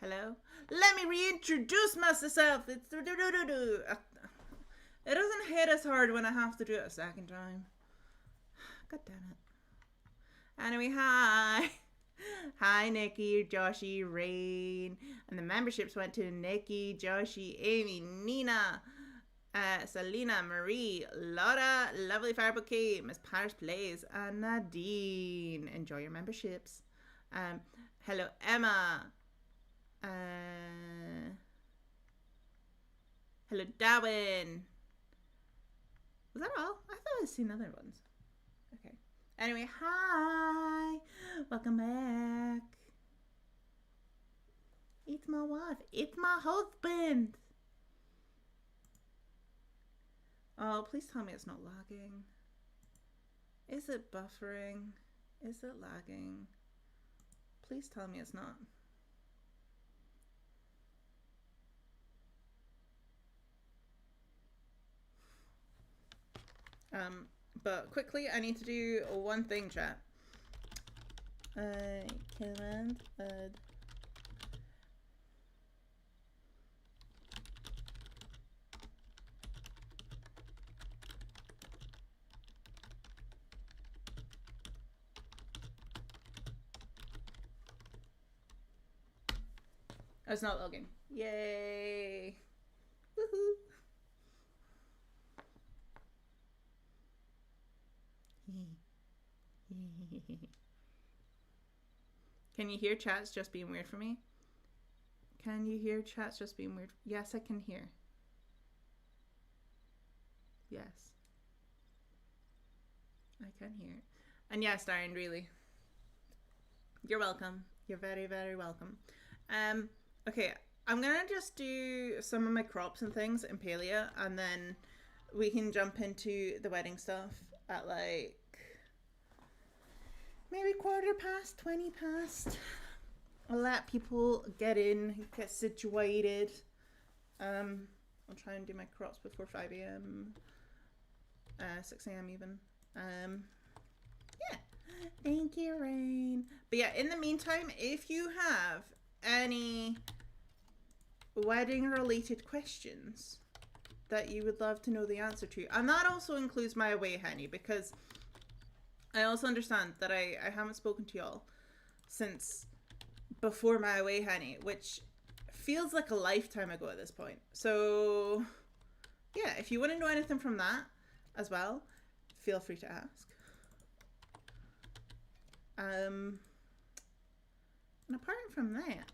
Hello? Let me reintroduce myself. It's do-do-do-do-do. It doesn't hit as hard when I have to do it a second time. God damn it. Anyway, hi. Hi, Nikki, Joshi, Rain. And the memberships went to Nikki, Joshi, Amy, Nina, Selena, Marie, Laura, Lovely Fire Bouquet, Miss Paris Plays, and Nadine. Enjoy your memberships. Hello, Emma. Hello, Darwin. Was that all? I thought I'd seen other ones. Okay. Anyway, hi. Welcome back. It's my wife. It's my husband. Oh, please tell me it's not lagging. Is it buffering? Is it lagging? Please tell me it's not. But quickly, I need to do one thing, chat. Command add. Oh, it's not logging. Yay! Woohoo! Can you hear chats just being weird for me? Can you hear chats just being weird? Yes, I can hear. Yes. I can hear. And yes, Darren, really. You're welcome. You're very, very welcome. Okay, I'm gonna just do some of my crops and things in Palia, and then we can jump into the wedding stuff at like maybe 20 past. I'll let people get in, get situated. I'll try and do my crops before 5 a.m. 6 a.m. even. Yeah. Thank you, Rain. But yeah, in the meantime, if you have any wedding related questions that you would love to know the answer to, and that also includes my away henny, because I also understand that I haven't spoken to y'all since before my away henny, which feels like a lifetime ago at this point. So yeah, if you want to know anything from that as well, feel free to ask. And apart from that,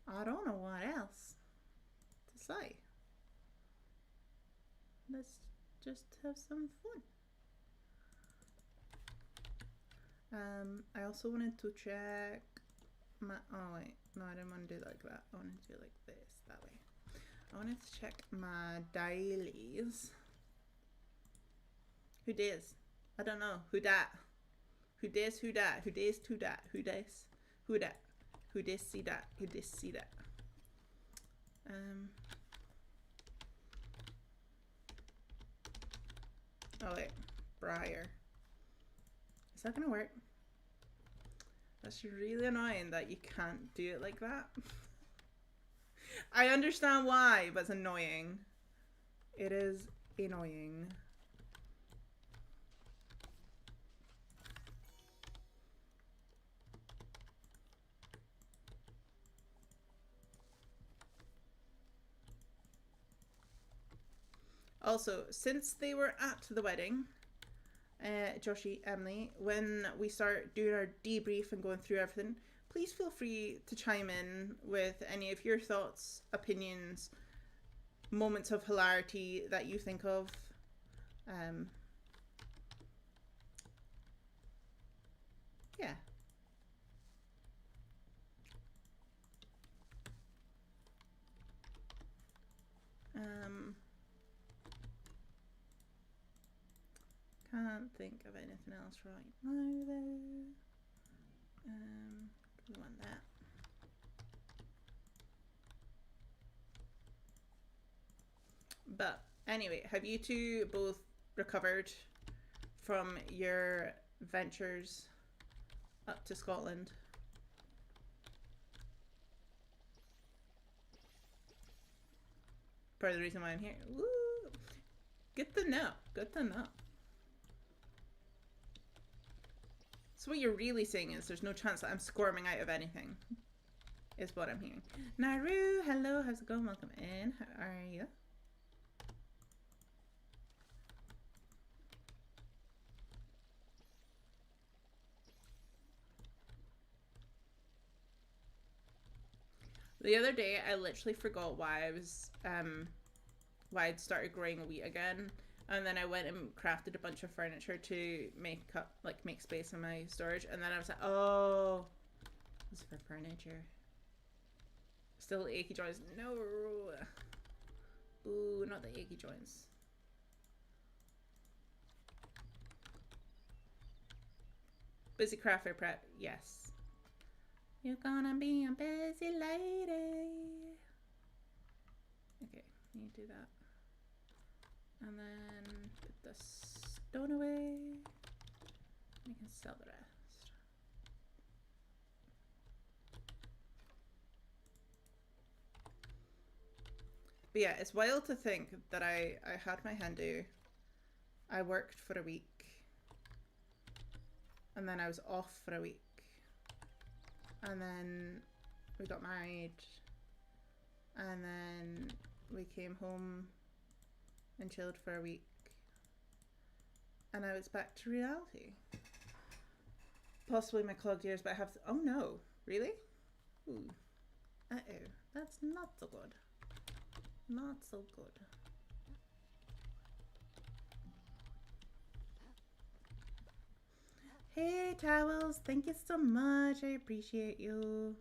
I don't know what else to say. Let's just have some fun. I also wanted to check my, oh wait, no, I didn't want to do it like that. I wanted to do it like this, that way. I wanted to check my dailies. Who dis? I don't know. Who dat? Who dis? Who dat? Who dis? Who dat? Who dis? Who dat? Who dis? See that? Who dis? See that? Oh wait, Briar. Is that gonna work? That's really annoying that you can't do it like that. I understand why, but it's annoying. It is annoying. Also, since they were at the wedding, Joshi, Emily, when we start doing our debrief and going through everything, please feel free to chime in with any of your thoughts, opinions, moments of hilarity that you think of. Yeah. Can't think of anything else right now though. We want that. But anyway, have you two both recovered from your ventures up to Scotland? part of the reason why I'm here. Woo! Good to know. Good to know. So what you're really saying is there's no chance that I'm squirming out of anything, is what I'm hearing. Naru, hello, how's it going? Welcome in. How are you? The other day, I literally forgot why I was, why I'd started growing wheat again. And then I went and crafted a bunch of furniture to make up, like, make space in my storage. And then I was like, oh, this is for furniture. Still achy joints. No. Ooh, not the achy joints. Busy crafter prep. Yes. You're gonna be a busy lady. Okay, need to do that. And then put the stone away. We can sell the rest. But yeah, it's wild to think that I had my Hindu. I worked for a week. And then I was off for a week. And then we got married. And then we came home and chilled for a week, and I was back to reality. Possibly my clogged ears, but I have to, oh no, really? Ooh. Uh-oh, that's not so good. Not so good. Hey Towels, thank you so much, I appreciate you.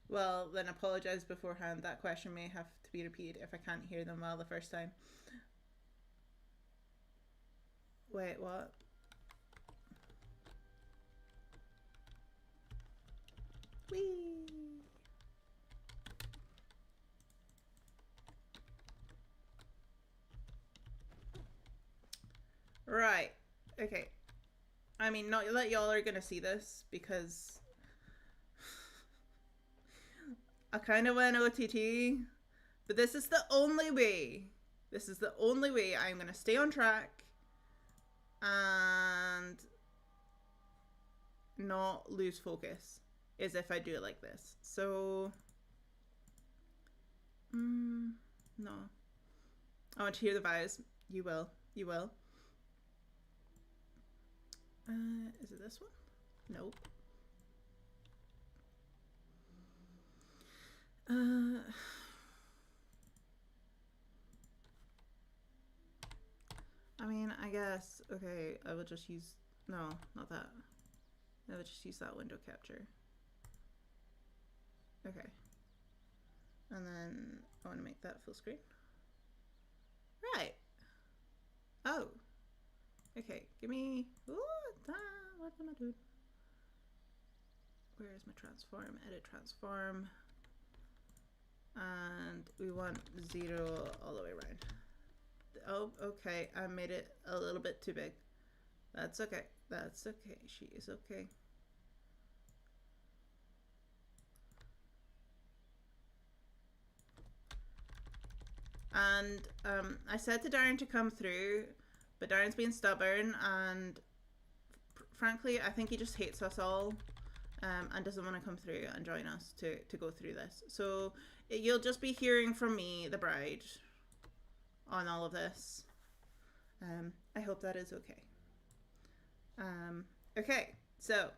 Well, then apologise beforehand. That question may have to be repeated if I can't hear them well the first time. Wait, what? Whee! Right. Okay. I mean, not that y'all are gonna see this because I kind of went OTT, but this is the only way. This is the only way I'm gonna stay on track and not lose focus, is if I do it like this. So, no. I want to hear the vows. You will. You will. Is it this one? Nope. I mean, I guess, okay, I will just use, no, not that. I will just use that window capture. Okay. And then I want to make that full screen. Right. Oh. Okay, give me, ooh, what am I doing? Where is my transform? Edit transform. And we want 0 all the way around. Oh, okay, I made it a little bit too big. That's okay, that's okay, she is okay. And I said to Darren to come through, but Darren's being stubborn, and frankly, I think he just hates us all, and doesn't want to come through and join us to go through this. So you'll just be hearing from me, the bride, on all of this. I hope that is okay. Okay, so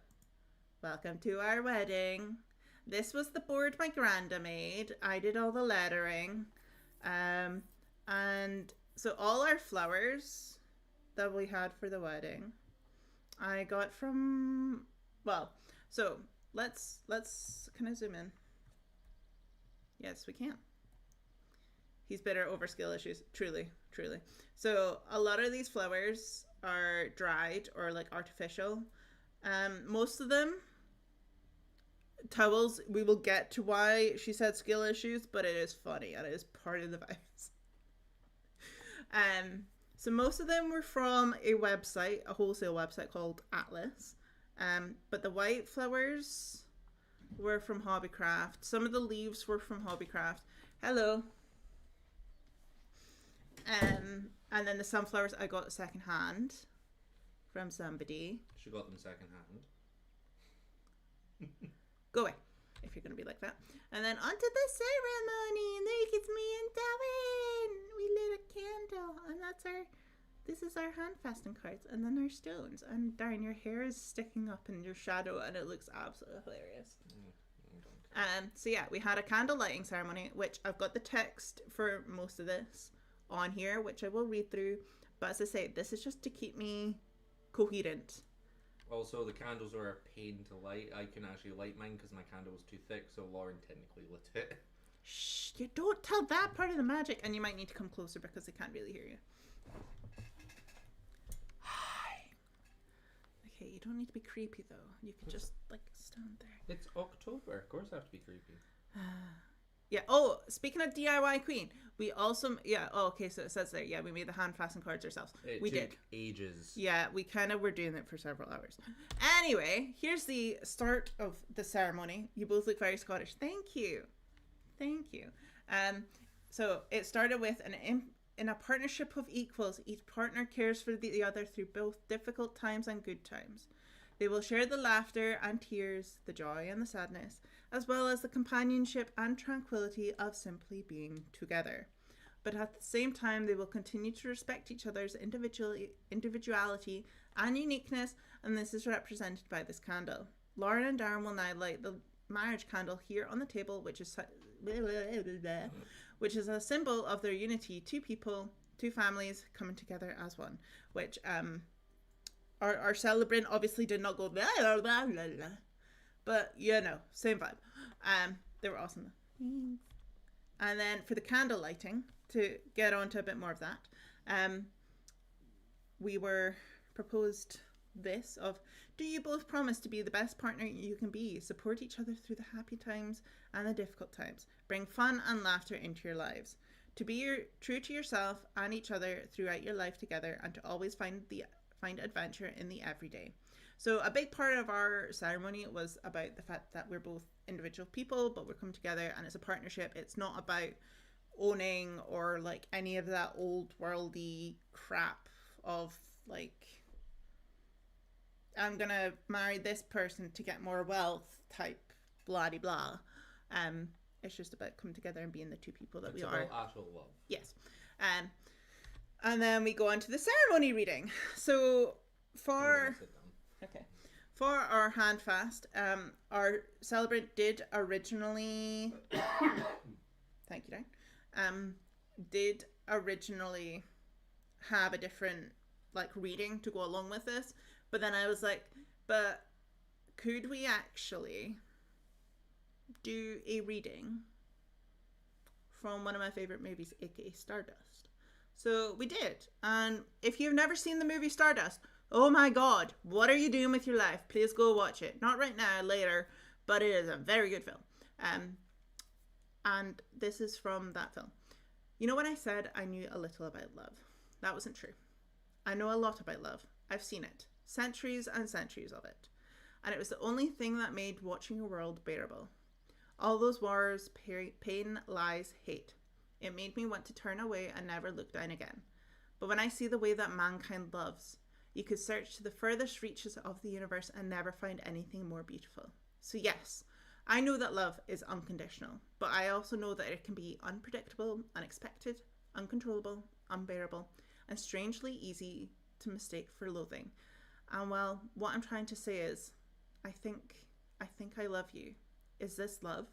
welcome to our wedding. This was the board my granda made. I did all the lettering. And so all our flowers that we had for the wedding, I got from, well, so let's, can I zoom in? Yes, we can. He's bitter over skill issues. Truly, truly. So a lot of these flowers are dried or like artificial. Most of them towels, we will get to why she said skill issues, but it is funny and it is part of the vibes. So most of them were from a website, a wholesale website called Atlas. But the white flowers were from Hobbycraft. Some of the leaves were from Hobbycraft. Hello. And then the sunflowers I got second hand from somebody. She got them second hand. Go away if you're going to be like that. And then onto the ceremony. Look, it's me and Darren. We lit a candle, and this is our hand fasting cards, and then our stones. And Darren, your hair is sticking up in your shadow, and it looks absolutely hilarious. So yeah, we had a candle lighting ceremony, which I've got the text for most of this on here, which I will read through. But as I say, this is just to keep me coherent. Also, the candles were a pain to light. I couldn't actually light mine because my candle was too thick, so Lauren technically lit it. Shh, you don't tell that part of the magic, and you might need to come closer because they can't really hear you. Hi. Okay, you don't need to be creepy though. You could just like stand there. It's October, of course I have to be creepy. Yeah. Oh, speaking of DIY Queen, we also okay. So it says there. Yeah, we made the hand fastened cards ourselves. We did. Ages. Yeah, we kind of were doing it for several hours. Anyway, here's the start of the ceremony. You both look very Scottish. Thank you. So it started with in a partnership of equals. Each partner cares for the other through both difficult times and good times. They will share the laughter and tears, the joy and the sadness, as well as the companionship and tranquility of simply being together. But at the same time, they will continue to respect each other's individuality and uniqueness, and this is represented by this candle. Lauren and Darren will now light the marriage candle here on the table, which is a symbol of their unity, two people, two families coming together as one, which our celebrant obviously did not go blah, blah, blah, blah, blah. But you know, same vibe. They were awesome. And then for the candle lighting, to get on to a bit more of that, we were proposed this of, do you both promise to be the best partner you can be, support each other through the happy times and the difficult times, bring fun and laughter into your lives, to be true to yourself and each other throughout your life together, and to always find adventure in the everyday. So a big part of our ceremony was about the fact that we're both individual people, but we're coming together and it's a partnership. It's not about owning or like any of that old worldy crap of like, I'm gonna marry this person to get more wealth type blah de blah. It's just about coming together and being the two people that we are. It's about actual love. Yes. And then we go on to the ceremony reading. So for our hand fast, our celebrant did originally thank you, Darren. Did originally have a different like reading to go along with this, but then I was like, but could we actually do a reading from one of my favorite movies, aka Stardust? So we did. And if you've never seen the movie Stardust, oh my god, what are you doing with your life? Please go watch it. Not right now, later, but it is a very good film. And this is from that film. You know when I said I knew a little about love? That wasn't true. I know a lot about love. I've seen it. Centuries and centuries of it. And it was the only thing that made watching a world bearable. All those wars, pain, lies, hate. It made me want to turn away and never look down again. But when I see the way that mankind loves, you could search to the furthest reaches of the universe and never find anything more beautiful. So yes, I know that love is unconditional, but I also know that it can be unpredictable, unexpected, uncontrollable, unbearable, and strangely easy to mistake for loathing. And well, what I'm trying to say is, I think I love you. Is this love?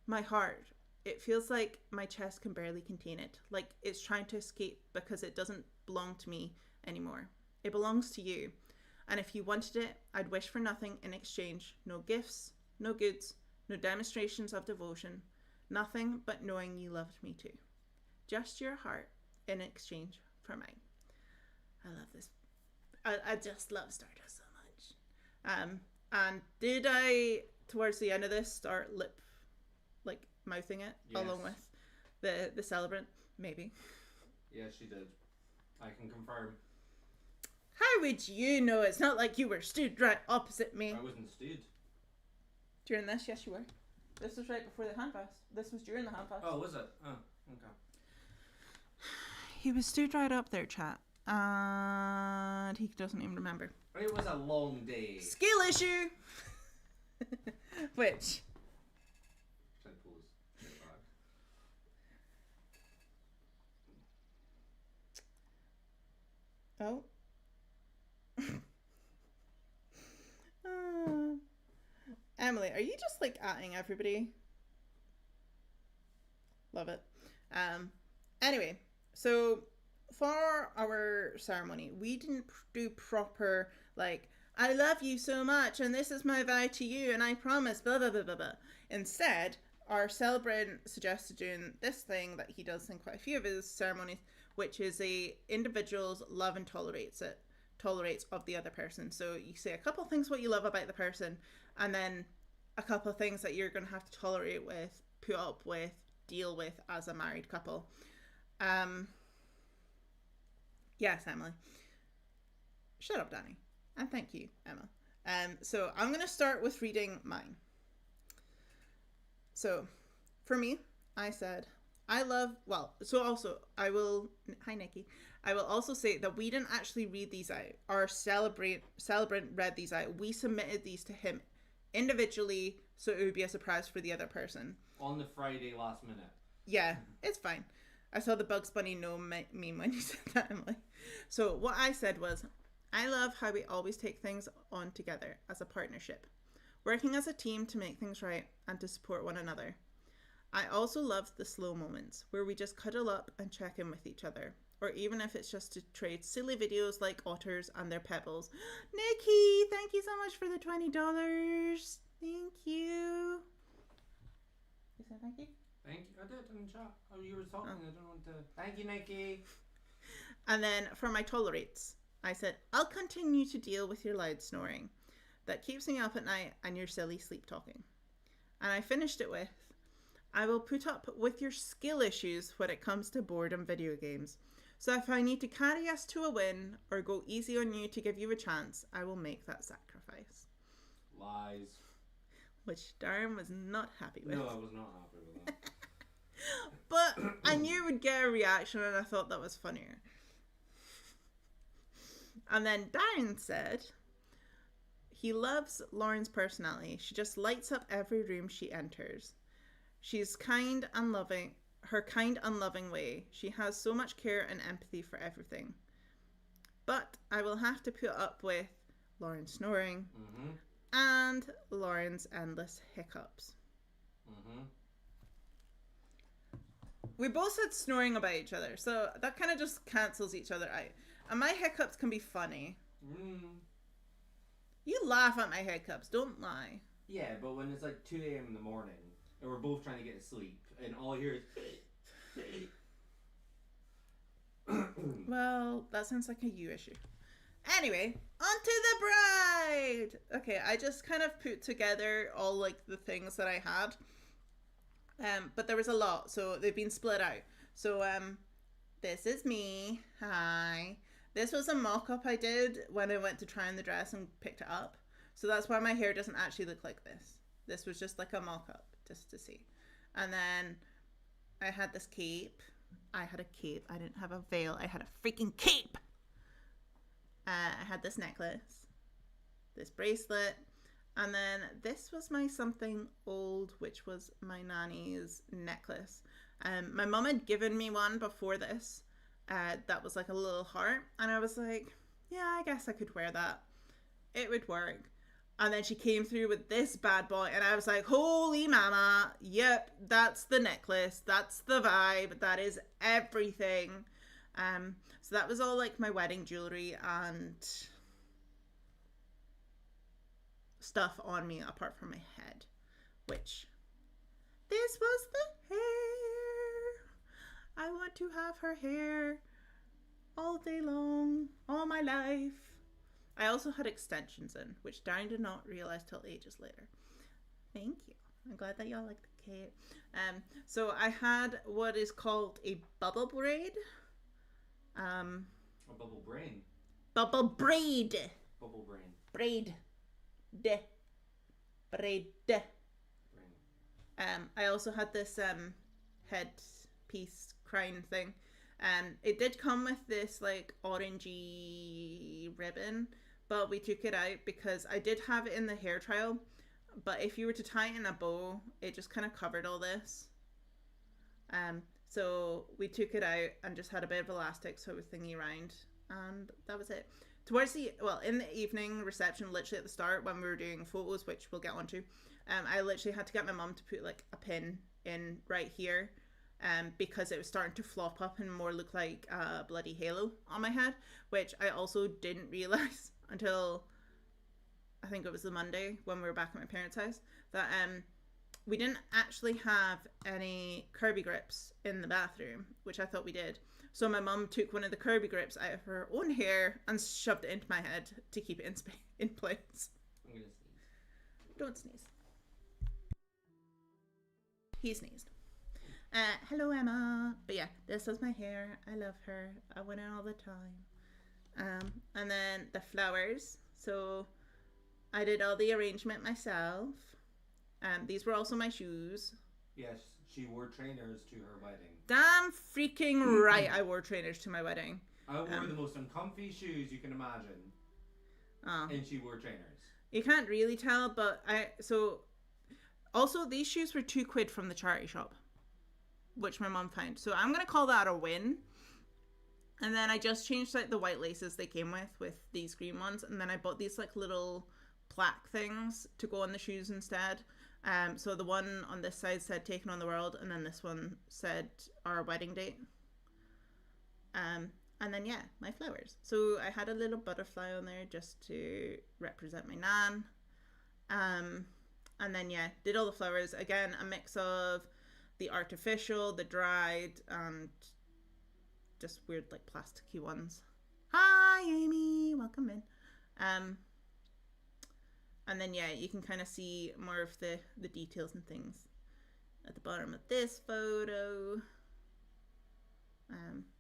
My heart, it feels like my chest can barely contain it. Like it's trying to escape because it doesn't belong to me anymore. It belongs to you. And if you wanted it, I'd wish for nothing in exchange. No gifts, no goods, no demonstrations of devotion. Nothing but knowing you loved me too. Just your heart in exchange for mine. I love this. I just love Stardust so much. And did I, towards the end of this, start like mouthing it along with the celebrant? Maybe. Yes, she did. I can confirm. How would you know? It's not like you were stood right opposite me. I wasn't stood. During this, yes, you were. This was right before the handfast. This was during the handfast. Oh, was it? Oh, okay. He was stood right up there, chat. And he doesn't even remember. It was a long day. Skill issue! Which? Should I pause? Get back. Oh. Emily, are you just like atting everybody? Love it. Anyway, so for our ceremony, we didn't do proper like, I love you so much and this is my vow to you and I promise blah blah blah blah blah. Instead, our celebrant suggested doing this thing that he does in quite a few of his ceremonies, which is a individual's love and tolerates of the other person. So you say a couple things what you love about the person, and then a couple of things that you're going to have to tolerate with, put up with, deal with as a married couple. Yes, Emily. Shut up, Danny. And thank you, Emma. So I'm going to start with reading mine. So for me, I said, hi Nikki. I will also say that we didn't actually read these out. Our celebrant read these out. We submitted these to him individually, so it would be a surprise for the other person. On the Friday last minute. Yeah, it's fine. I saw the Bugs Bunny no meme when you said that, Emily. So what I said was, I love how we always take things on together as a partnership, working as a team to make things right and to support one another. I also love the slow moments where we just cuddle up and check in with each other, or even if it's just to trade silly videos like otters and their pebbles. Nikki, thank you so much for the $20. Thank you. You said thank you? Thank you. I did in chat. Oh, you were talking. I don't want to. Thank you, Nikki. And then for my tolerates, I said, I'll continue to deal with your loud snoring that keeps me up at night and your silly sleep talking. And I finished it with, I will put up with your skill issues when it comes to boredom video games. So if I need to carry us to a win or go easy on you to give you a chance, I will make that sacrifice. Lies. Which Darren was not happy with. No, I was not happy with that. But I knew we'd get a reaction and I thought that was funnier. And then Darren said, he loves Lauren's personality. She just lights up every room she enters. She's kind and loving, her kind and loving way. She has so much care and empathy for everything. But I will have to put up with Lauren snoring and Lauren's endless hiccups. We both said snoring about each other, so that kind of just cancels each other out. And my hiccups can be funny. You laugh at my hiccups, don't lie. Yeah, but when it's like 2 a.m. in the morning and we're both trying to get to sleep and all I hear is well, that sounds like a you issue. Anyway, on to the bride! Okay, I just kind of put together all like the things that I had. But there was a lot, so they've been split out. So this is me. Hi. This was a mock-up I did when I went to try on the dress and picked it up. So that's why my hair doesn't actually look like this. This was just like a mock-up, just to see. And then I had this cape. I had a cape. I didn't have a veil. I had a freaking cape. I had this necklace, this bracelet, and then this was my something old, which was my nanny's necklace. My mum had given me one before this. That was like a little heart, and I was like, yeah, I guess I could wear that. It would work. And then she came through with this bad boy, and I was like, holy mama, yep, that's the necklace, that's the vibe, that is everything. So that was all like my wedding jewelry and stuff on me apart from my head, which this was the hair. I want to have her hair all day long, all my life. I also had extensions in, which Darren did not realize till ages later. Thank you. I'm glad that y'all like the cake. So I had what is called a bubble braid. A bubble brain. Bubble braid. Bubble brain. Braid. Braid. I also had this headpiece crown thing. It did come with this like orangey ribbon, but we took it out because I did have it in the hair trial. But if you were to tie it in a bow, it just kind of covered all this. So we took it out and just had a bit of elastic so it was thingy round, and that was it. In the evening reception, literally at the start when we were doing photos, which we'll get onto, I literally had to get my mum to put like a pin in right here, because it was starting to flop up and more look like a bloody halo on my head, which I also didn't realize until I think it was the Monday when we were back at my parents' house, that we didn't actually have any Kirby grips in the bathroom, which I thought we did. So my mum took one of the Kirby grips out of her own hair and shoved it into my head to keep it in place. I'm gonna sneeze. Don't sneeze. He sneezed. Hello, Emma. But yeah, this is my hair. I love her. I wear it all the time. And then the flowers. So I did all the arrangement myself. These were also my shoes. Yes, she wore trainers to her wedding. Damn freaking right, I wore trainers to my wedding. I wore the most uncomfy shoes you can imagine. Oh. And she wore trainers. You can't really tell, but also these shoes were £2 from the charity shop, which my mum found. So I'm gonna call that a win. And then I just changed like the white laces they came with these green ones, and then I bought these like little plaque things to go on the shoes instead. So the one on this side said "Taken on the World," and then this one said our wedding date. And then yeah, my flowers. So I had a little butterfly on there just to represent my nan. And then yeah, did all the flowers again, a mix of the artificial, the dried, and just weird like plasticky ones. Hi Amy, welcome in. And then yeah, you can kind of see more of the details and things at the bottom of this photo.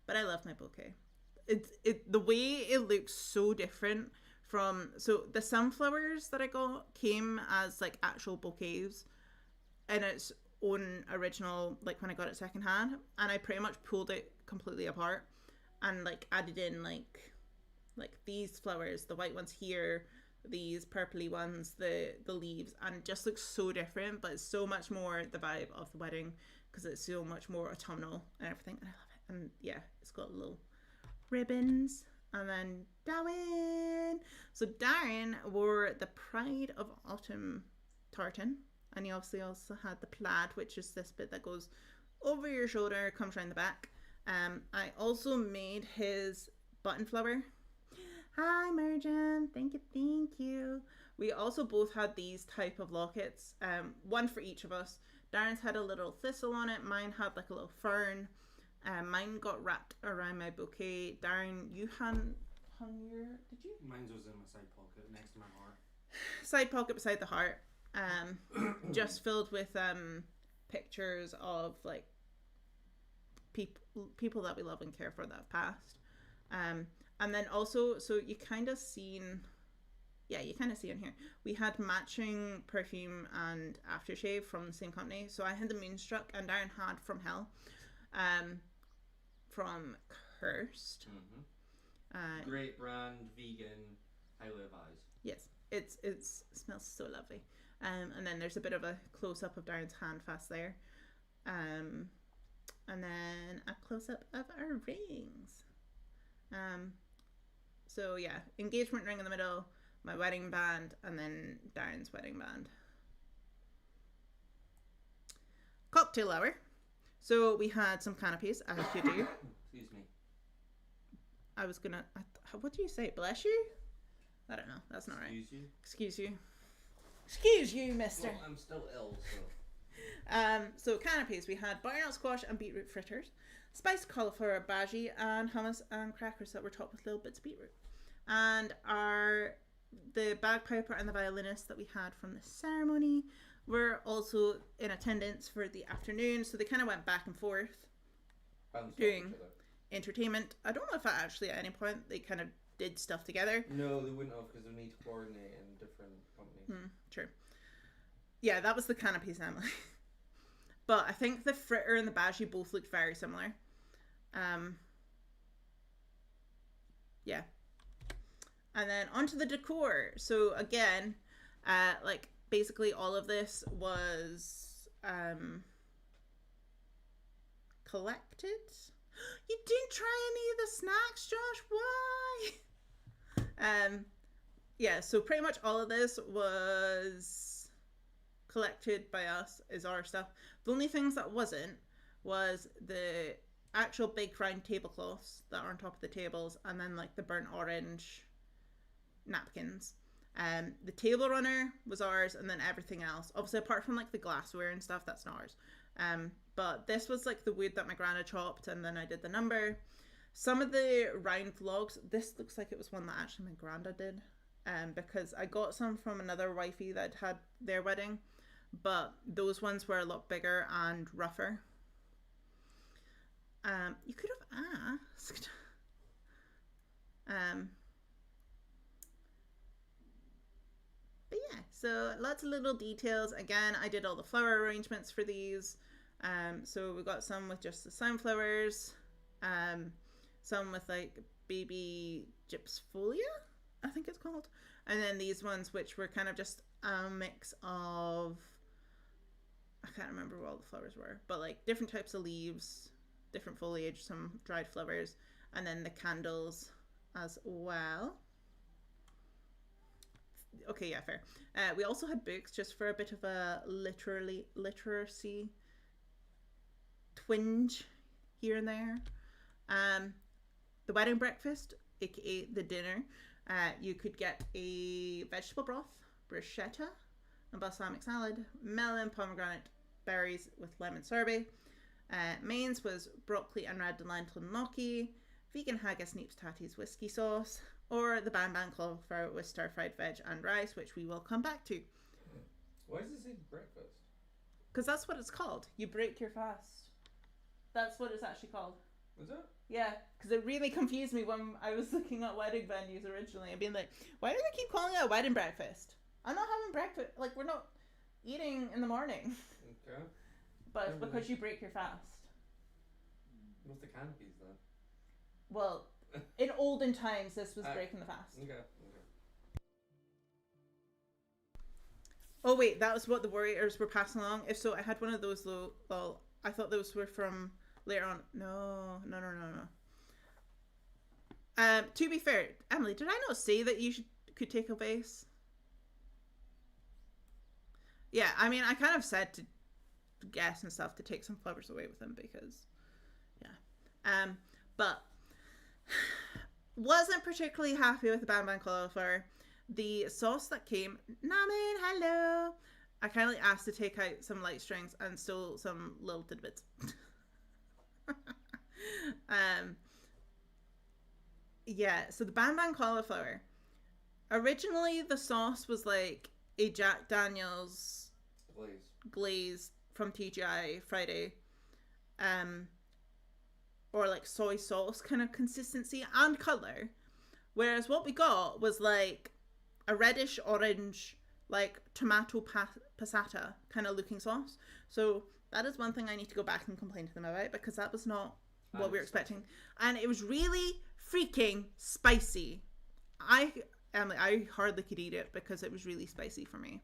But I love my bouquet. The way it looks so different from, so the sunflowers that I got came as like actual bouquets in its own original, like when I got it secondhand, and I pretty much pulled it completely apart and like added in like these flowers, the white ones here, these purpley ones, the leaves, and it just looks so different, but it's so much more the vibe of the wedding because it's so much more autumnal and everything, and I love it. And yeah, it's got little ribbons. And then Darren. So Darren wore the Pride of Autumn tartan, and he obviously also had the plaid, which is this bit that goes over your shoulder, comes around the back. I also made his button flower. Hi Merjan, thank you. We also both had these type of lockets, one for each of us. Darren's had a little thistle on it, mine had like a little fern. Mine got wrapped around my bouquet. Darren, you hung your, did you? Mine was in my side pocket next to my heart. Side pocket beside the heart. Just filled with pictures of like people that we love and care for that have passed. And then also, so you kind of see in here, we had matching perfume and aftershave from the same company. So I had the Moonstruck and Darren had From Hell, from Cursed. Mm-hmm. Great brand, vegan, highly advised. Yes, it smells so lovely. And then there's a bit of a close up of Darren's hand fast there, and then a close up of our rings. So yeah, engagement ring in the middle, my wedding band, and then Darren's wedding band. Cocktail hour. So we had some canapes, as you do. Excuse me. I was gonna, what do you say? Bless you? I don't know. That's not right. Excuse you? Excuse you. Excuse you, mister. Well, I'm still ill, so. So canapes, we had butternut squash and beetroot fritters, spiced cauliflower bhaji, and hummus and crackers that were topped with little bits of beetroot. And the bagpiper and the violinist that we had from the ceremony were also in attendance for the afternoon, so they kind of went back and forth doing entertainment. I don't know if actually at any point they kind of did stuff together. No, they wouldn't have, because they need to coordinate in different companies. True. Yeah, that was the Canopy family. But I think the fritter and the bhaji both looked very similar. Yeah. And then onto the decor. So again, like basically all of this was collected. You didn't try any of the snacks, Josh. Why? Yeah, so pretty much all of this was collected by us, is our stuff. The only things that wasn't was the actual big round tablecloths that are on top of the tables, and then like the burnt orange napkins. The table runner was ours, and then everything else, obviously apart from like the glassware and stuff, that's not ours. But this was like the wood that my grandma chopped, and then I did the number. Some of the round logs, this looks like it was one that actually my granda did, because I got some from another wifey that had their wedding, but those ones were a lot bigger and rougher. You could have asked. But yeah, so lots of little details. Again, I did all the flower arrangements for these. So we got some with just the sunflowers, some with like baby gypsfolia, I think it's called, and then these ones which were kind of just a mix of, I can't remember what all the flowers were, but like different types of leaves, different foliage, some dried flowers, and then the candles as well. Okay, yeah, fair. We also had books just for a bit of a literacy twinge here and there. The wedding breakfast, aka the dinner, you could get a vegetable broth, bruschetta, a balsamic salad, melon, pomegranate, berries with lemon sorbet. Mains was broccoli and red lentil gnocchi, vegan haggis neeps tatties whiskey sauce, or the ban cauliflower with stir fried veg and rice, which we will come back to. Why does it say breakfast? Because that's what it's called. You break your fast. That's what it's actually called. Is it? Yeah, because it really confused me when I was looking at wedding venues originally. I'd been like, why do they keep calling it a wedding breakfast? I'm not having breakfast. Like, we're not eating in the morning. Okay. But it's because you break your fast. What's the canopies then? Well, in olden times, this was breaking the fast. Okay. Oh wait, that was what the warriors were passing along. If so, I had one of those though. Well, I thought those were from later on. No. To be fair, Emily, did I not say that you could take a vase? Yeah, I mean, I kind of said to guests and stuff to take some flowers away with them because, yeah. But wasn't particularly happy with the ban cauliflower. The sauce that came, Namin, hello. I kindly asked to take out some light strings and stole some little tidbits. Yeah, so the ban cauliflower. Originally, the sauce was like a Jack Daniels glaze from TGI Friday, or like soy sauce kind of consistency and color. Whereas what we got was like a reddish orange, like tomato passata kind of looking sauce. So that is one thing I need to go back and complain to them about, because that was not what we were expecting. And it was really freaking spicy. I hardly could eat it because it was really spicy for me.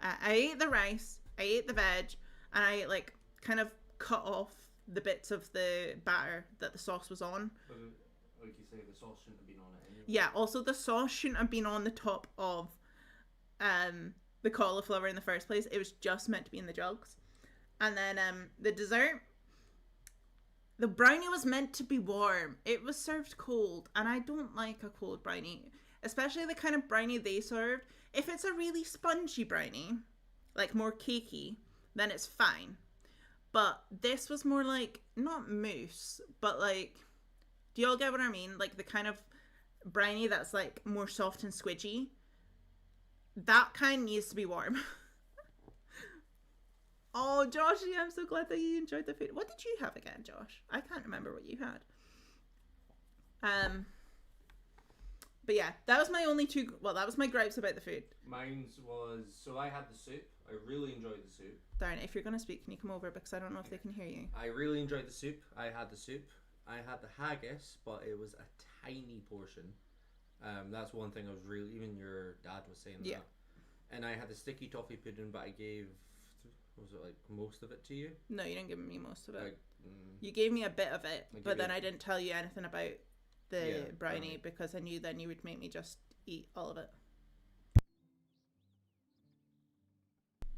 I ate the rice, I ate the veg, and I like kind of cut off the bits of the batter that the sauce was on. But like you say, the sauce shouldn't have been on it anyway. Yeah, also the sauce shouldn't have been on the top of the cauliflower in the first place. It was just meant to be in the jugs. And then the dessert, the brownie was meant to be warm. It was served cold, and I don't like a cold brownie, especially the kind of brownie they served. If it's a really spongy brownie, like more cakey, then it's fine. But this was more like, not mousse, but like, do y'all get what I mean? Like the kind of briny that's like more soft and squidgy. That kind needs to be warm. Oh, Joshy, I'm so glad that you enjoyed the food. What did you have again, Josh? I can't remember what you had. But yeah, that was my only two. Well, that was my gripes about the food. Mine's was, so I had the soup. I really enjoyed the soup. Darn it, if you're going to speak, can you come over? Because I don't know if they can hear you. I really enjoyed the soup. I had the soup. I had the haggis, but it was a tiny portion. That's one thing I was really, even your dad was saying that. And I had the sticky toffee pudding, but I gave, was it like most of it to you? No, you didn't give me most of it. Like, you gave me a bit of it, but then I didn't tell you anything about the brownie because I knew then you would make me just eat all of it.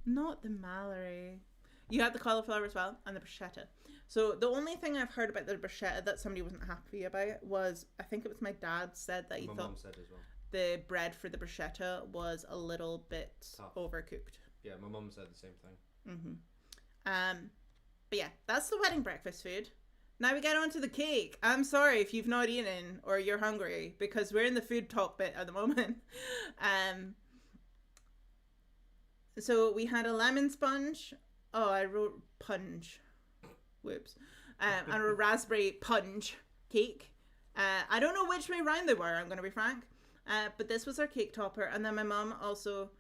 Not the Mallory. You had the cauliflower as well, and the bruschetta. So the only thing I've heard about the bruschetta that somebody wasn't happy about was, I think it was my dad said that he my thought mum said as well. The bread for the bruschetta was a little bit tough. Overcooked. Yeah, my mum said the same thing. But yeah, that's the wedding breakfast food. Now we get on to the cake. I'm sorry if you've not eaten or you're hungry because we're in the food talk bit at the moment. So we had a lemon sponge. Oh, I wrote punch. Whoops. And a raspberry punch cake. I don't know which way round they were, I'm going to be frank. But this was our cake topper. And then my mum also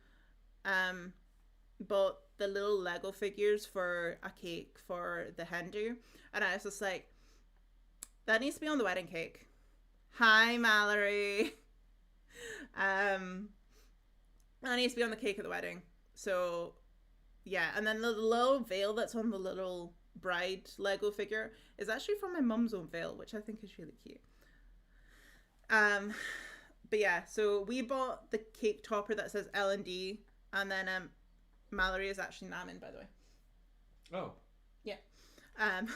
bought the little Lego figures for a cake for the hen do. And I was just like, that needs to be on the wedding cake. Hi, Mallory. That needs to be on the cake at the wedding. So, yeah. And then the little veil that's on the little bride Lego figure is actually from my mum's own veil, which I think is really cute. But yeah, so we bought the cake topper that says L&D, and then Mallory is actually Namin, by the way. Oh. Yeah. And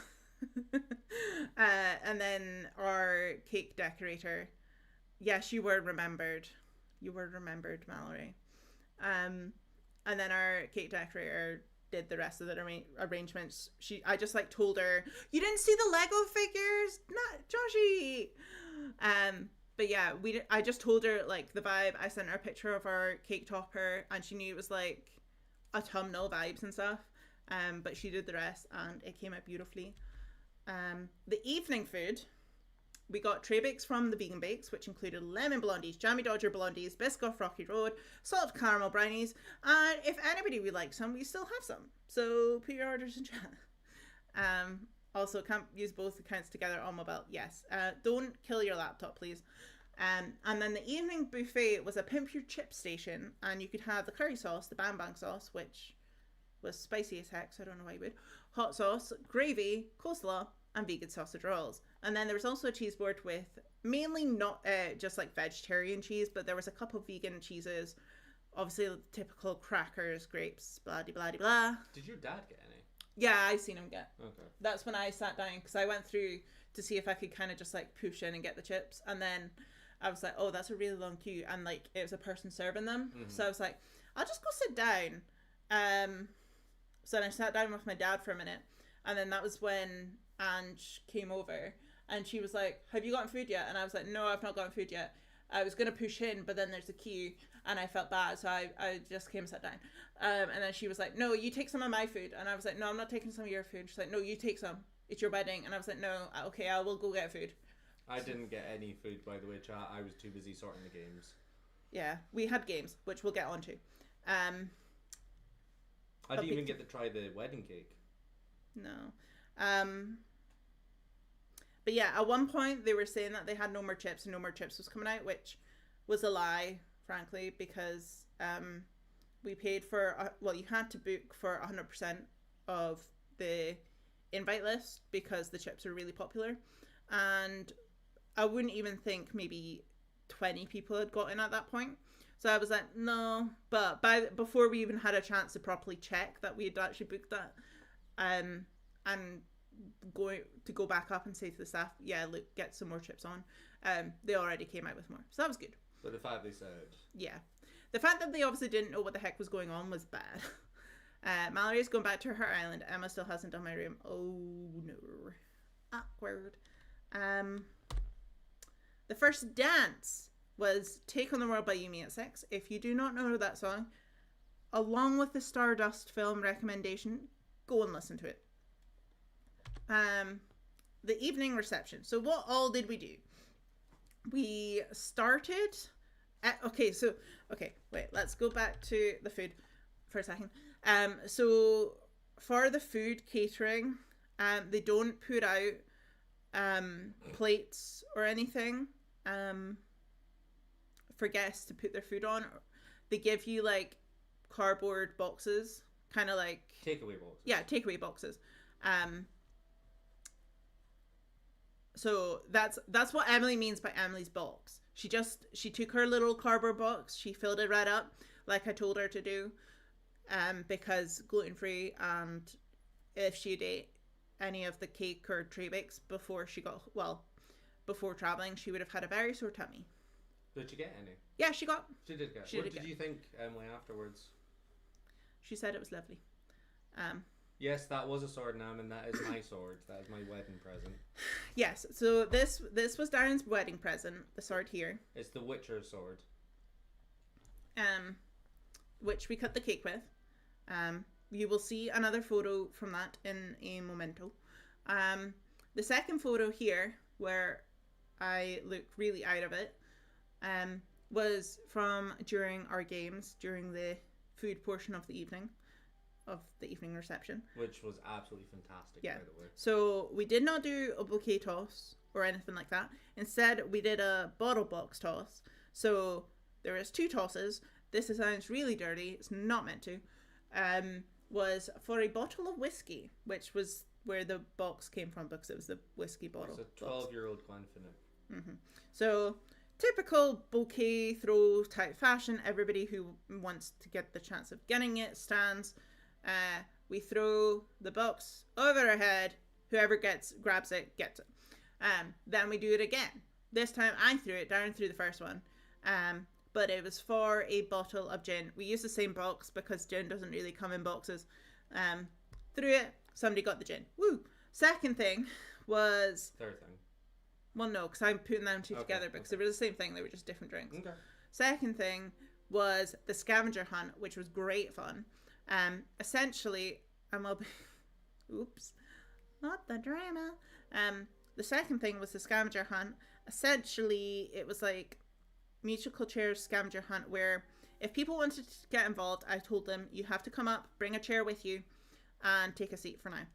then our cake decorator. Yes, you were remembered. You were remembered, Mallory. And then our cake decorator did the rest of the arrangements. I just like told her, you didn't see the Lego figures, not Joshy. But yeah, I just told her like the vibe. I sent her a picture of our cake topper, and she knew it was like autumnal vibes and stuff. But she did the rest, and it came out beautifully. The evening food, we got tray bakes from the Vegan Bakes, which included lemon blondies, jammy dodger blondies, Biscoff Rocky Road, salted caramel brownies, and if anybody would like some, we still have some. So put your orders in chat. Also, can't use both accounts together on mobile. Yes. Don't kill your laptop, please. And then the evening buffet was a pimp your chip station, and you could have the curry sauce, the bang bang sauce, which was spicy as heck, so I don't know why you would, hot sauce, gravy, coleslaw, and vegan sausage rolls. And then there was also a cheese board with mainly not just like vegetarian cheese, but there was a couple of vegan cheeses, obviously the typical crackers, grapes, blah de blah de blah. Did your dad get any? Yeah, I seen him get. Okay. That's when I sat down, because I went through to see if I could kind of just like push in and get the chips, and then I was like, oh, that's a really long queue, and like it was a person serving them. So I was like, I'll just go sit down. So then I sat down with my dad for a minute, and then that was when Ange came over, and she was like, have you gotten food yet? And I was like, no, I've not gotten food yet. I was going to push in, but then there's a queue, and I felt bad, so I just came and sat down. And then she was like, no, you take some of my food. And I was like, no, I'm not taking some of your food. She's like, no, you take some. It's your wedding. And I was like, no, okay, I will go get food. I didn't get any food, by the way, chat. I was too busy sorting the games. Yeah, we had games, which we'll get onto. I didn't even get to try the wedding cake. No. But yeah, at one point they were saying that they had no more chips and no more chips was coming out, which was a lie, frankly, because we paid for, you had to book for 100% of the invite list because the chips are really popular. And I wouldn't even think maybe 20 people had got in at that point. So I was like, no. But before we even had a chance to properly check that we had actually booked that, and going to go back up and say to the staff, yeah, look, get some more chips on. They already came out with more. So that was good. But the fact they said... Yeah. The fact that they obviously didn't know what the heck was going on was bad. Mallory's going back to her island. Emma still hasn't done my room. Oh, no. Awkward. The first dance was Take on the World by Yumi at 6. If you do not know that song, along with the Stardust film recommendation, go and listen to it. The evening reception. So what all did we do? We started at, wait, let's go back to the food for a second. So for the food catering, they don't put out plates or anything for guests to put their food on. They give you like cardboard boxes, kind of like takeaway boxes. Yeah, takeaway boxes. So that's what Emily means by Emily's box. She took her little cardboard box, she filled it right up like I told her to do, because gluten-free, and if she'd ate any of the cake or tray bakes before traveling, she would have had a very sore tummy. Did you get any? Yeah, she did get. What did you think, Emily, afterwards? She said it was lovely. Yes, that was a sword, Nam, and that is my sword. That is my wedding present. Yes, so this was Darren's wedding present, the sword here. It's the Witcher sword. Which we cut the cake with. You will see another photo from that in a momento. The second photo here, where I look really out of it, was from during our games, during the food portion of the evening reception, which was absolutely fantastic. Yeah. By the way, so we did not do a bouquet toss or anything like that. Instead, we did a bottle box toss. So there was 2 tosses. This sounds really dirty, it's not meant to. Was for a bottle of whiskey, which was where the box came from, because it was the whiskey bottle. It's a 12-year-old Glenfiddich. Mm-hmm. So typical bouquet throw type fashion. Everybody who wants to get the chance of getting it stands. We throw the box over our head. Whoever grabs it gets it. Then we do it again. This time I threw it. Darren threw the first one. But it was for a bottle of gin. We use the same box because gin doesn't really come in boxes. Threw it. Somebody got the gin. Woo! Second thing was... Third thing. Well, no, because I'm putting them two together because they were the same thing. They were just different drinks. Okay. Second thing was the scavenger hunt, which was great fun. Essentially, oops, not the drama. The second thing was the scavenger hunt. Essentially, it was like musical chairs scavenger hunt, where if people wanted to get involved, I told them you have to come up, bring a chair with you, and take a seat for now.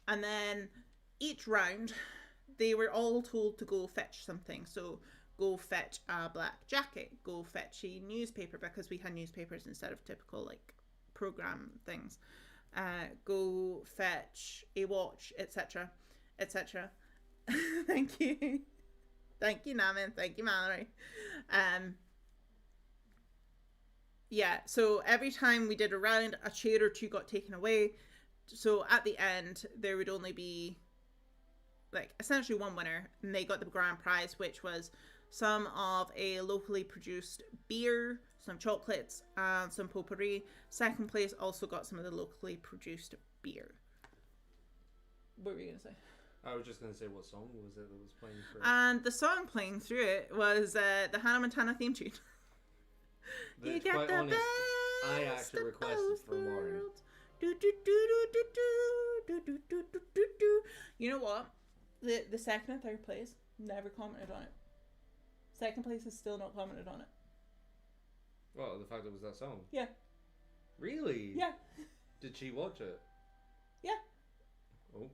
And then each round, they were all told to go fetch something. So go fetch a black jacket, go fetch a newspaper, because we had newspapers instead of typical like program things. Go fetch a watch, etc., etc. Thank you. Thank you, Naman. Thank you, Mallory. Yeah, so every time we did a round, a chair or 2 got taken away. So at the end, there would only be like essentially one winner, and they got the grand prize, which was some of a locally produced beer, some chocolates, and some potpourri. Second place also got some of the locally produced beer. What were you going to say? I was just going to say, what song was it that was playing through? And the song playing through it was the Hannah Montana theme tune. You get the honest, I actually requested for Lauren. You know what? The second and third place never commented on it. Second place has still not commented on it. Well, the fact it was that song? Yeah. Really? Yeah. Did she watch it? Yeah. Oh.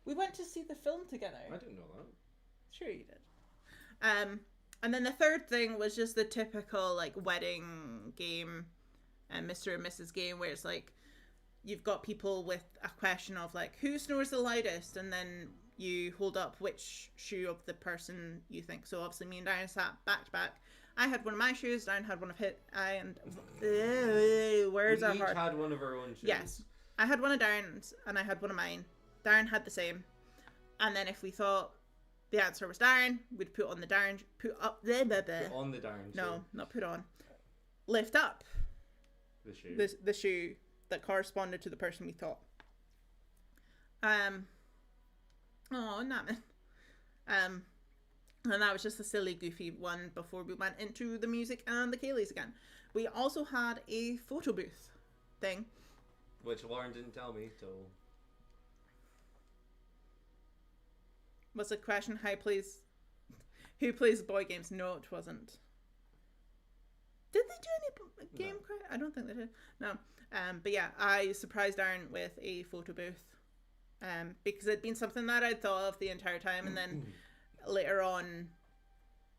We went to see the film together. I didn't know that. Sure you did. And then the third thing was just the typical like wedding game and Mr. and Mrs. game, where it's like you've got people with a question of like who snores the loudest, and then you hold up which shoe of the person you think. So obviously me and Darren sat back to back. I had one of my shoes, Darren had one of his, words are hard. We each had one of our own shoes. Yes. I had one of Darren's and I had one of mine. Darren had the same. And then if we thought the answer was Darren, we'd put on the Darren, put on the Darren. No, not put on. Lift up the shoe. The shoe that corresponded to the person we thought. Oh, Naman. And that was just a silly, goofy one before we went into the music and the Kayleys again. We also had a photo booth thing. Which Lauren didn't tell me till... Was the question who plays boy games? No, it wasn't. Did they do any game? No. I don't think they did. No. But yeah, I surprised Aaron with a photo booth. Because it'd been something that I'd thought of the entire time, and then later on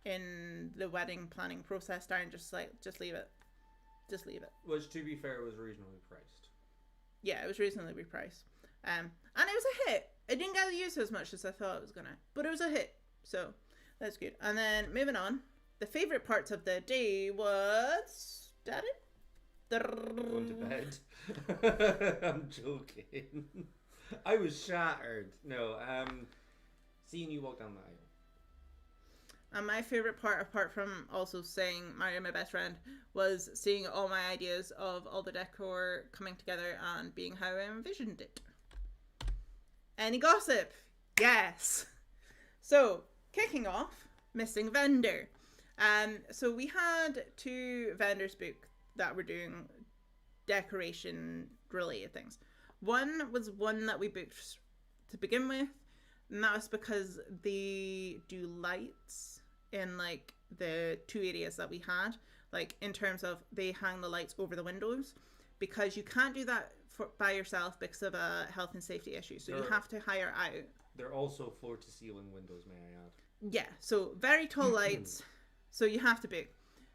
in the wedding planning process, Darren just leave it. Just leave it. Which, to be fair, was reasonably priced. Yeah, it was reasonably priced. And it was a hit. It didn't get used as much as I thought it was gonna, but it was a hit. So that's good. And then moving on, the favorite parts of the day was Going to bed. I'm joking. I was shattered. No, seeing you walk down the aisle. And my favorite part, apart from also saying Mario, my best friend, was seeing all my ideas of all the decor coming together and being how I envisioned it. Any gossip? Yes. So, kicking off, missing vendor. So we had 2 vendors booked that were doing decoration related things. One was one that we booked to begin with, and that was because they do lights in like the 2 areas that we had, like in terms of they hang the lights over the windows, because you can't do that by yourself because of a health and safety issue. So you have to hire out. They're also floor to ceiling windows, may I add. Yeah, so very tall lights. So you have to book.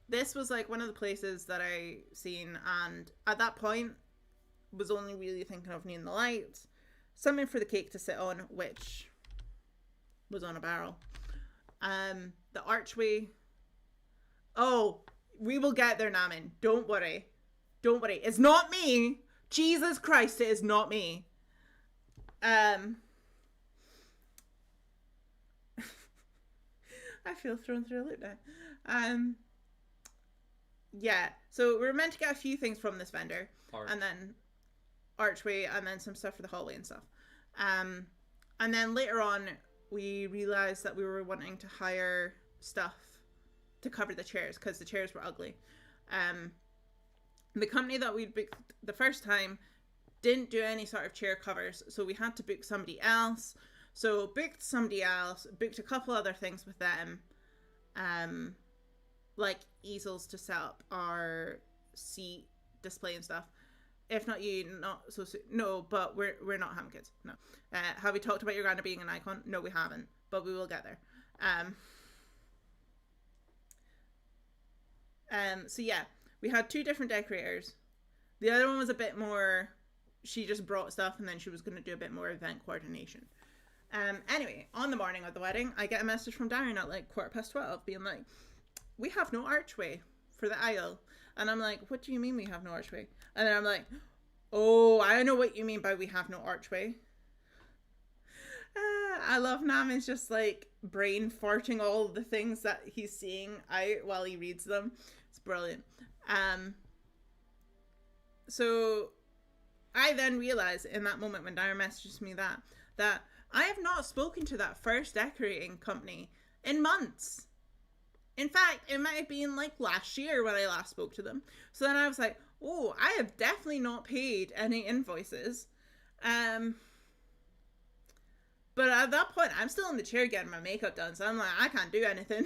This was like one of the places that I seen, and at that point was only really thinking of needing the lights, something for the cake to sit on, which was on a barrel. The archway. Oh, we will get there, Namin. Don't worry. Don't worry. It's not me. Jesus Christ, it is not me. I feel thrown through a loop now. Yeah, so we were meant to get a few things from this vendor. And then archway, and then some stuff for the hallway and stuff. And then later on, we realized that we were wanting to hire stuff to cover the chairs, because the chairs were ugly. The company that we booked the first time didn't do any sort of chair covers, so we had to book somebody else. So booked somebody else, booked a couple other things with them, like easels to set up our seat display and stuff. If not you, not so soon. No, but we're not having kids. No. Have we talked about your granda being an icon? No, we haven't, but we will get there. So yeah, we had 2 different decorators. The other one was a bit more, she just brought stuff and then she was going to do a bit more event coordination. Anyway, on the morning of the wedding, I get a message from Darren at like 12:15 being like, we have no archway for the aisle. And I'm like, what do you mean we have no archway? And then I'm like, oh, I know what you mean by we have no archway. I love Namin's just like brain farting all the things that he's seeing out while he reads them. It's brilliant. So I then realized in that moment when Darren messages me that I have not spoken to that first decorating company in months. In fact, it might have been like last year when I last spoke to them. So then I was like, oh, I have definitely not paid any invoices. But at that point, I'm still in the chair getting my makeup done. So I'm like, I can't do anything.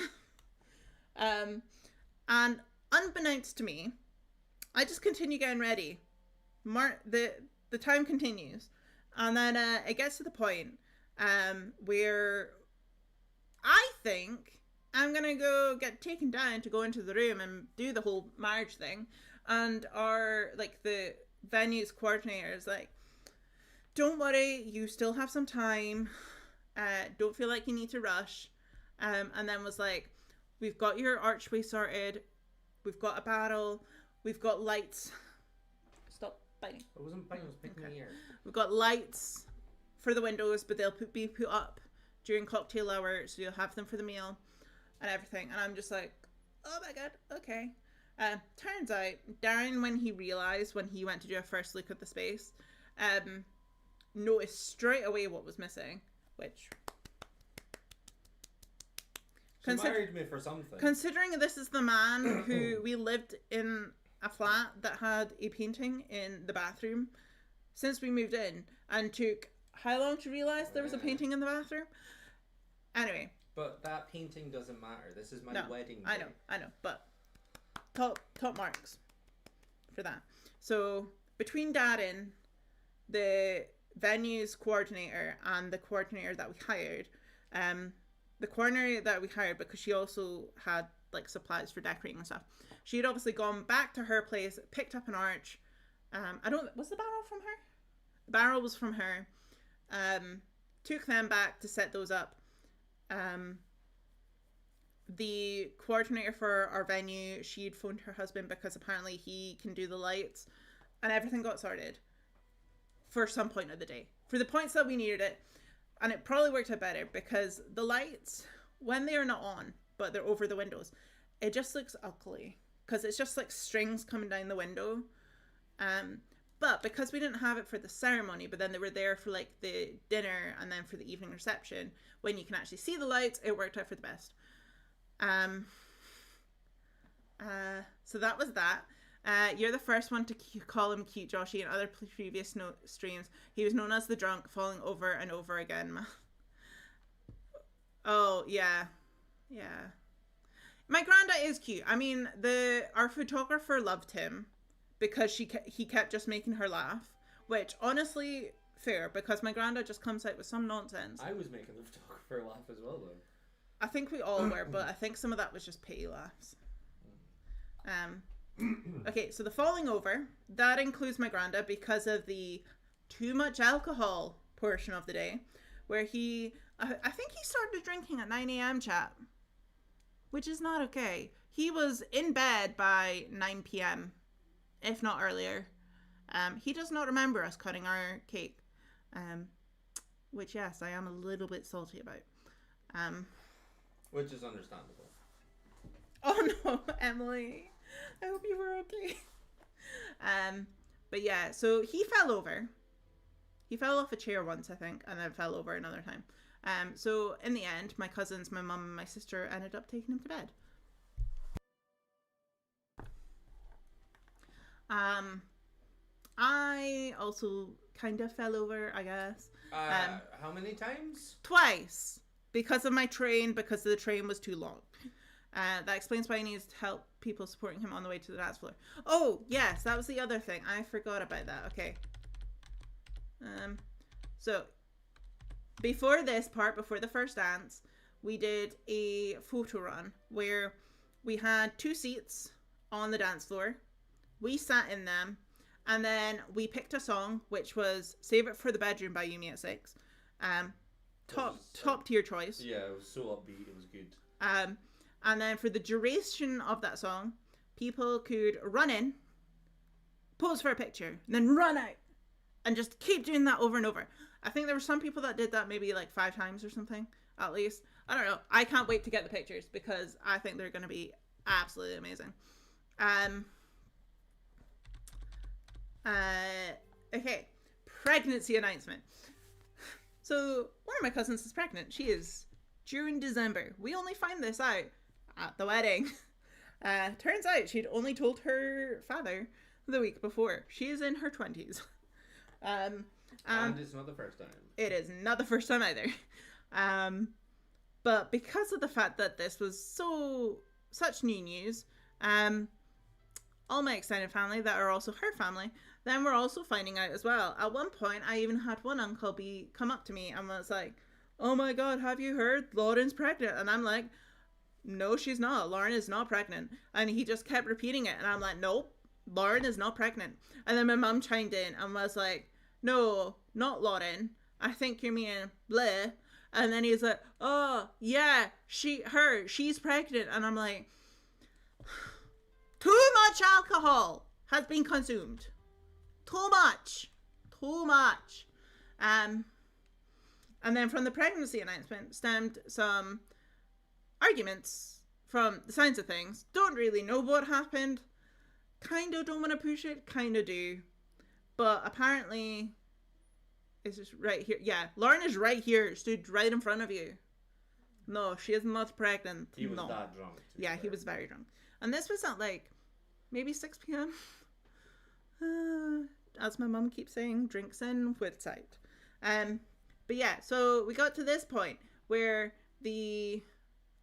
And unbeknownst to me, I just continue getting ready. The time continues. And then it gets to the point where I think I'm going to go get taken down to go into the room and do the whole marriage thing. And the venue's coordinator is like, don't worry, you still have some time. Don't feel like you need to rush. And then was like, we've got your archway sorted. We've got a barrel. We've got lights. Stop biting. I wasn't biting, I was picking the ear. We've got lights for the windows, but they'll be put up during cocktail hour, so you'll have them for the meal and everything. And I'm just like, oh my god, okay. Turns out, Darren, when he realised, when he went to do a first look at the space, noticed straight away what was missing, which She married me for something. Considering this is the man who we lived in a flat that had a painting in the bathroom since we moved in, and took how long to realise there was a painting in the bathroom? Anyway. But that painting doesn't matter. This is my wedding day. I know, but top marks for that. So between Darren, the venues coordinator, and the coordinator that we hired, the coordinator that we hired, because she also had like supplies for decorating and stuff, she had obviously gone back to her place, picked up an arch. Was the barrel from her? The barrel was from her. Took them back to set those up. The coordinator for our venue, she'd phoned her husband because apparently he can do the lights, and everything got sorted for some point of the day, for the points that we needed it. And it probably worked out better because the lights, when they are not on but they're over the windows, it just looks ugly because it's just like strings coming down the window. But because we didn't have it for the ceremony, but then they were there for like the dinner and then for the evening reception, when you can actually see the lights, it worked out for the best. So that was that. You're the first one to call him cute, Joshy. In other previous streams, he was known as the drunk, falling over and over again. Oh, yeah. My granda is cute. I mean, our photographer loved him because he kept just making her laugh, which honestly fair, because my granda just comes out with some nonsense. I was making the photographer laugh as well, though. I think we all were, but I think some of that was just pity laughs. Okay, so the falling over, that includes my granda because of the too much alcohol portion of the day, where I think he started drinking at 9 a.m. chat, which is not okay. He was in bed by 9 p.m., if not earlier. He does not remember us cutting our cake, which, yes, I am a little bit salty about. Which is understandable. Oh no, Emily. I hope you were okay. But yeah, so he fell over. He fell off a chair once, I think, and then fell over another time. So in the end, my cousins, my mum and my sister ended up taking him to bed. I also kind of fell over, I guess. How many times? Twice. Because of my train, because the train was too long. That explains why he needs help people supporting him on the way to the dance floor. Oh, yes, that was the other thing. I forgot about that. Okay. So, before this part, before the first dance, we did a photo run where we had 2 seats on the dance floor. We sat in them, and then we picked a song, which was Save It for the Bedroom by Yumi at 6. Top tier choice. Yeah, it was so upbeat. It was good. And then for the duration of that song, people could run in, pose for a picture, and then run out, and just keep doing that over and over. I think there were some people that did that maybe like 5 times or something, at least. I don't know. I can't wait to get the pictures because I think they're going to be absolutely amazing. Okay, pregnancy announcement. So one of my cousins is pregnant. She is due in December. We only find this out at the wedding. Turns out she'd only told her father the week before. She is in her 20s. And it's not the first time. It is not the first time either. But because of the fact that this was such new news, all my extended family that are also her family, then we're also finding out as well. At one point, I even had one uncle come up to me and was like, "Oh my God, have you heard? Lauren's pregnant." And I'm like, "No, she's not. Lauren is not pregnant." And he just kept repeating it. And I'm like, "Nope, Lauren is not pregnant." And then my mum chimed in and was like, "No, not Lauren. I think you mean bleh." And then he's like, "Oh, yeah, she's pregnant." And I'm like, too much alcohol has been consumed. Too much. And then from the pregnancy announcement stemmed some arguments from the signs of things. Don't really know what happened. Kind of don't want to push it. Kind of do. But apparently, it's just right here. Yeah, Lauren is right here. Stood right in front of you. No, she is not pregnant. He was no. that drunk. Yeah, he was very drunk. And this was at like maybe 6 p.m. As my mum keeps saying, drinks in with sight. But yeah, so we got to this point where the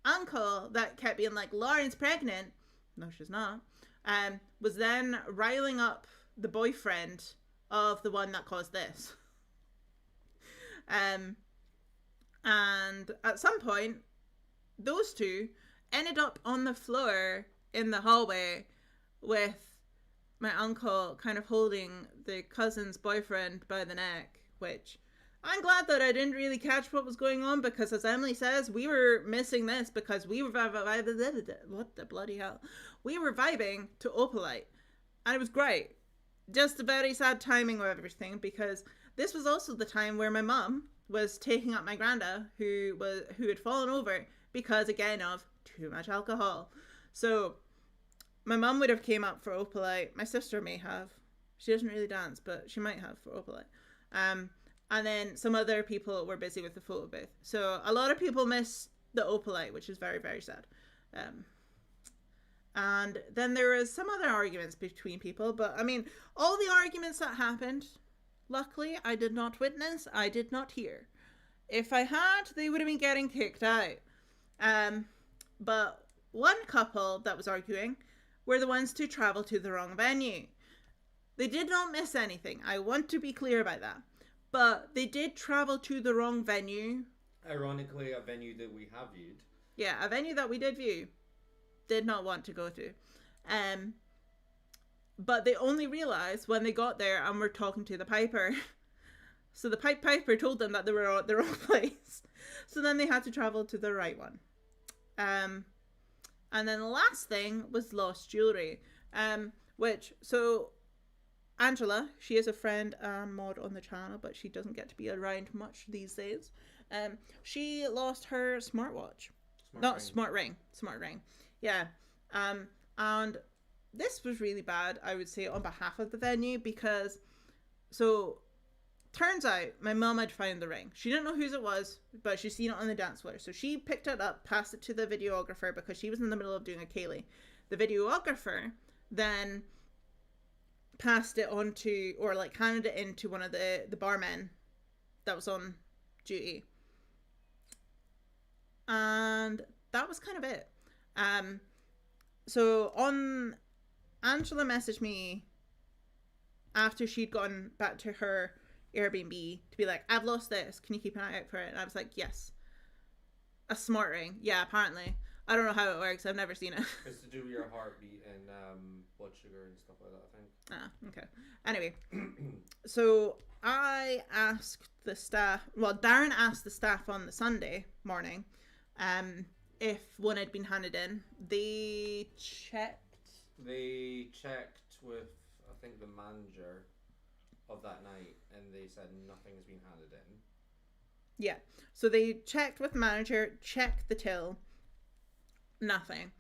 uncle that kept being like, Lauren's pregnant. No, she's not. Was then riling up the boyfriend of the one that caused this. And at some point, those two ended up on the floor in the hallway with my uncle kind of holding the cousin's boyfriend by the neck, which I'm glad that I didn't really catch what was going on, because as Emily says, we were missing this because we were what the bloody hell? We were vibing to Opalite, and it was great. Just a very sad timing of everything, because this was also the time where my mum was taking up my granda, who had fallen over because again of too much alcohol. So my mum would have came up for Opalite. My sister may have. She doesn't really dance, but she might have for Opalite. And then some other people were busy with the photo booth. So a lot of people miss the Opalite, which is very, very sad. And then there was some other arguments between people. But I mean, all the arguments that happened, luckily, I did not witness. I did not hear. If I had, they would have been getting kicked out. But one couple that was arguing were the ones to travel to the wrong venue. They did not miss anything. I want to be clear about that. But they did travel to the wrong venue. Ironically, a venue that we have viewed. Yeah, a venue that we did view. Did not want to go to. But they only realised when they got there and were talking to the piper. So the piper told them that they were at the wrong place. So then they had to travel to the right one. And then the last thing was lost jewellery. So Angela, she is a friend and mod on the channel, but she doesn't get to be around much these days. She lost her smartwatch. Smart ring. Yeah. And this was really bad, I would say, on behalf of the venue, because so turns out my mum had found the ring. She didn't know whose it was, but she's seen it on the dance floor. So she picked it up, passed it to the videographer because she was in the middle of doing a Kaylee. The videographer then passed it on to, or like handed it in to one of the barmen that was on duty. And that was kind of it. So Angela messaged me after she'd gone back to her Airbnb to be like, I've lost this, can you keep an eye out for it? And I was like, yes. A smart ring. Yeah, apparently. I don't know how it works, I've never seen it. It's to do with your heartbeat and blood sugar and stuff like that, I think. Ah, okay. Anyway, so I asked the staff, well, Darren asked the staff on the Sunday morning if one had been handed in. They checked with, I think, the manager of that night, and they said nothing's been handed in. Yeah, so they checked with the manager, checked the till, nothing.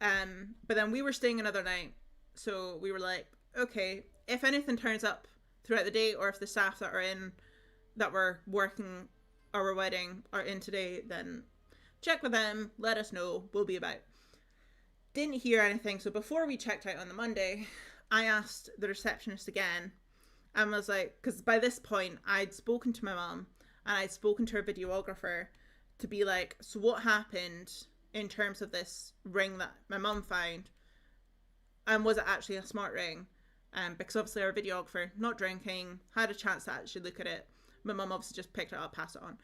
But then we were staying another night, so we were like, okay, if anything turns up throughout the day, or if the staff that were working our wedding are in today, then check with them, let us know, we'll be about. Didn't hear anything, so before we checked out on the Monday, I asked the receptionist again, and was like, because by this point I'd spoken to my mum and I'd spoken to her videographer to be like, so what happened in terms of this ring that my mum found, and was it actually a smart ring? Because obviously our videographer, not drinking, had a chance to actually look at it. My mum obviously just picked it up, passed it on.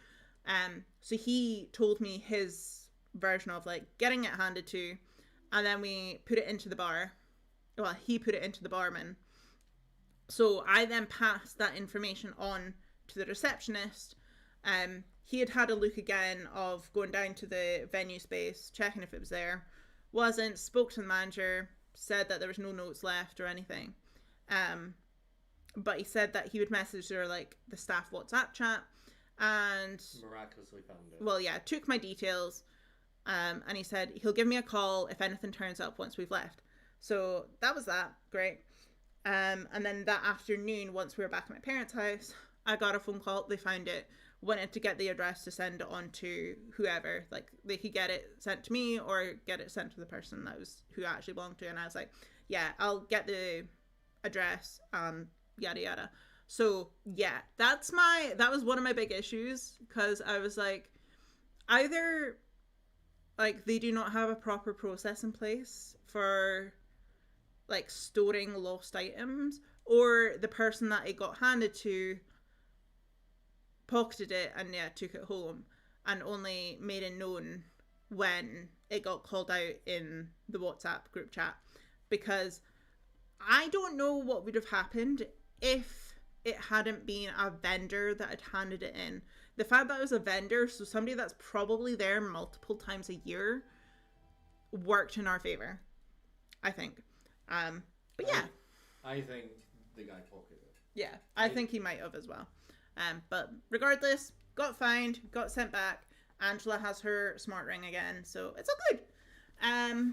So he told me his version of like getting it handed to, and then we put it into the bar. Well, he put it into the barman. So I then passed that information on to the receptionist. He had a look again of going down to the venue space, checking if it was there. Wasn't, spoke to the manager, said that there was no notes left or anything. But he said that he would message her like the staff WhatsApp chat, and miraculously found it. Well, yeah, took my details, and he said he'll give me a call if anything turns up once we've left. So that was that. Great. And then that afternoon, once we were back at my parents' house, I got a phone call. They found it. wanted to get the address to send it on to whoever. Like, they could get it sent to me or get it sent to the person that was who I actually belonged to. And I was like, yeah, I'll get the address, yada yada. So yeah, that was one of my big issues, because I was like, either like they do not have a proper process in place for like storing lost items, or the person that it got handed to pocketed it and took it home and only made it known when it got called out in the WhatsApp group chat. Because I don't know what would have happened if it hadn't been a vendor that had handed it in. The fact that it was a vendor, so somebody that's probably there multiple times a year, worked in our favor, I think. But yeah. I think the guy pocketed it. Yeah, I think he might have as well. But regardless, got fined, got sent back. Angela has her smart ring again, so it's all good. I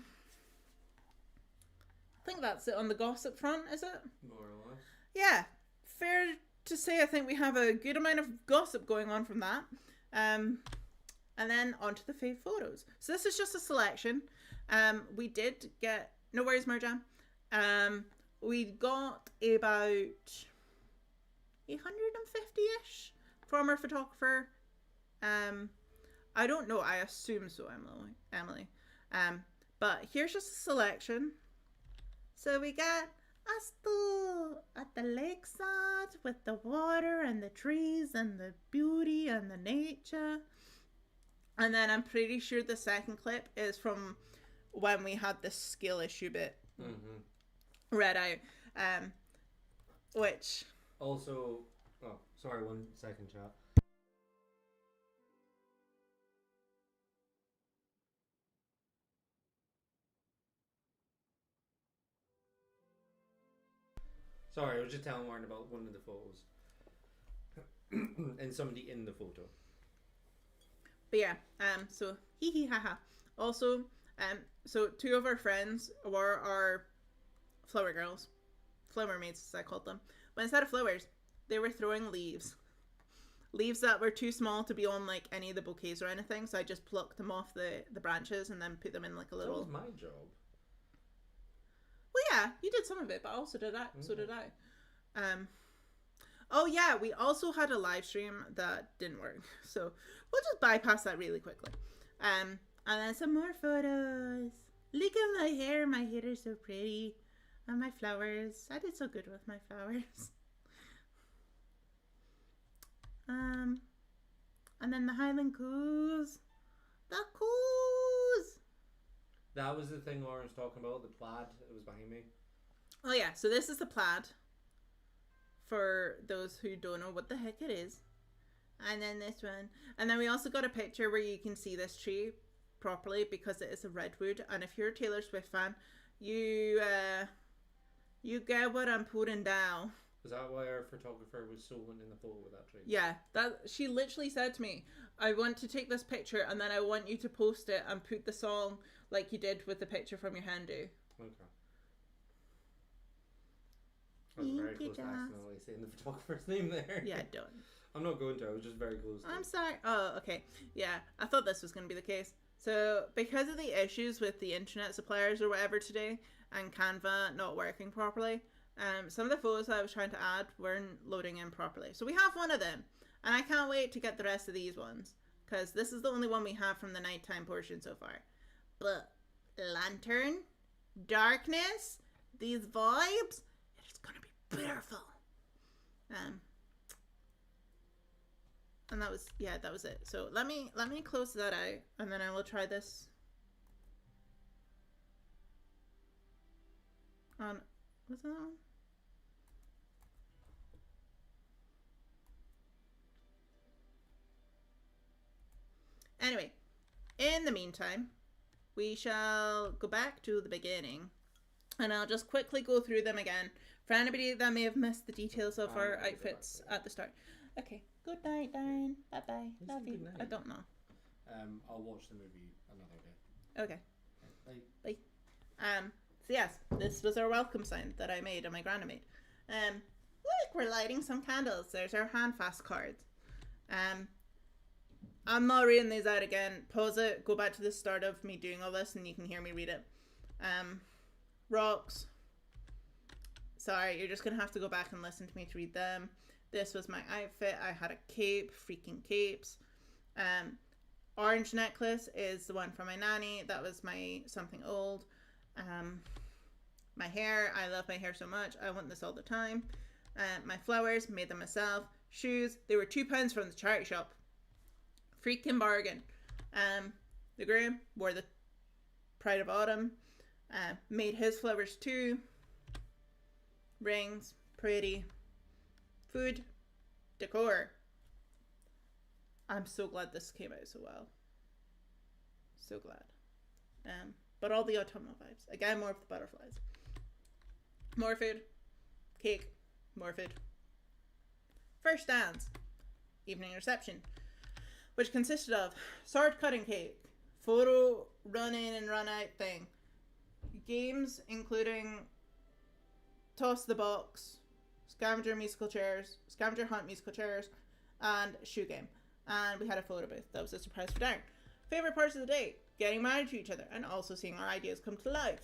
think that's it on the gossip front, is it? More or less. Yeah, fair to say I think we have a good amount of gossip going on from that. And then on to the fave photos. So this is just a selection. We did get, no worries Marjan. We got about 850-ish from our photographer. I don't know, I assume so, Emily. But here's just a selection. So we got us at the lakeside with the water and the trees and the beauty and the nature. And then I'm pretty sure the second clip is from when we had the skill issue bit read out. Which... Also... Oh, sorry, 1 second, chat. Sorry, I was just telling Warren about one of the photos. And somebody in the photo. But yeah, so hee hee ha ha. Also, so 2 of our friends were our flower girls. Flower maids, as I called them. But instead of flowers, they were throwing leaves. Leaves that were too small to be on like any of the bouquets or anything, so I just plucked them off the branches and then put them in like a little... That was my job. Well, yeah, you did some of it, but also did I. So did I. Oh yeah, we also had a live stream that didn't work, so we'll just bypass that really quickly. And then some more photos. Look at my hair. My hair is so pretty, and my flowers. I did so good with my flowers. And then the Highland Coos. The Coos. That was the thing Lauren was talking about, the plaid. It was behind me. Oh yeah, so this is the plaid. For those who don't know what the heck it is. And then this one. And then we also got a picture where you can see this tree properly because it is a redwood. And if you're a Taylor Swift fan, you get what I'm putting down. Was that why our photographer was so in the photo with that tree? Yeah, that she literally said to me, I want to take this picture and then I want you to post it and put the song like you did with the picture from your Hindu. Okay. I was very close to accidentally saying the photographer's name there. Yeah, don't. I'm not going to, I was just very close to I'm sorry. Oh, okay. Yeah, I thought this was going to be the case. So, because of the issues with the internet suppliers or whatever today, and Canva not working properly, some of the photos that I was trying to add weren't loading in properly. So we have one of them, and I can't wait to get the rest of these ones, because this is the only one we have from the nighttime portion so far. But lantern, darkness, these vibes, it's gonna be beautiful. And that was it. So let me close that out, and then I will try this on. What's that on? Anyway, in the meantime, we shall go back to the beginning, and I'll just quickly go through them again for anybody that may have missed the details of our outfits at the start. Okay, good night, Darren. Bye bye. Love you. I don't know. I'll watch the movie another day. Okay. Bye. Bye. So yes, this was our welcome sign that I made and my grandma made. Look, we're lighting some candles. There's our handfast cards. I'm not reading these out again. Pause it, go back to the start of me doing all this, and you can hear me read it. Rocks. Sorry, you're just gonna have to go back and listen to me to read them. This was my outfit. I had a cape, freaking capes. Orange necklace is the one from my nanny. That was my something old. My hair, I love my hair so much. I want this all the time. My flowers, made them myself. Shoes, they were £2 from the charity shop. Freaking bargain. The groom wore the Pride of Autumn. Made his flowers too. Rings, pretty. Food, decor. I'm so glad this came out so well. So glad. But all the autumnal vibes. Again, more of the butterflies. More food. Cake. More food. First dance. Evening reception. Which consisted of sword cutting cake. Photo run in and run out thing. Games including toss the box. Scavenger musical chairs. Scavenger hunt musical chairs. And shoe game. And we had a photo booth. That was a surprise for Darren. Favorite parts of the day: getting married to each other and also seeing our ideas come to life.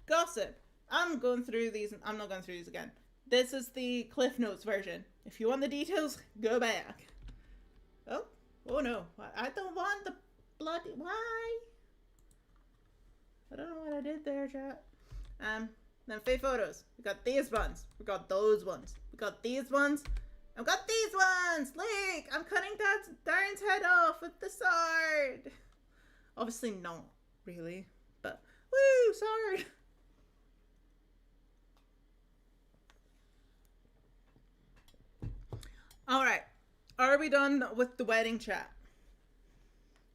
Gossip. I'm going through these and I'm not going through these again. This is the Cliff Notes version. If you want the details, go back. Oh no. I don't want the bloody... Why? I don't know what I did there, chat. Then fake photos. We got these ones. We got those ones. We got these ones. I've got these ones! Look! I'm cutting Darren's head off with the sword! Obviously not, really. But, woo! Sword! Alright. Are we done with the wedding chat?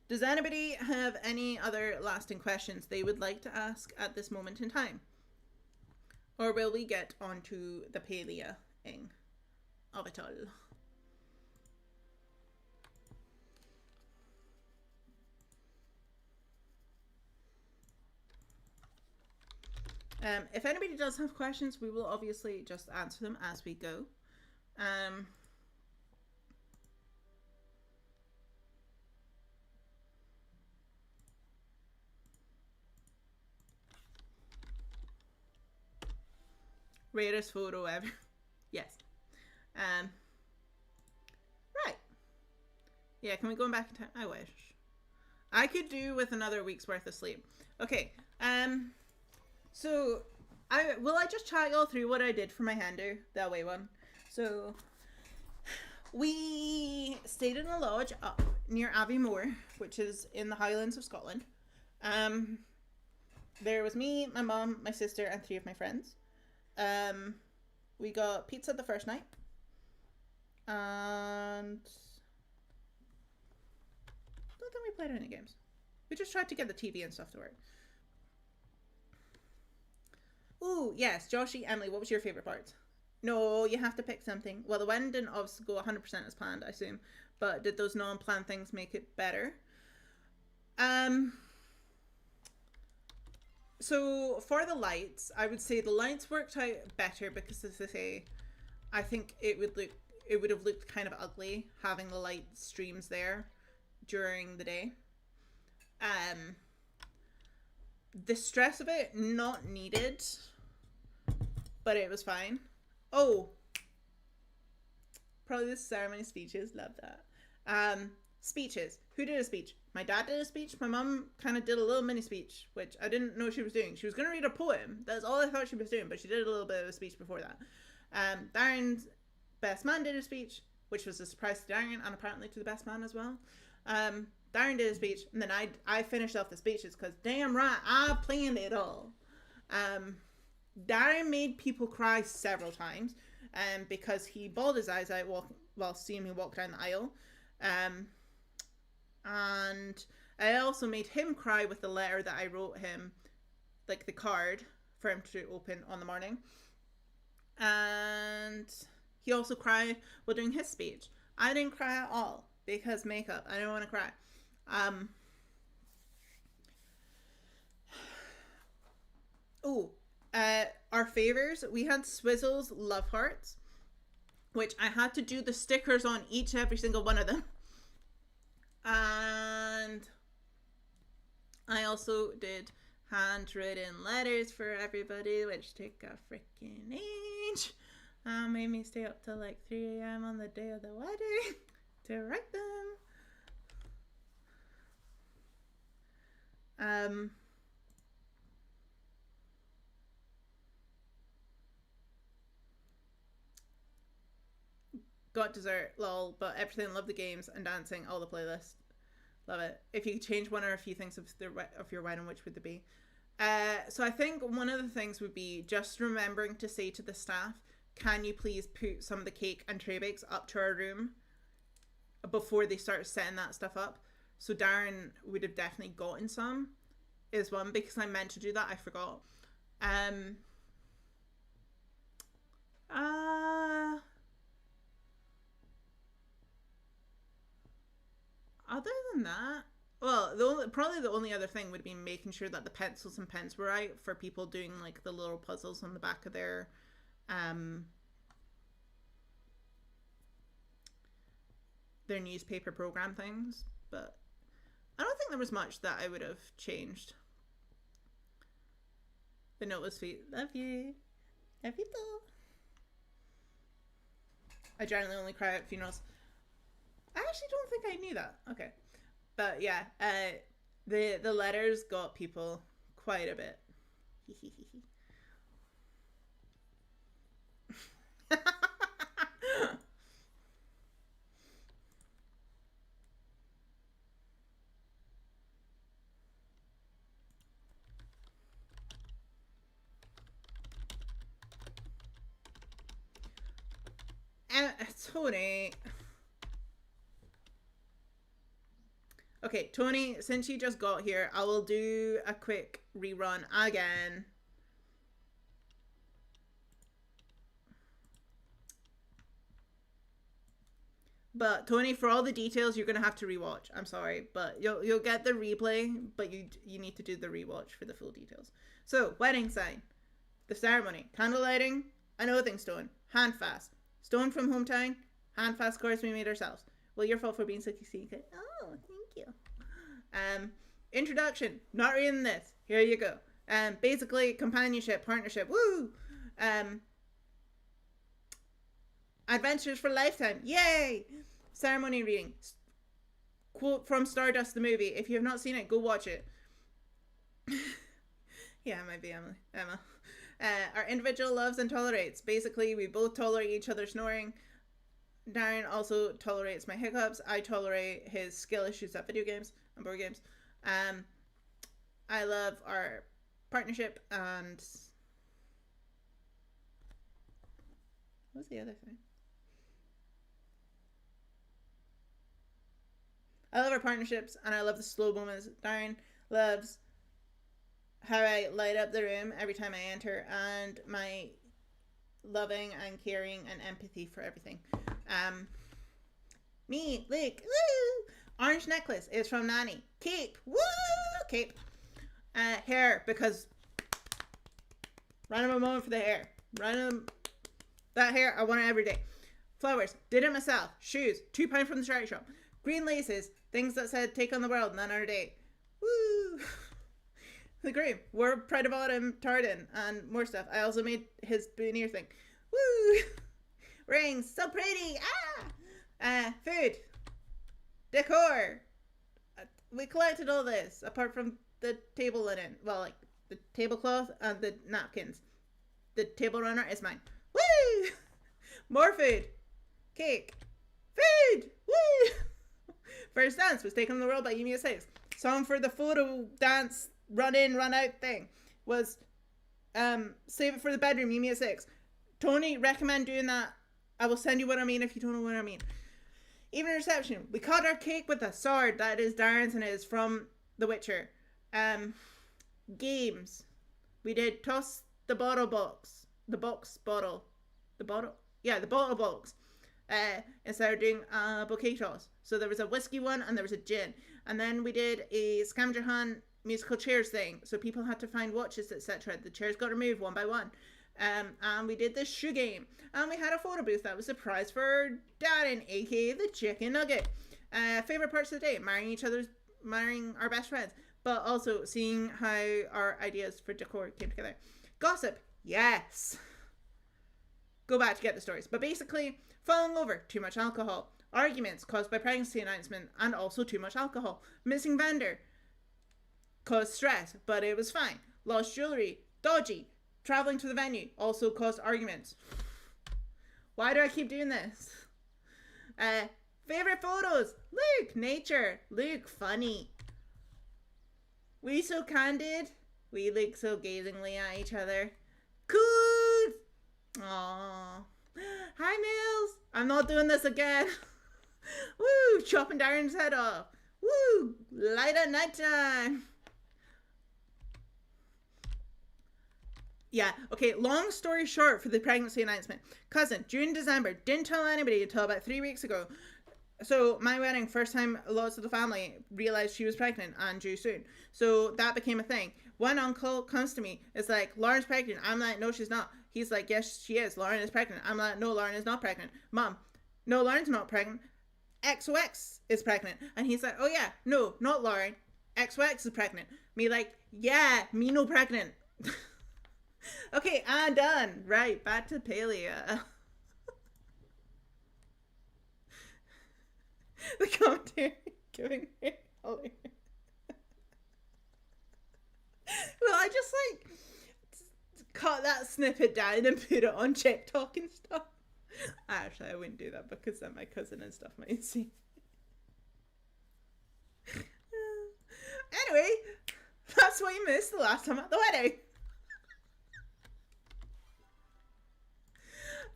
Does anybody have any other lasting questions they would like to ask at this moment in time? Or will we get onto the Palia-ing of it all? If anybody does have questions, we will obviously just answer them as we go. Rarest photo ever. Yes. Right. Yeah, can we go back in time? I wish. I could do with another week's worth of sleep. Okay. So, I just chat y'all through what I did for my hander, the away one. So, we stayed in a lodge up near Aviemore, which is in the Highlands of Scotland. There was me, my mum, my sister, and 3 of my friends. We got pizza the first night. And I don't think we played any games. We just tried to get the TV and stuff to work. Ooh, yes, Joshy, Emily, what was your favourite part? No, you have to pick something. Well, the wedding didn't obviously go 100% as planned, I assume. But did those non-planned things make it better? So, for the lights, I would say the lights worked out better because, as I say, I think it would have looked kind of ugly having the light streams there during the day. The stress of it, not needed, but it was fine. Oh, probably the ceremony speeches, love that. Speeches. Who did a speech? My dad did a speech. My mum kind of did a little mini speech, which I didn't know she was doing. She was going to read a poem. That's all I thought she was doing, but she did a little bit of a speech before that. Darren's best man did a speech, which was a surprise to Darren and apparently to the best man as well. Darren did a speech, and then I finished off the speeches because damn right, I planned it all. Darren made people cry several times because he bawled his eyes out while seeing me walk down the aisle. And I also made him cry with the letter that I wrote him, like the card for him to open on the morning. And he also cried while doing his speech. I didn't cry at all because makeup. I didn't want to cry. Our favors, we had Swizzle's love hearts, which I had to do the stickers on each and every single one of them. I also did handwritten letters for everybody, which took a freaking age. Made me stay up till like 3 a.m. on the day of the wedding to write them. Got dessert, lol, but everything, love the games and dancing, all the playlists. Love it. If you could change one or a few things of your wedding, which would they be? So I think one of the things would be just remembering to say to the staff, can you please put some of the cake and tray bakes up to our room before they start setting that stuff up? So Darren would have definitely gotten some, is one, because I meant to do that, I forgot. Other than that, well, probably the only other thing would be making sure that the pencils and pens were right for people doing like the little puzzles on the back of their newspaper program things. But I don't think there was much that I would have changed. The note was sweet. Love you. Love you too. I generally only cry at funerals. I actually don't think I knew that. Okay. But yeah, the letters got people quite a bit. Tony. Okay, Tony, since you just got here, I will do a quick rerun again. But Tony, for all the details, you're gonna have to rewatch. I'm sorry, but you'll get the replay, but you need to do the rewatch for the full details. So, wedding sign, the ceremony, candle lighting, an oathing stone, handfast, stone from hometown, handfast course we made ourselves. Well, your fault for being so secret. Oh, thank you. Introduction, not reading this. Here you go. Basically, companionship, partnership, woo! Adventures for Lifetime, yay! Ceremony reading. Quote from Stardust the movie. If you have not seen it, go watch it. Yeah, it might be Emma. Our individual loves and tolerates. Basically, we both tolerate each other snoring. Darren also tolerates my hiccups. I tolerate his skill issues at video games and board games. I love our partnership and... What's the other thing? I love our partnerships and I love the slow moments. Darren loves how I light up the room every time I enter and my loving and caring and empathy for everything. Me, Luke, woo! Orange necklace is from Nanny. Cape, woo! Cape. Hair, because random moment for the hair. That hair, I want it every day. Flowers, did it myself. Shoes, £2 from the charity shop. Green laces, things that said take on the world and another day. Woo! The cream, wore Pride of Autumn tartan and more stuff. I also made his boutonniere thing. Woo! Rings, so pretty. Food, decor. We collected all this apart from the table linen. Well, like the tablecloth and the napkins. The table runner is mine. Woo! More food, cake, food. Woo! First dance was Taken on the World by Yumi 6. Song for the photo dance run in, run out thing was Save It for the Bedroom, Yumi 6. Tony, recommend doing that. I will send you what I mean if you don't know what I mean. Even reception. We cut our cake with a sword that is Darren's and is from The Witcher. Games. We did toss the bottle box. The bottle. Yeah, the bottle box. Instead of doing a bouquet toss. So there was a whiskey one and there was a gin. And then we did a scavenger hunt musical chairs thing. So people had to find watches, etc. The chairs got removed one by one. And we did the shoe game. And we had a photo booth that was a prize for Darren, aka the chicken nugget. Favorite parts of the day: marrying marrying our best friends, but also seeing how our ideas for decor came together. Gossip, yes. Go back to get the stories. But basically, falling over, too much alcohol. Arguments caused by pregnancy announcement and also too much alcohol. Missing vendor caused stress, but it was fine. Lost jewelry, dodgy. Traveling to the venue also caused arguments. Why do I keep doing this? Favorite photos. Luke, nature. Luke, funny. We so candid. We look so gazingly at each other. Cool. Aww. Hi, Mills. I'm not doing this again. Woo, chopping Darren's head off. Woo, light at nighttime. Yeah, okay, long story short for the pregnancy announcement. Cousin, June, December, didn't tell anybody until about 3 weeks ago. So my wedding, first time lots of the family realized she was pregnant and due soon. So that became a thing. One uncle comes to me, it's like, Lauren's pregnant. I'm like, no, she's not. He's like, yes, she is. Lauren is pregnant. I'm like, no, Lauren is not pregnant. Mom, no, Lauren's not pregnant. XOX is pregnant. And he's like, oh yeah, no, not Lauren. XOX is pregnant. Me like, yeah, me no pregnant. Okay, I'm done. Right, back to Palia. The commentary giving me hilarious. Well, I just like cut that snippet down and put it on TikTok and stuff. Actually, I wouldn't do that because then my cousin and stuff might see. Anyway, that's what you missed the last time at the wedding.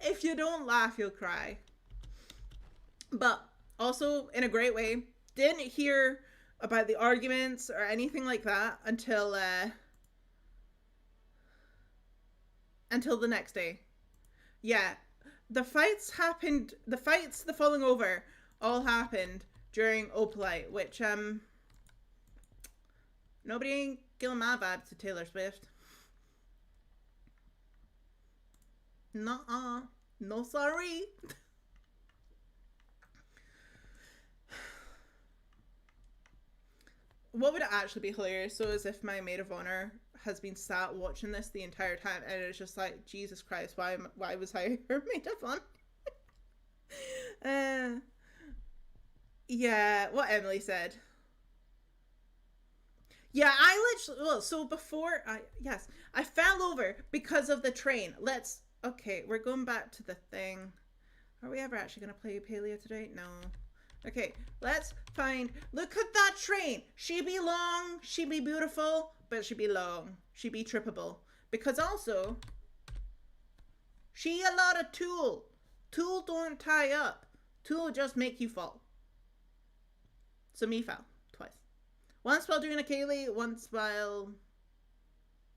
If you don't laugh, you'll cry. But also, in a great way, didn't hear about the arguments or anything like that until the next day. Yeah, the falling over all happened during Opalite, which nobody ain't giving my vibe to Taylor Swift. Nuh-uh. No sorry. What would actually be hilarious, so, is if my maid of honor has been sat watching this the entire time and it's just like, Jesus Christ, why was I her maid of honor? Yeah, what Emily said. Yeah, I literally, well, so before, I fell over because of the train. Okay, we're going back to the thing. Are we ever actually going to play Palia today? No. Okay, let's look at that train. She be long, she be beautiful, but she be long. She be trippable. Because also, she a lot of tool. Tool don't tie up. Tool just make you fall. So me fell twice. Once while doing a Kaylee, once while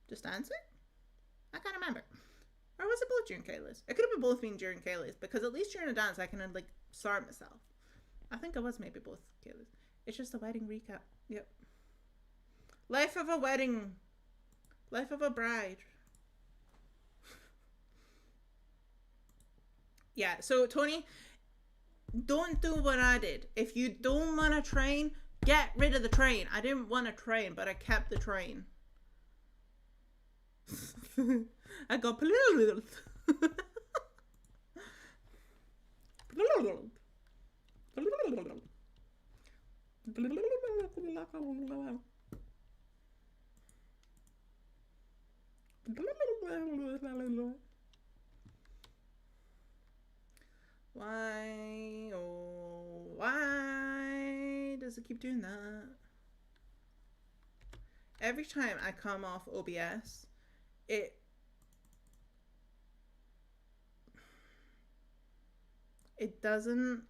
just dancing? I can't remember. Or was it both during Kaylee's? It could have been both been during Kaylee's, because at least during a dance I can like start myself. I think it was maybe both Kaylee's. It's just a wedding recap. Yep. Life of a wedding. Life of a bride. Yeah, so Tony, don't do what I did. If you don't want to train, get rid of the train. I didn't want to train, but I kept the train. I got polluted. Why? Oh, why does it keep doing that? Every time I come off OBS, it doesn't.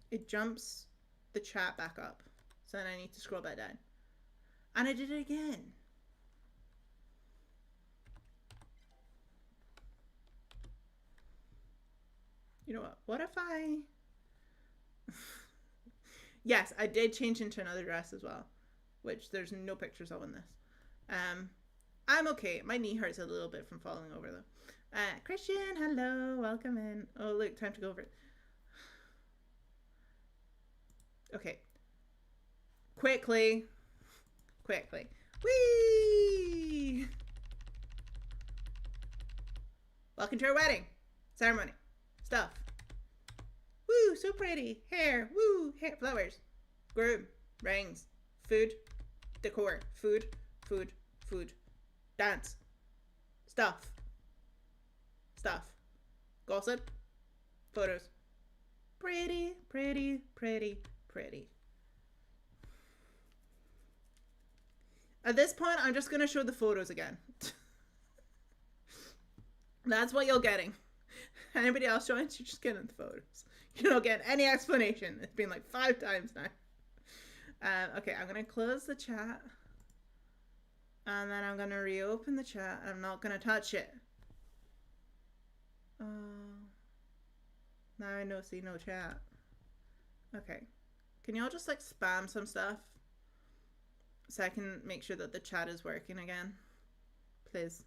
It jumps the chat back up. So then I need to scroll back down. And I did it again. You know what? What if I... Yes, I did change into another dress as well. Which there's no pictures of in this. I'm okay. My knee hurts a little bit from falling over though. Christian, hello, welcome in. Oh, look, time to go over it. Okay. Quickly. Whee! Welcome to our wedding ceremony. Stuff. Woo, so pretty. Hair, woo, hair, flowers. Groom, rings, food, decor, food. Dance. Stuff. Gossip. Photos. Pretty. At this point, I'm just going to show the photos again. That's what you're getting. Anybody else joins, you're just getting the photos. You don't get any explanation. It's been like 5 times now. Okay, I'm going to close the chat. And then I'm going to reopen the chat. I'm not going to touch it. Now I see no chat. Okay. Can y'all just like spam some stuff? So I can make sure that the chat is working again. Please.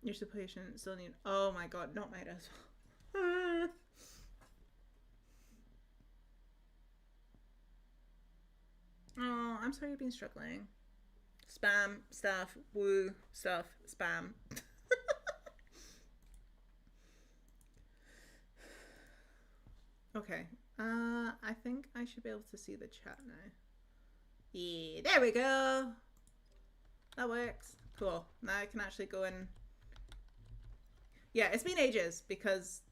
You're so patient. Still need. Oh my god, not made as well. Oh, I'm sorry you've been struggling. Spam stuff, woo stuff, spam. Okay. I think I should be able to see the chat now. Yeah, there we go. That works. Cool. Now I can actually go in. Yeah, it's been ages because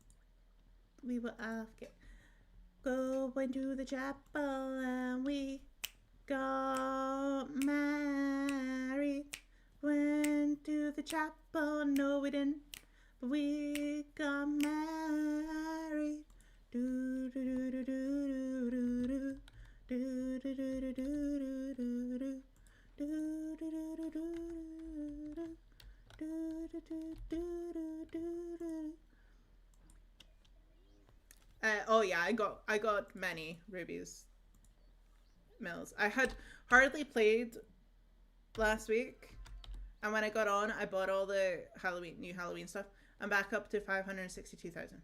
we were going to the chapel and we got married. Went to the chapel, no we didn't, but we got married. Do do do do do do do do do do do do do do do do. Oh yeah, I got many rubies mills. I had hardly played last week, and when I got on, I bought all the new Halloween stuff. I'm back up to 562,000.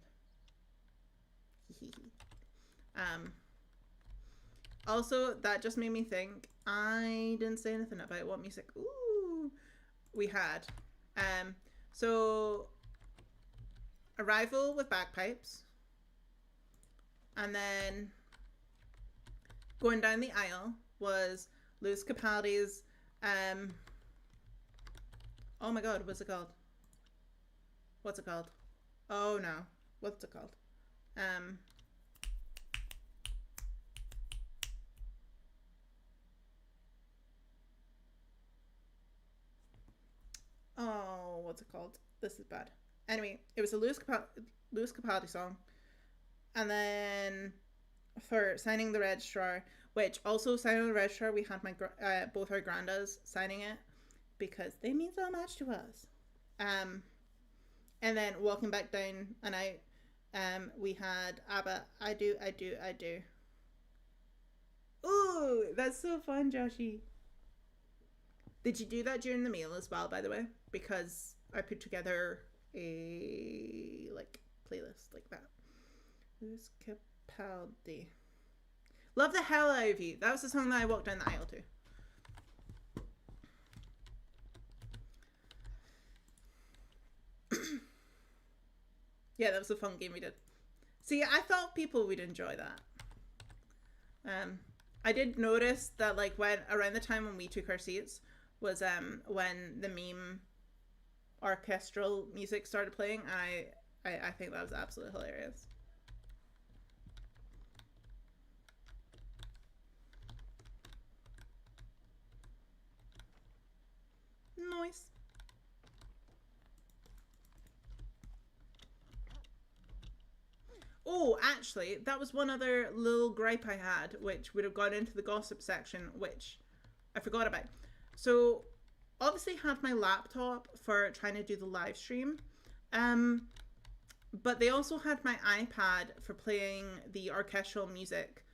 Also, that just made me think. I didn't say anything about what music we had. So Arrival with bagpipes, and then going down the aisle was Lewis Capaldi's oh my god, what's it called? Oh no, what's it called? Oh, what's it called? This is bad. Anyway, it was a Lewis Capaldi song. And then for signing the registrar, which also signing the registrar, we had both our grandas signing it because they mean so much to us. And then walking back down and out, we had ABBA, I do. Ooh, that's so fun, Joshy. Did you do that during the meal as well, by the way? Because I put together a playlist like that. Who's Capaldi? Love the hell out of you. That was the song that I walked down the aisle to. Yeah, that was a fun game we did. See, I thought people would enjoy that. I did notice that when around the time when we took our seats was when the meme orchestral music started playing, and I think that was absolutely hilarious. Nice. Oh, actually, that was one other little gripe I had, which would have gone into the gossip section, which I forgot about. So, obviously had my laptop for trying to do the live stream. But they also had my iPad for playing the orchestral music.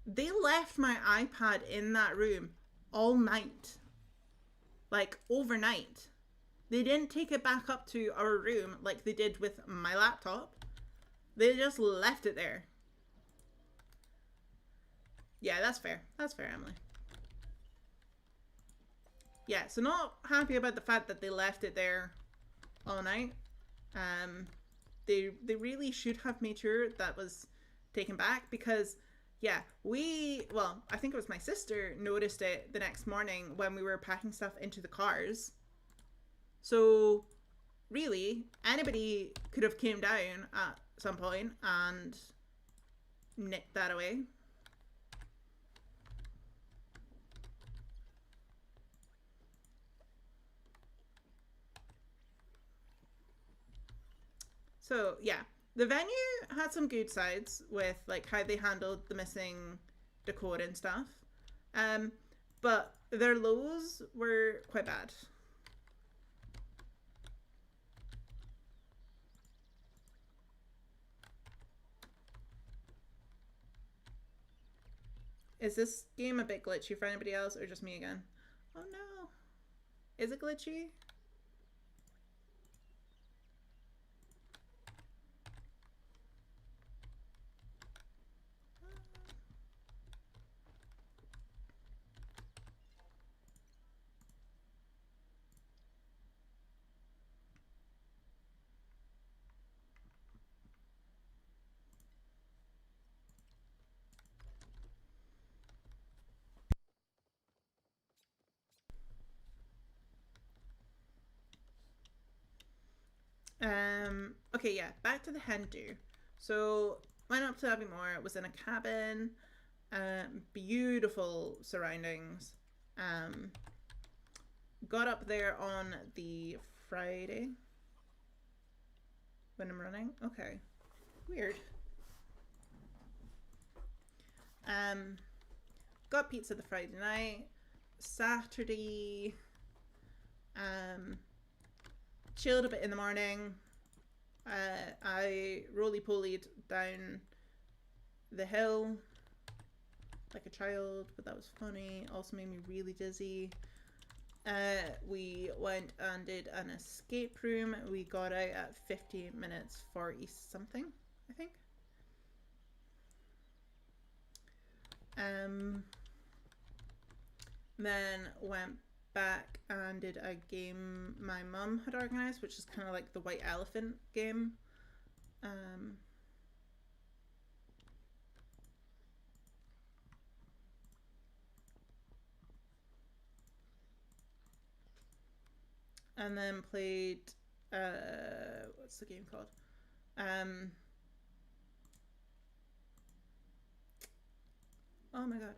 They left my iPad in that room all night. Like, overnight. They didn't take it back up to our room like they did with my laptop. They just left it there. Yeah, that's fair. That's fair, Emily. Yeah, so not happy about the fact that they left it there all night. They really should have made sure that was taken back, because yeah, I think it was my sister noticed it the next morning when we were packing stuff into the cars. So really, anybody could have came down at some point and nicked that away. So yeah, the venue had some good sides with like how they handled the missing decor and stuff, but their lows were quite bad. Is this game a bit glitchy for anybody else or just me again? Oh no, is it glitchy? Okay, yeah, back to the hen do. So went up to Abbeymoor, was in a cabin, beautiful surroundings. Got up there on the Friday when I'm running. Okay, weird. Got pizza the Friday night. Saturday, chilled a bit in the morning. I roly-polied down the hill like a child, but that was funny. Also made me really dizzy. We went and did an escape room. We got out at 50 minutes 40 something, I think. Then went back and did a game my mum had organised, which is kind of like the White Elephant game. And then played, what's the game called? Oh my god.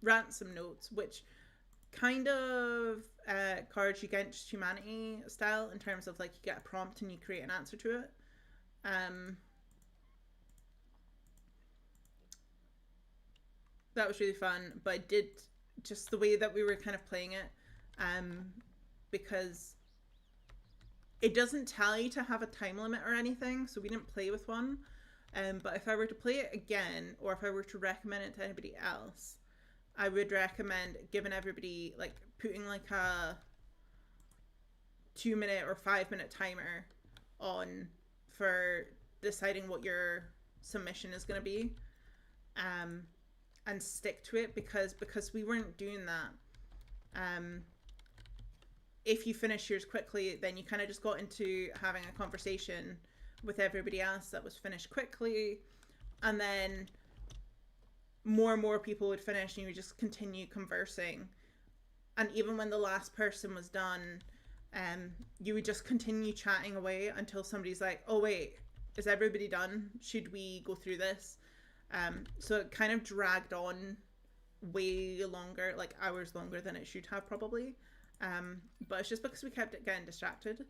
Ransom Notes, which kind of Cards Against Humanity style, in terms of like you get a prompt and you create an answer to it. That was really fun, but I did just the way that we were kind of playing it, because it doesn't tell you to have a time limit or anything, so we didn't play with one. But if I were to play it again, or if I were to recommend it to anybody else, I would recommend giving everybody, like, putting like a 2-minute or 5-minute timer on for deciding what your submission is going to be, and stick to it, because we weren't doing that. If you finish yours quickly, then you kind of just got into having a conversation with everybody else that was finished quickly, and then more and more people would finish and you would just continue conversing. And even when the last person was done, you would just continue chatting away until somebody's like, oh wait, is everybody done? Should we go through this? So it kind of dragged on way longer, like hours longer than it should have probably. But it's just because we kept getting distracted.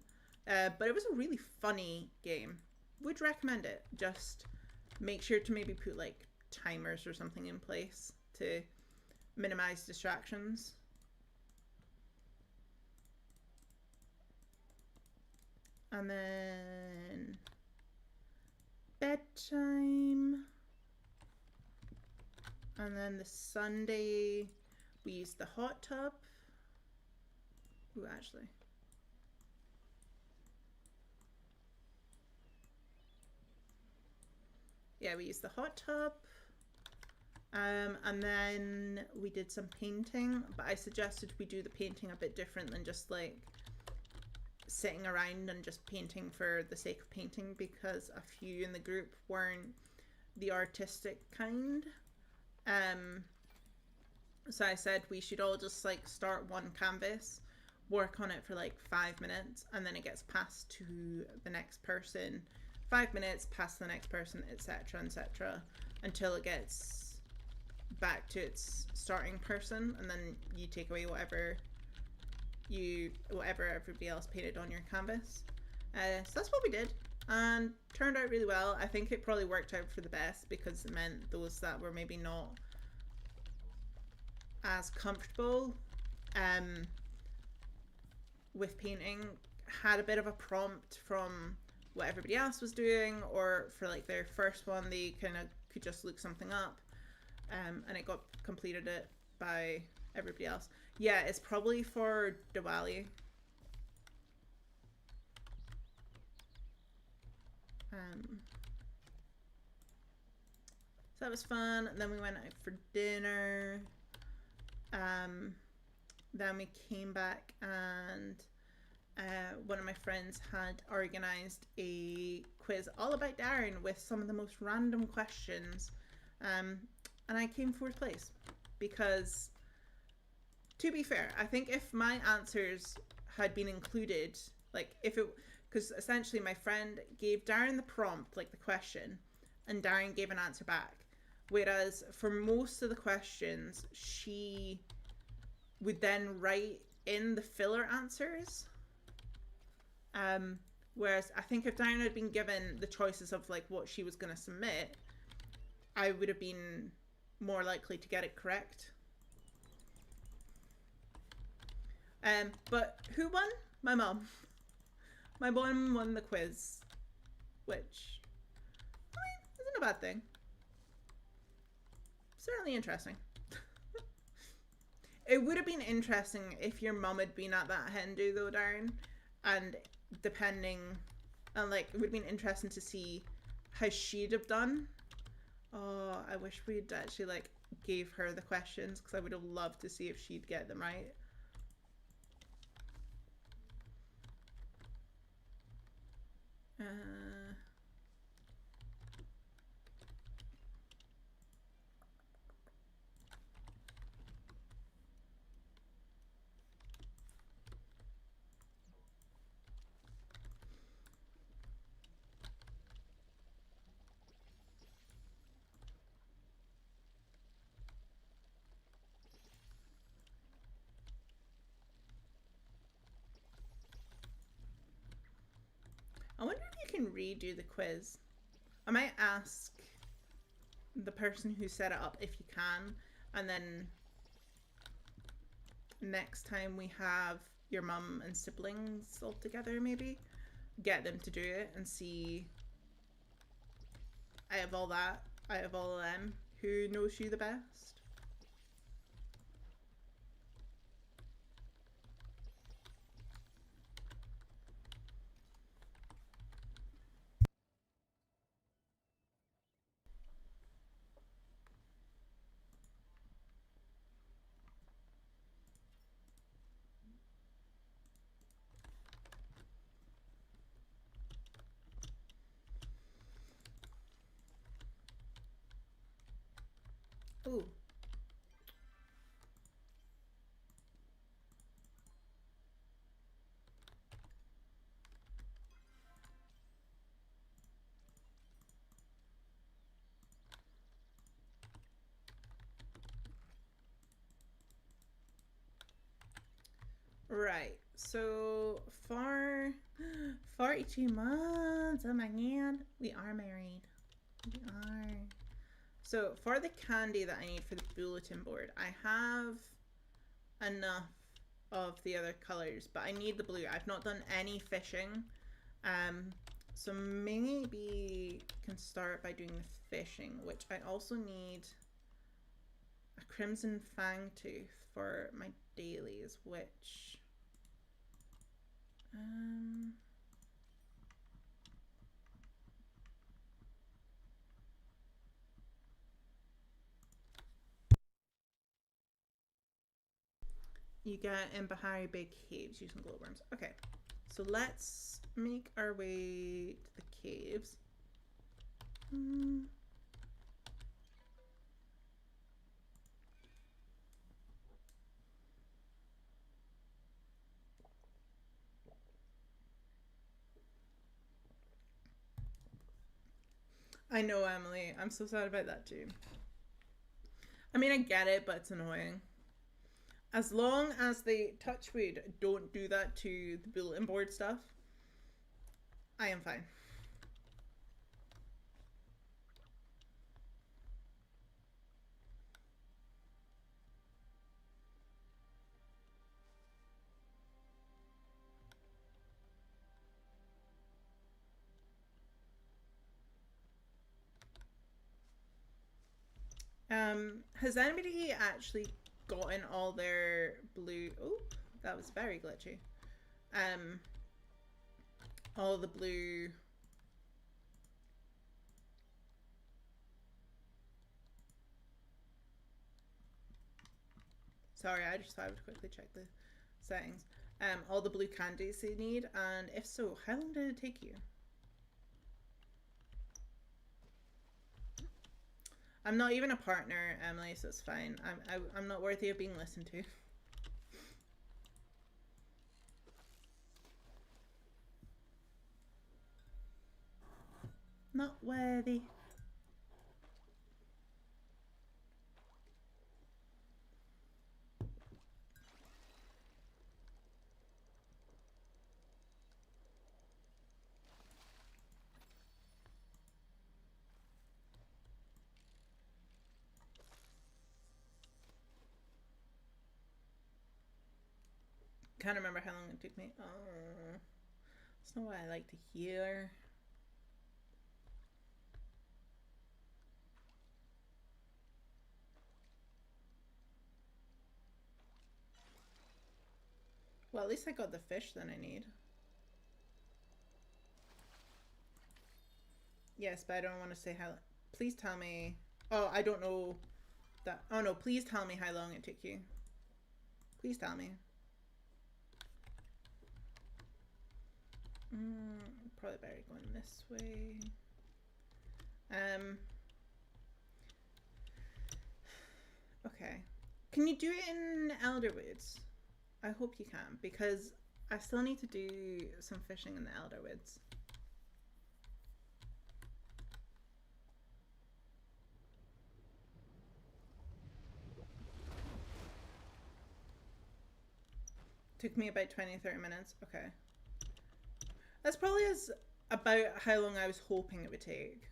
But it was a really funny game. Would recommend it. Just make sure to maybe put like timers or something in place to minimize distractions. And then bedtime. And then the Sunday, we used the hot tub. Ooh, actually. Yeah, we used the hot tub. And then we did some painting, but I suggested we do the painting a bit different than just like sitting around and just painting for the sake of painting, because a few in the group weren't the artistic kind. So I said we should all just like start one canvas, work on it for like 5 minutes, and then it gets passed to the next person. 5 minutes, pass to the next person, etc., etc., until it gets back to its starting person, and then you take away whatever everybody else painted on your canvas. So that's what we did, and turned out really well. I think it probably worked out for the best, because it meant those that were maybe not as comfortable with painting had a bit of a prompt from what everybody else was doing, or for like their first one they kind of could just look something up, and it got completed it by everybody else. Yeah, it's probably for Diwali. So that was fun. And then we went out for dinner. Then we came back, and one of my friends had organized a quiz all about Darren with some of the most random questions. And I came 4th place, because, to be fair, I think if my answers had been included, like if it, because essentially my friend gave Darren the prompt, like the question, and Darren gave an answer back. Whereas for most of the questions, she would then write in the filler answers. Whereas I think if Darren had been given the choices of like what she was going to submit, I would have been more likely to get it correct. But who won? My mom. My mom won the quiz, which, I mean, isn't a bad thing. Certainly interesting. It would have been interesting if your mum had been at that hen do though, Darren, and depending, and like, it would have been interesting to see how she'd have done. Oh, I wish we'd actually like gave her the questions, because I would have loved to see if she'd get them right. I wonder if you can redo the quiz. I might ask the person who set it up if you can, and then next time we have your mum and siblings all together, maybe get them to do it and see, out of all of them, who knows you the best. Ooh. Right, so for 42 months, oh my god, we are married. We are. So for the candy that I need for the bulletin board, I have enough of the other colors, but I need the blue. I've not done any fishing So maybe can start by doing the fishing, which I also need a crimson fang tooth for my dailies, which you get in Bahari Bay Caves using glowworms. Okay, so let's make our way to the caves. I know, Emily. I'm so sad about that too. I mean, I get it, but it's annoying. As long as they, touch wood, don't do that to the bulletin board stuff, I am fine. Has anybody actually gotten all their blue... Oh, that was very glitchy. All the blue... Sorry, I just thought I would quickly check the settings. All the blue candies they need, and if so, how long did it take you? I'm not even a partner, Emily, so it's fine. I'm not worthy of being listened to. Not worthy. Can't remember how long it took me. Oh, that's not what I like to hear. Well, at least I got the fish that I need. Yes, but I don't want to say how. Please tell me. Oh, I don't know that. Oh no, please tell me how long it took you. Please tell me. Probably better going this way. Okay. Can you do it in Elderwoods? I hope you can, because I still need to do some fishing in the Elderwoods. Took me about 20-30 minutes. Okay. That's probably about how long I was hoping it would take.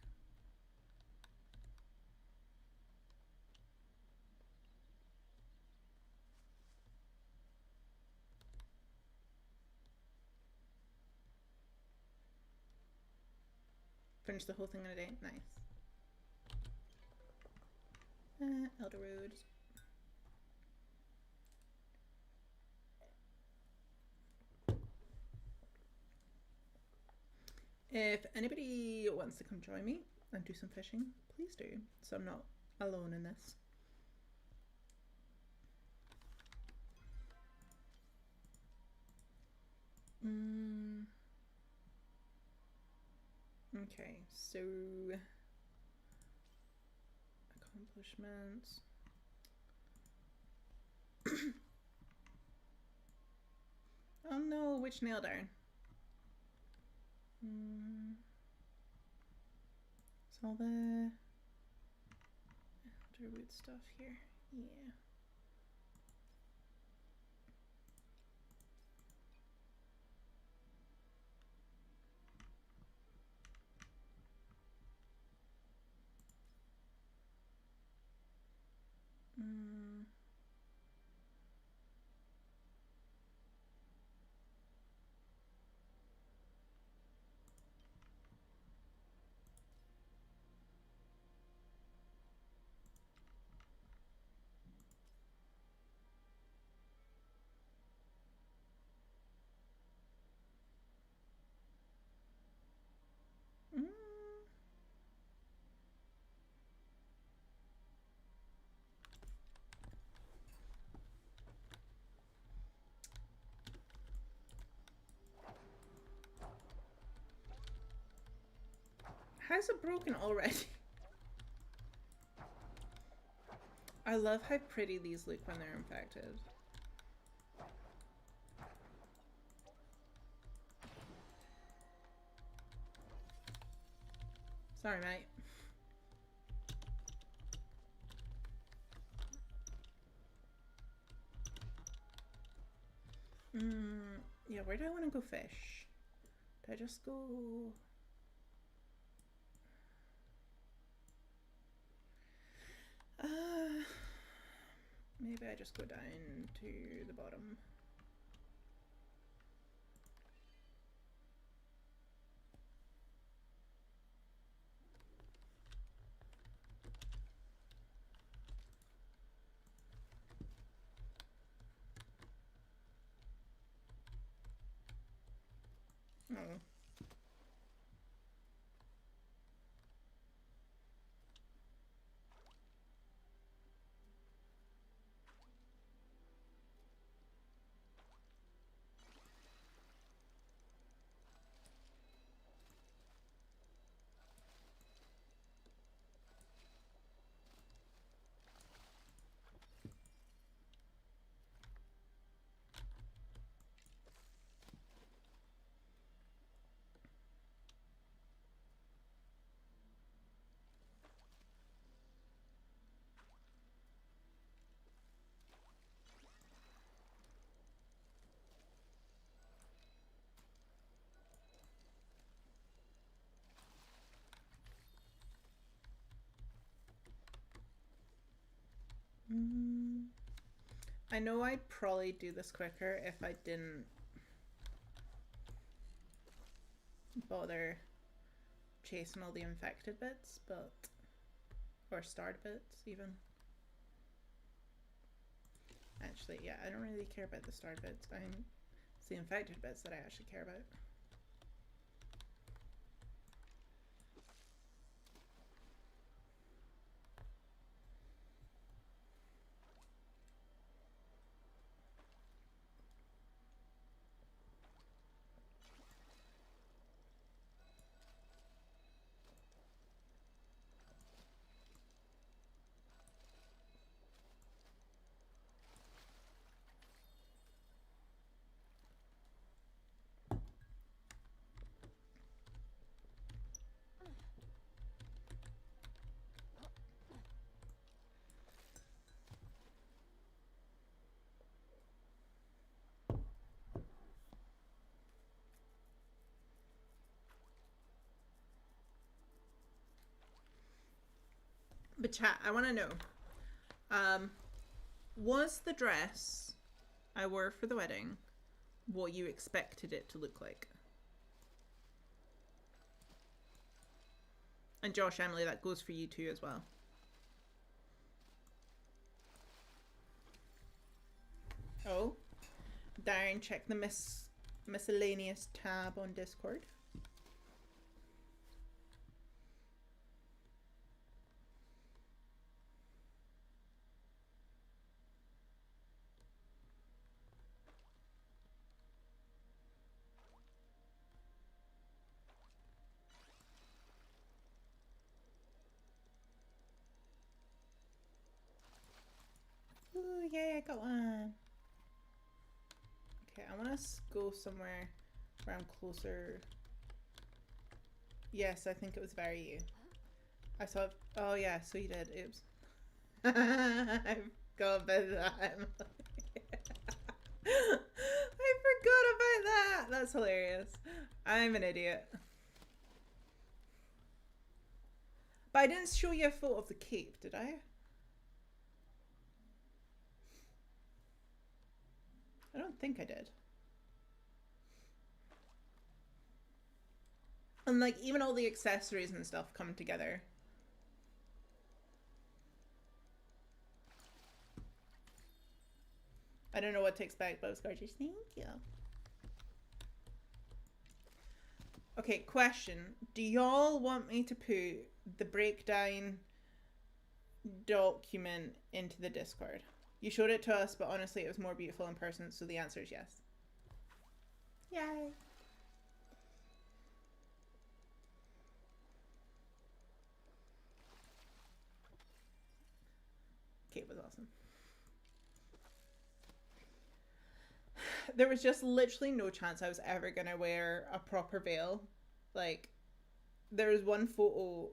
Finish the whole thing in a day. Nice. Elder Roads. If anybody wants to come join me and do some fishing, please do, so I'm not alone in this. Okay, so accomplishments. Oh no, which nail down? It's all the Elderwood stuff here. Yeah. How's it broken already? I love how pretty these look when they're infected. Sorry, mate. Yeah, where do I want to go fish? Do I just go... maybe I just go down to the bottom. Oh. I know I'd probably do this quicker if I didn't bother chasing all the infected bits, but... or starred bits, even. Actually, yeah, I don't really care about the starred bits, but it's the infected bits that I actually care about. But chat, I want to know, was the dress I wore for the wedding what you expected it to look like? And Josh, Emily, that goes for you too as well. Oh, Darren, check the miscellaneous tab on Discord. Ooh, yay, I got one. Okay, I want to go somewhere where I'm closer. Yes, I think it was very you. I saw it. Oh yeah, so you did. Oops. I forgot about that. I forgot about that. That's hilarious. I'm an idiot. But I didn't show you a photo of the cape, did I? I don't think I did. And like even all the accessories and stuff come together. I don't know what to expect, but it was gorgeous. Thank you. Okay, question. Do y'all want me to put the breakdown document into the Discord? You showed it to us, but honestly it was more beautiful in person, so the answer is yes. Yay. cape was awesome. There was just literally no chance I was ever going to wear a proper veil. Like, there was one photo,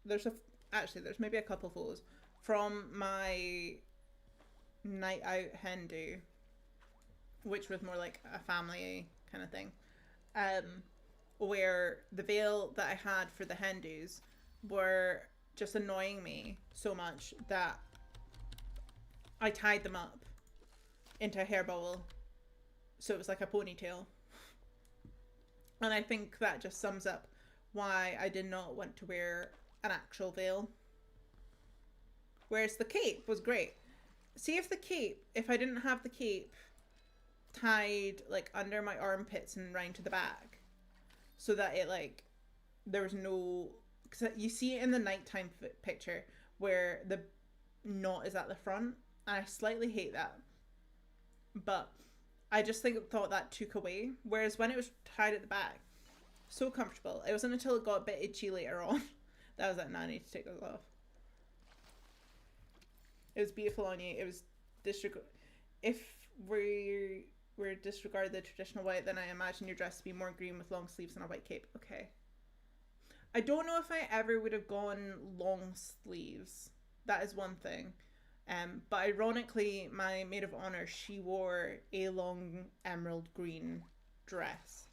there's maybe a couple photos from my night out hen do, which was more like a family kind of thing, where the veil that I had for the hen do's were just annoying me so much that I tied them up into a hair bubble, so it was like a ponytail. And I think that just sums up why I did not want to wear an actual veil. Whereas the cape was great. See, if I didn't have the cape tied like under my armpits and round to the back, so that it like, there was no, because you see it in the nighttime picture where the knot is at the front, and I slightly hate that. But I just thought that took away. Whereas when it was tied at the back, so comfortable. It wasn't until it got a bit itchy later on that I was like, nah, I need to take this off. It was beautiful on you. It was if we disregard the traditional white, then I imagine your dress to be more green with long sleeves and a white cape. Okay. I don't know if I ever would have gone long sleeves. That is one thing. But ironically, my maid of honor, she wore a long emerald green dress.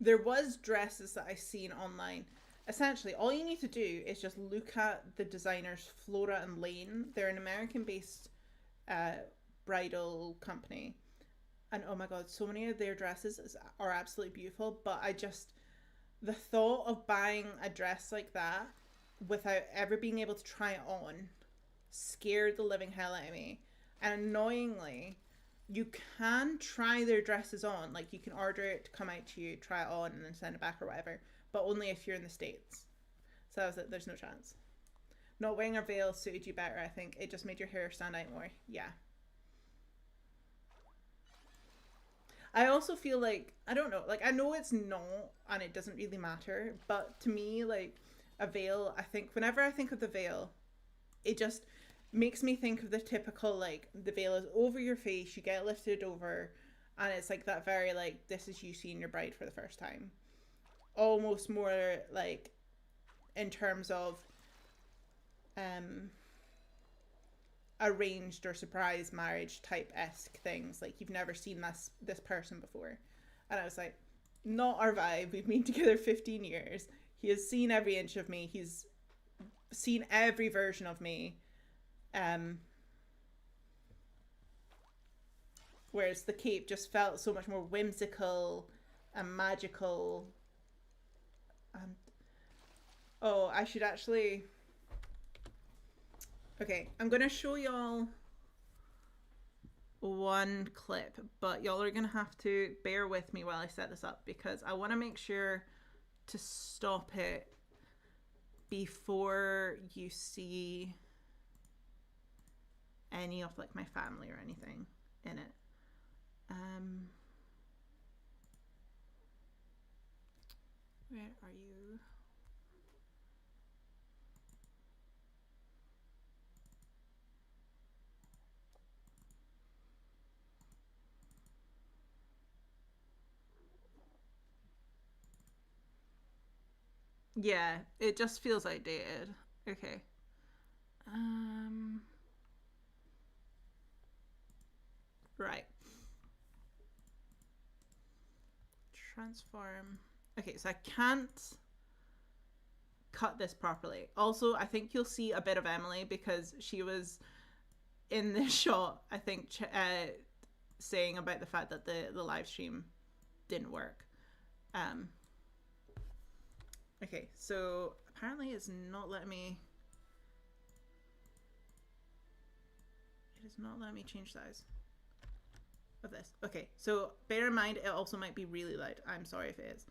There was dresses that I seen online. Essentially, all you need to do is just look at the designers Flora and Lane. They're an American-based bridal company. And oh my god, so many of their dresses are absolutely beautiful. But the thought of buying a dress like that without ever being able to try it on scared the living hell out of me. And annoyingly, you can try their dresses on. Like, you can order it to come out to you, try it on, and then send it back or whatever. But only if you're in the States. So I was like, there's no chance. Not wearing a veil suited you better, I think. It just made your hair stand out more. Yeah. I also feel like, I don't know, like, I know it's not, and it doesn't really matter, but to me, like, a veil, I think, whenever I think of the veil, it just makes me think of the typical, like, the veil is over your face, you get lifted over, and it's like that very, like, this is you seeing your bride for the first time. Almost more, like, in terms of arranged or surprise marriage type-esque things. Like, you've never seen this person before. And I was like, not our vibe. We've been together 15 years. He has seen every inch of me. He's seen every version of me. Whereas the cape just felt so much more whimsical and magical. Oh, I should actually... Okay, I'm going to show y'all one clip, but y'all are going to have to bear with me while I set this up, because I want to make sure to stop it before you see any of, like, my family or anything in it. Where are you? Yeah, it just feels outdated. Okay. Right. Transform. Okay, so I can't cut this properly. Also, I think you'll see a bit of Emily because she was in this shot, I think, saying about the fact that the live stream didn't work. Okay, so apparently it's not letting me... It is not letting me change size of this. Okay, so bear in mind it also might be really loud. I'm sorry if it is.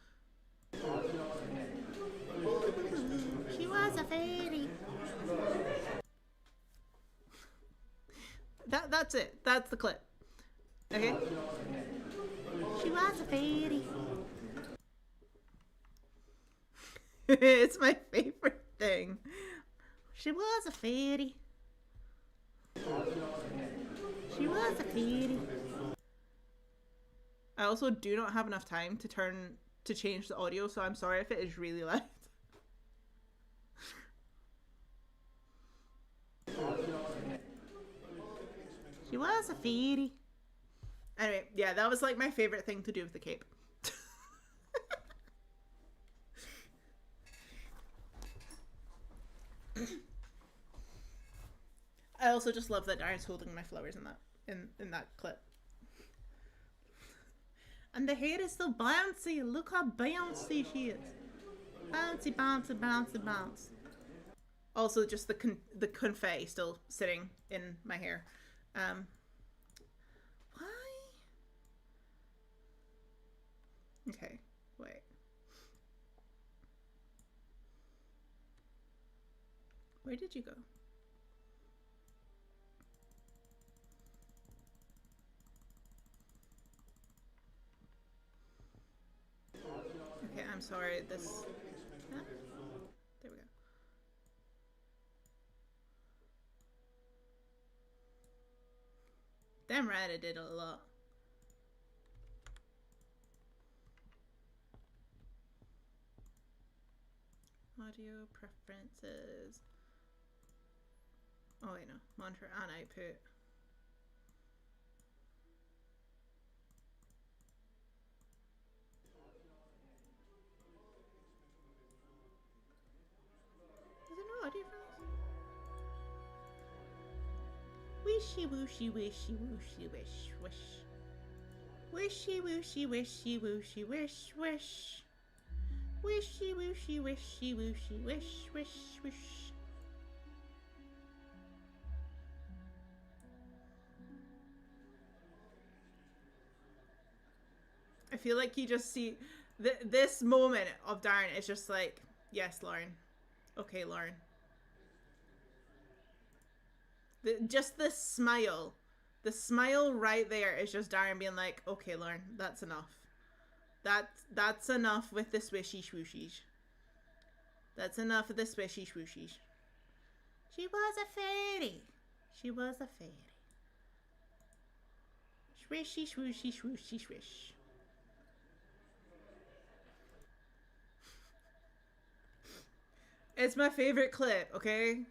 She was a fairy. That's it. That's the clip. Okay? She was a fairy. It's my favorite thing. She was a fairy. She was a fairy. I also do not have enough time to change the audio, so I'm sorry if it is really loud. She was a fairy. Anyway, yeah, that was like my favorite thing to do with the cape. I also just love that Darren's holding my flowers in that clip. And the hair is so bouncy. Look how bouncy she is. Bouncy, bouncy, bouncy, bounce. Also, just the confetti still sitting in my hair. Why? Okay, wait. Where did you go? Okay, I'm sorry. This. Huh? There we go. Damn right, I did a lot. Audio preferences. Oh wait, no. Monitor and output. Is there no audio for this? Wishy wooshy wishy wooshy wish wish. Wishy wooshy wishy wooshy wish wish. Wishy wooshy wishy wooshy wish wish wish. I feel like you just see this moment of Darren is just like, yes, Lauren. Okay, Lauren. Just the smile. The smile right there is just Darren being like, okay, Lauren, that's enough. That's enough with the swishy swooshies. That's enough of the swishy swooshies. She was a fairy. She was a fairy. Swishy swooshy swooshy swish. It's my favorite clip, okay?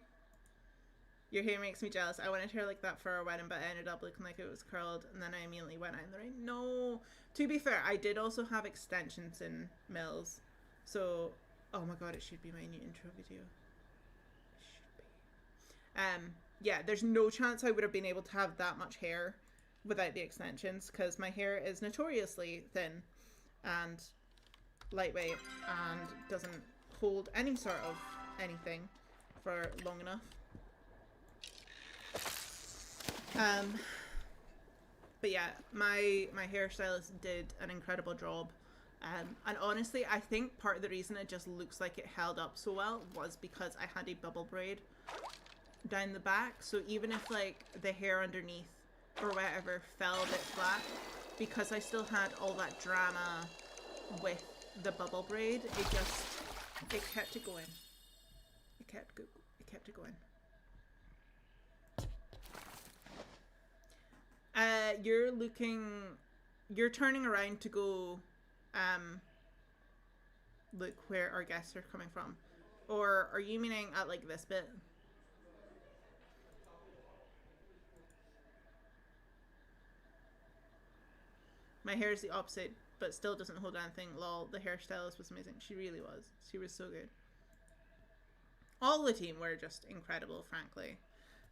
Your hair makes me jealous. I wanted hair like that for our wedding, but I ended up looking like it was curled, and then I immediately went out in the rain. No. To be fair, I did also have extensions in Mills. So, oh my god, it should be my new intro video. It should be. Yeah, there's no chance I would have been able to have that much hair without the extensions, because my hair is notoriously thin and lightweight and doesn't hold any sort of anything for long enough. But yeah, my hairstylist did an incredible job. And honestly, I think part of the reason it just looks like it held up so well was because I had a bubble braid down the back. So even if like the hair underneath or whatever fell a bit flat, because I still had all that drama with the bubble braid, it kept it going. It kept it going. You're turning around to go look where our guests are coming from. Or are you meaning at like this bit? My hair is the opposite, but still doesn't hold anything. Lol, the hairstylist was amazing. She really was. She was so good. All the team were just incredible, frankly.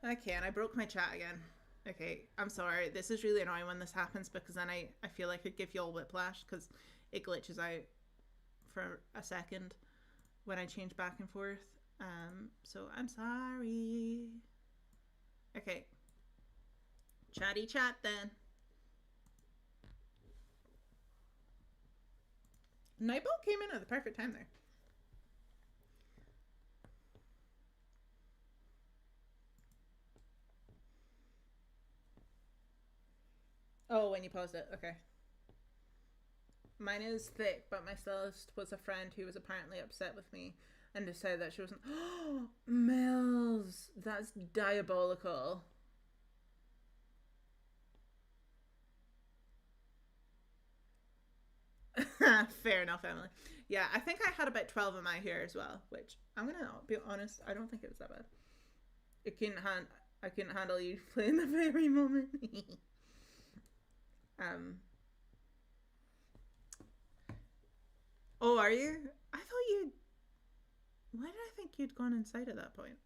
Okay, and I broke my chat again. Okay, I'm sorry. This is really annoying when this happens, because then I feel like I give you all whiplash because it glitches out for a second when I change back and forth. So I'm sorry. Okay. Chatty chat then. Nightbolt came in at the perfect time there. Oh, when you paused it. Okay. Mine is thick, but my stylist was a friend who was apparently upset with me and decided that she wasn't. Mills, that's diabolical. Fair enough, Emily. Yeah, I think I had about 12 in my hair as well, which I'm gonna be honest, I don't think it was that bad. I couldn't handle you playing the very moment. Oh, are you? I thought you. Why did I think you'd gone inside at that point?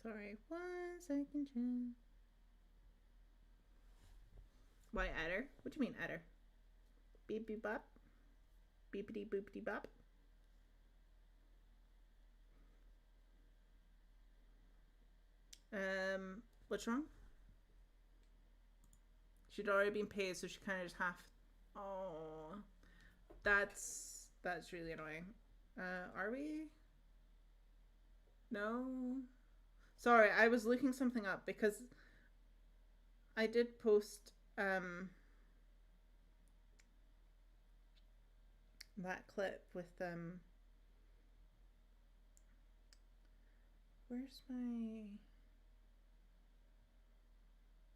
Sorry, 1 second. Why adder? What do you mean adder? Beep beep bop. Beepity boopity bop. What's wrong? She'd already been paid, so she kind of just Oh, that's really annoying. Are we? No. Sorry, I was looking something up because I did post that clip with where's my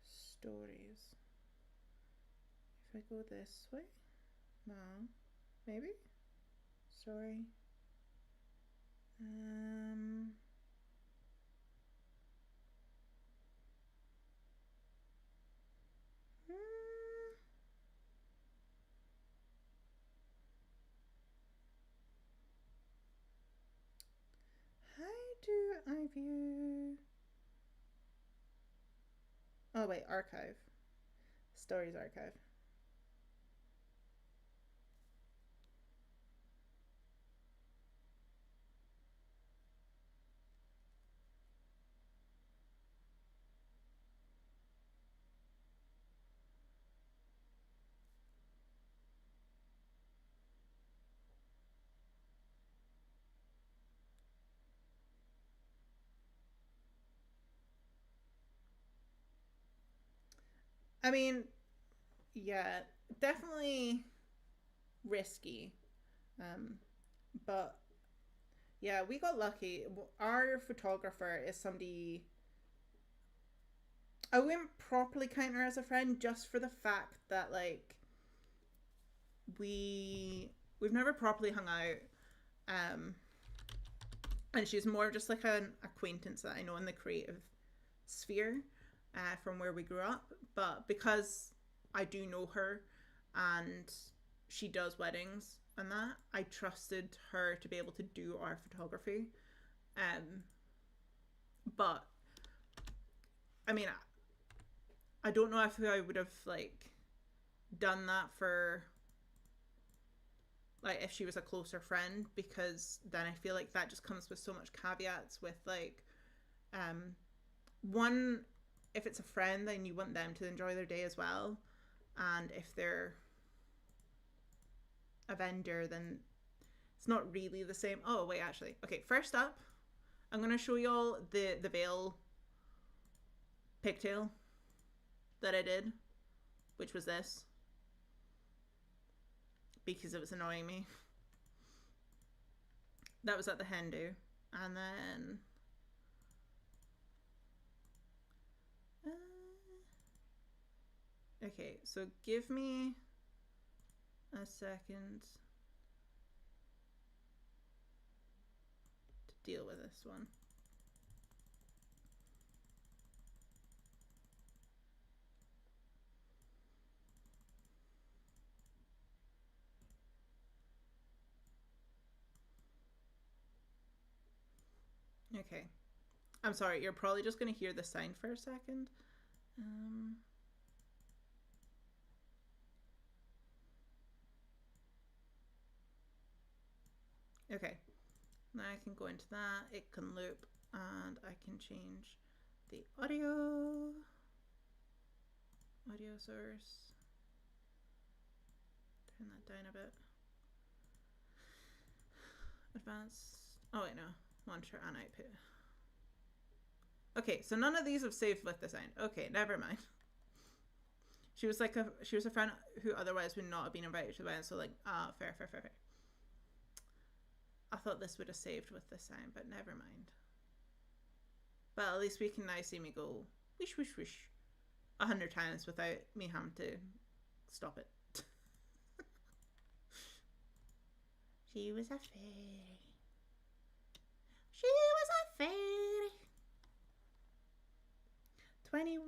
stories? If I go this way? No. Maybe? Sorry. How do I view? Oh wait, archive. Stories archive. I mean, yeah, definitely risky. But yeah, we got lucky. Our photographer is somebody I wouldn't properly count her as a friend just for the fact that like we've never properly hung out. And she's more just like an acquaintance that I know in the creative sphere from where we grew up. But because I do know her and she does weddings and that, I trusted her to be able to do our photography. But I mean, I don't know if I would have like done that for like if she was a closer friend, because then I feel like that just comes with so much caveats with like one, if it's a friend then you want them to enjoy their day as well, and if they're a vendor then it's not really the same. Oh wait, actually, okay, first up I'm gonna show y'all the veil pigtail that I did, which was this, because it was annoying me. That was at the hen do. And then okay, so give me a second to deal with this one. Okay, I'm sorry, you're probably just going to hear the sound for a second. Okay, now I can go into that, it can loop, and I can change the audio source. Turn that down a bit. Advanced. Oh wait, no. Monitor and output. Okay, so none of these have saved with the sound. Okay, never mind. She was a friend who otherwise would not have been invited to the event, so like, fair. I thought this would have saved with the sound, but never mind. But at least we can now see me go wish 100 times without me having to stop it. She was a fairy. She was a fairy. 20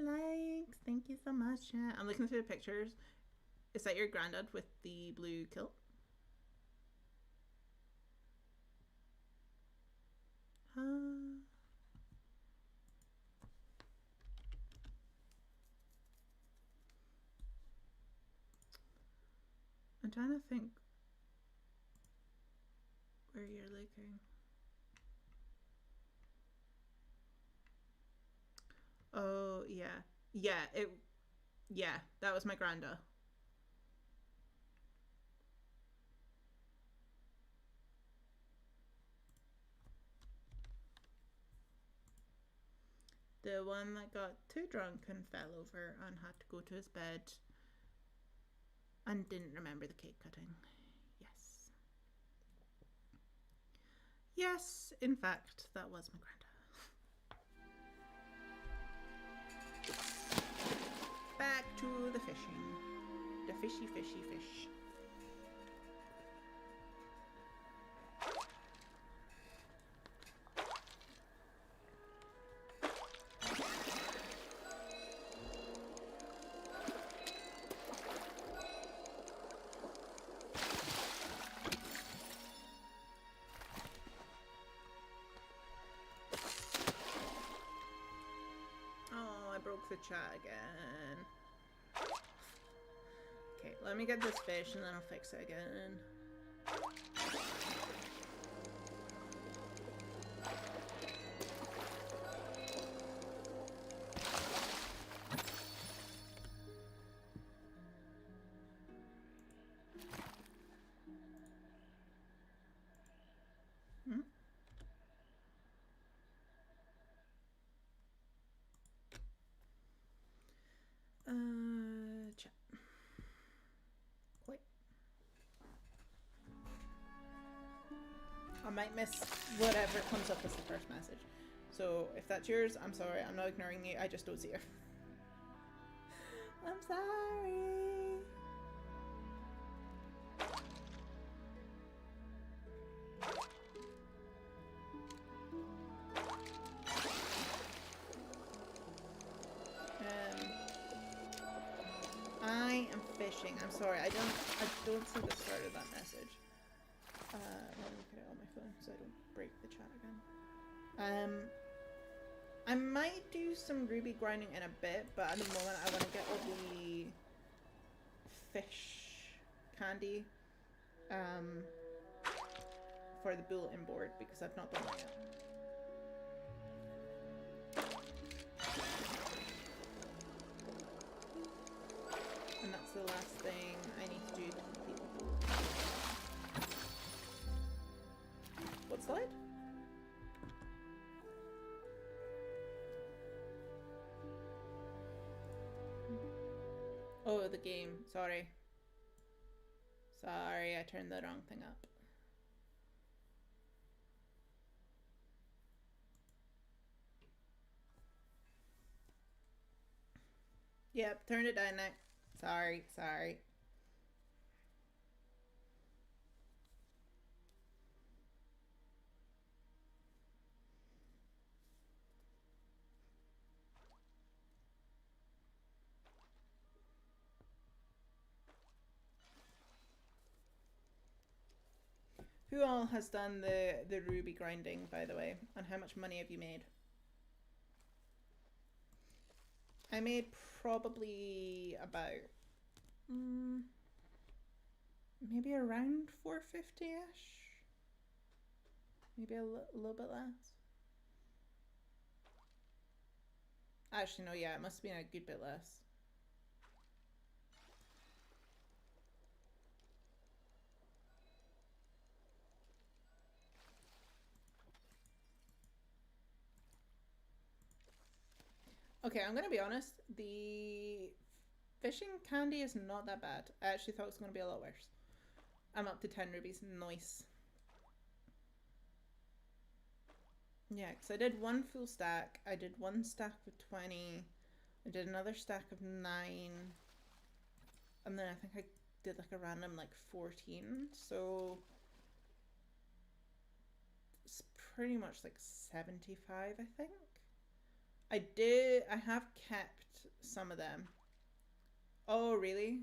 likes. Thank you so much. I'm looking through the pictures. Is that your granddad with the blue kilt? I'm trying to think where you're looking. Oh, yeah. Yeah, that was my granda. The one that got too drunk and fell over and had to go to his bed and didn't remember the cake cutting. Yes. Yes, in fact, that was my granda. Back to the fishing. The fishy fish. Oh, I broke the chat again. Okay, let me get this fish and then I'll fix it again. Chat. Wait. I might miss whatever comes up as the first message. So if that's yours, I'm sorry. I'm not ignoring you. I just don't see it. I'm sorry. I am fishing. I'm sorry. I don't see the start of that message. Let me look at it on my phone so I don't break the chat again. I might do some ruby grinding in a bit, but at the moment I want to get all the fish candy for the bulletin board because I've not done that yet. And that's the last thing I need to do to complete the bulletin. What slide? Oh, the game. Sorry. Sorry, I turned the wrong thing up. Yep, turn it down now. Sorry. Who all has done the ruby grinding, by the way? And how much money have you made? I made probably about maybe around 450-ish. Maybe a little bit less. Actually, no, yeah, it must have been a good bit less. Okay, I'm gonna be honest. The fishing candy is not that bad. I actually thought it was gonna be a lot worse. I'm up to 10 rubies. Nice. Yeah, because I did one full stack. I did one stack of 20. I did another stack of 9. And then I think I did like a random like 14. So it's pretty much like 75, I think. I have kept some of them. Oh, really?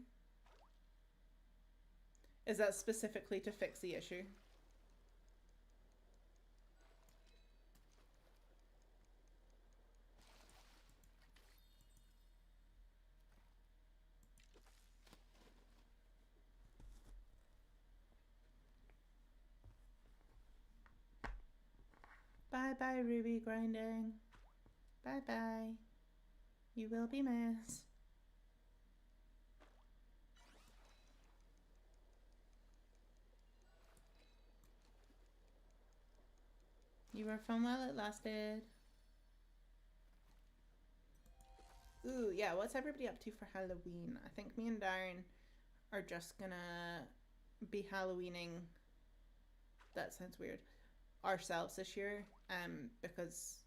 Is that specifically to fix the issue? Bye bye, ruby grinding. Bye bye. You will be missed. You were fun while it lasted. Ooh, yeah, what's everybody up to for Halloween? I think me and Darren are just gonna be Halloweening. That sounds weird. Ourselves this year, because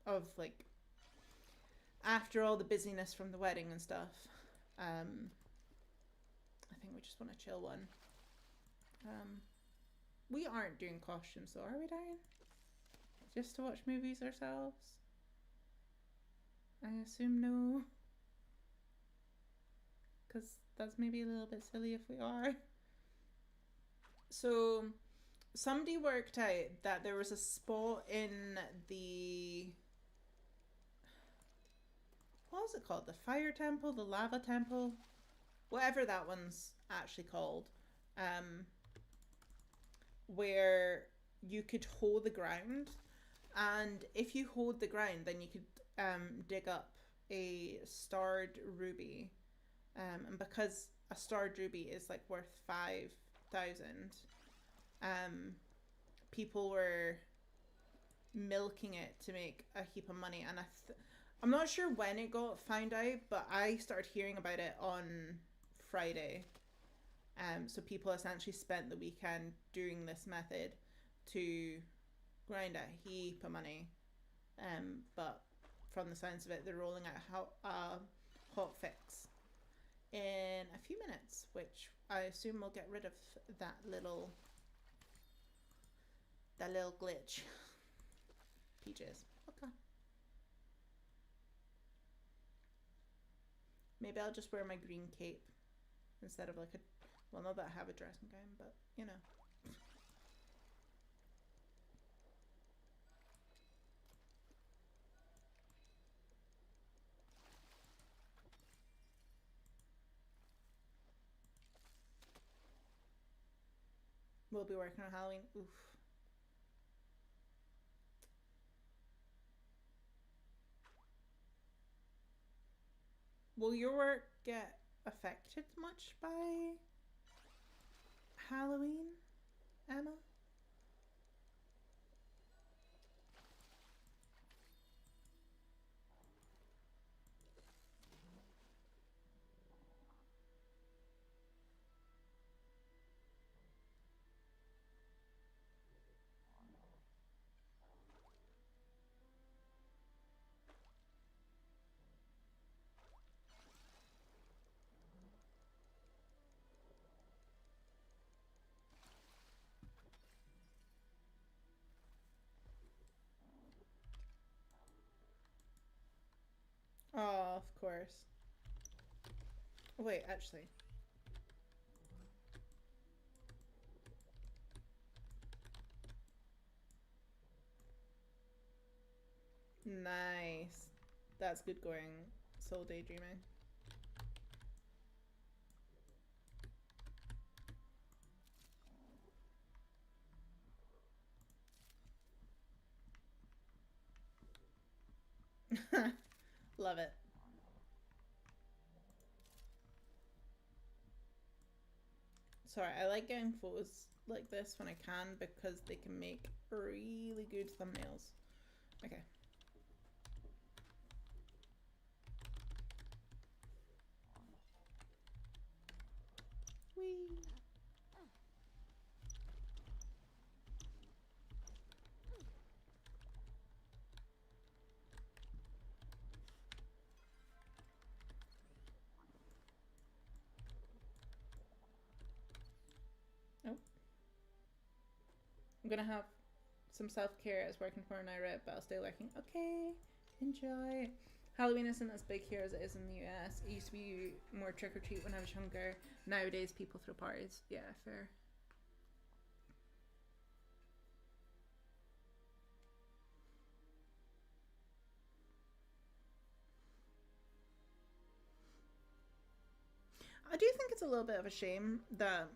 of like after all the busyness from the wedding and stuff. I think we just want to chill one. We aren't doing costumes though, are we, Darren? Just to watch movies ourselves? I assume no. Because that's maybe a little bit silly if we are. So, somebody worked out that there was a spot in the... What was it called? The fire temple? The lava temple? Whatever that one's actually called. Where you could hold the ground. And if you hold the ground, then you could dig up a starred ruby. And because a starred ruby is like worth 5,000, people were milking it to make a heap of money. And I'm not sure when it got found out, but I started hearing about it on Friday. So people essentially spent the weekend doing this method to grind a heap of money. But from the sounds of it, they're rolling out a hot fix in a few minutes, which I assume will get rid of that little glitch. Peaches. Okay. Maybe I'll just wear my green cape instead of like a... Well, not that I have a dressing gown, but you know. We'll be working on Halloween. Oof. Will your work get affected much by Halloween, Emma? Oh, of course. Wait, actually. Nice. That's good going. Soul daydreaming. Love it. Sorry, I like getting photos like this when I can because they can make really good thumbnails. Okay. Whee! Oh. I'm gonna have some self-care as working for an IRIP, but I'll stay working. Okay, enjoy. Halloween isn't as big here as it is in the US. It used to be more trick-or-treat when I was younger. Nowadays, people throw parties. Yeah, fair. I do think it's a little bit of a shame that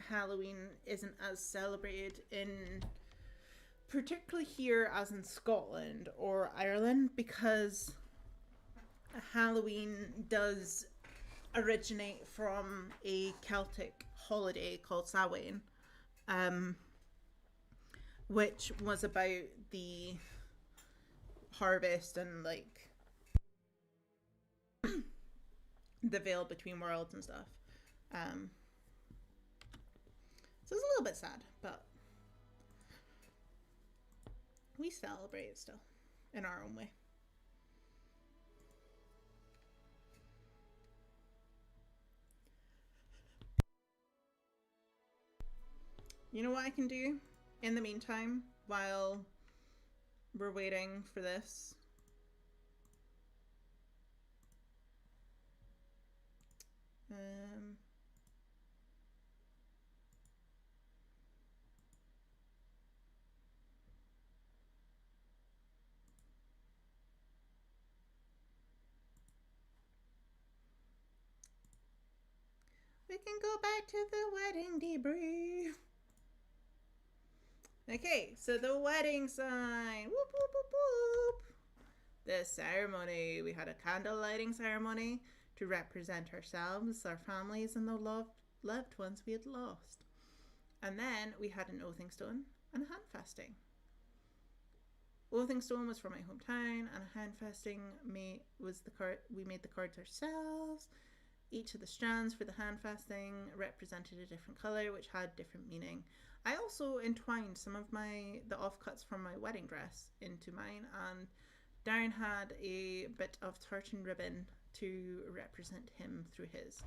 Halloween isn't as celebrated in, particularly here as in Scotland or Ireland, because Halloween does originate from a Celtic holiday called Samhain, which was about the harvest and like the veil between worlds and stuff. So it's a little bit sad, but we celebrate it still in our own way. You know what I can do in the meantime while we're waiting for this? We can go back to the wedding debrief. Okay, so the wedding sign. Whoop, whoop, whoop, whoop. The ceremony. We had a candle lighting ceremony to represent ourselves, our families, and the loved ones we had lost. And then we had an oathing stone and a hand fasting. Oathing stone was from my hometown, and a hand fasting was the card. We made the cards ourselves. Each of the strands for the hand fasting represented a different color, which had different meaning. I also entwined some of the offcuts from my wedding dress into mine, and Darren had a bit of tartan ribbon to represent him through his.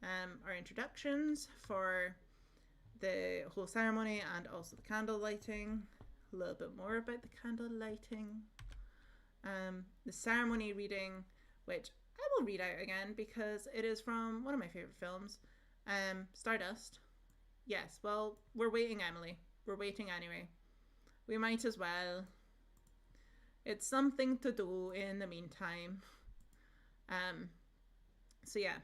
Our introductions for the whole ceremony and also the candle lighting. A little bit more about the candle lighting. The ceremony reading, which I will read out again because it is from one of my favorite films, Stardust. Yes, well, we're waiting, Emily. We're waiting anyway. We might as well. It's something to do in the meantime. So yeah,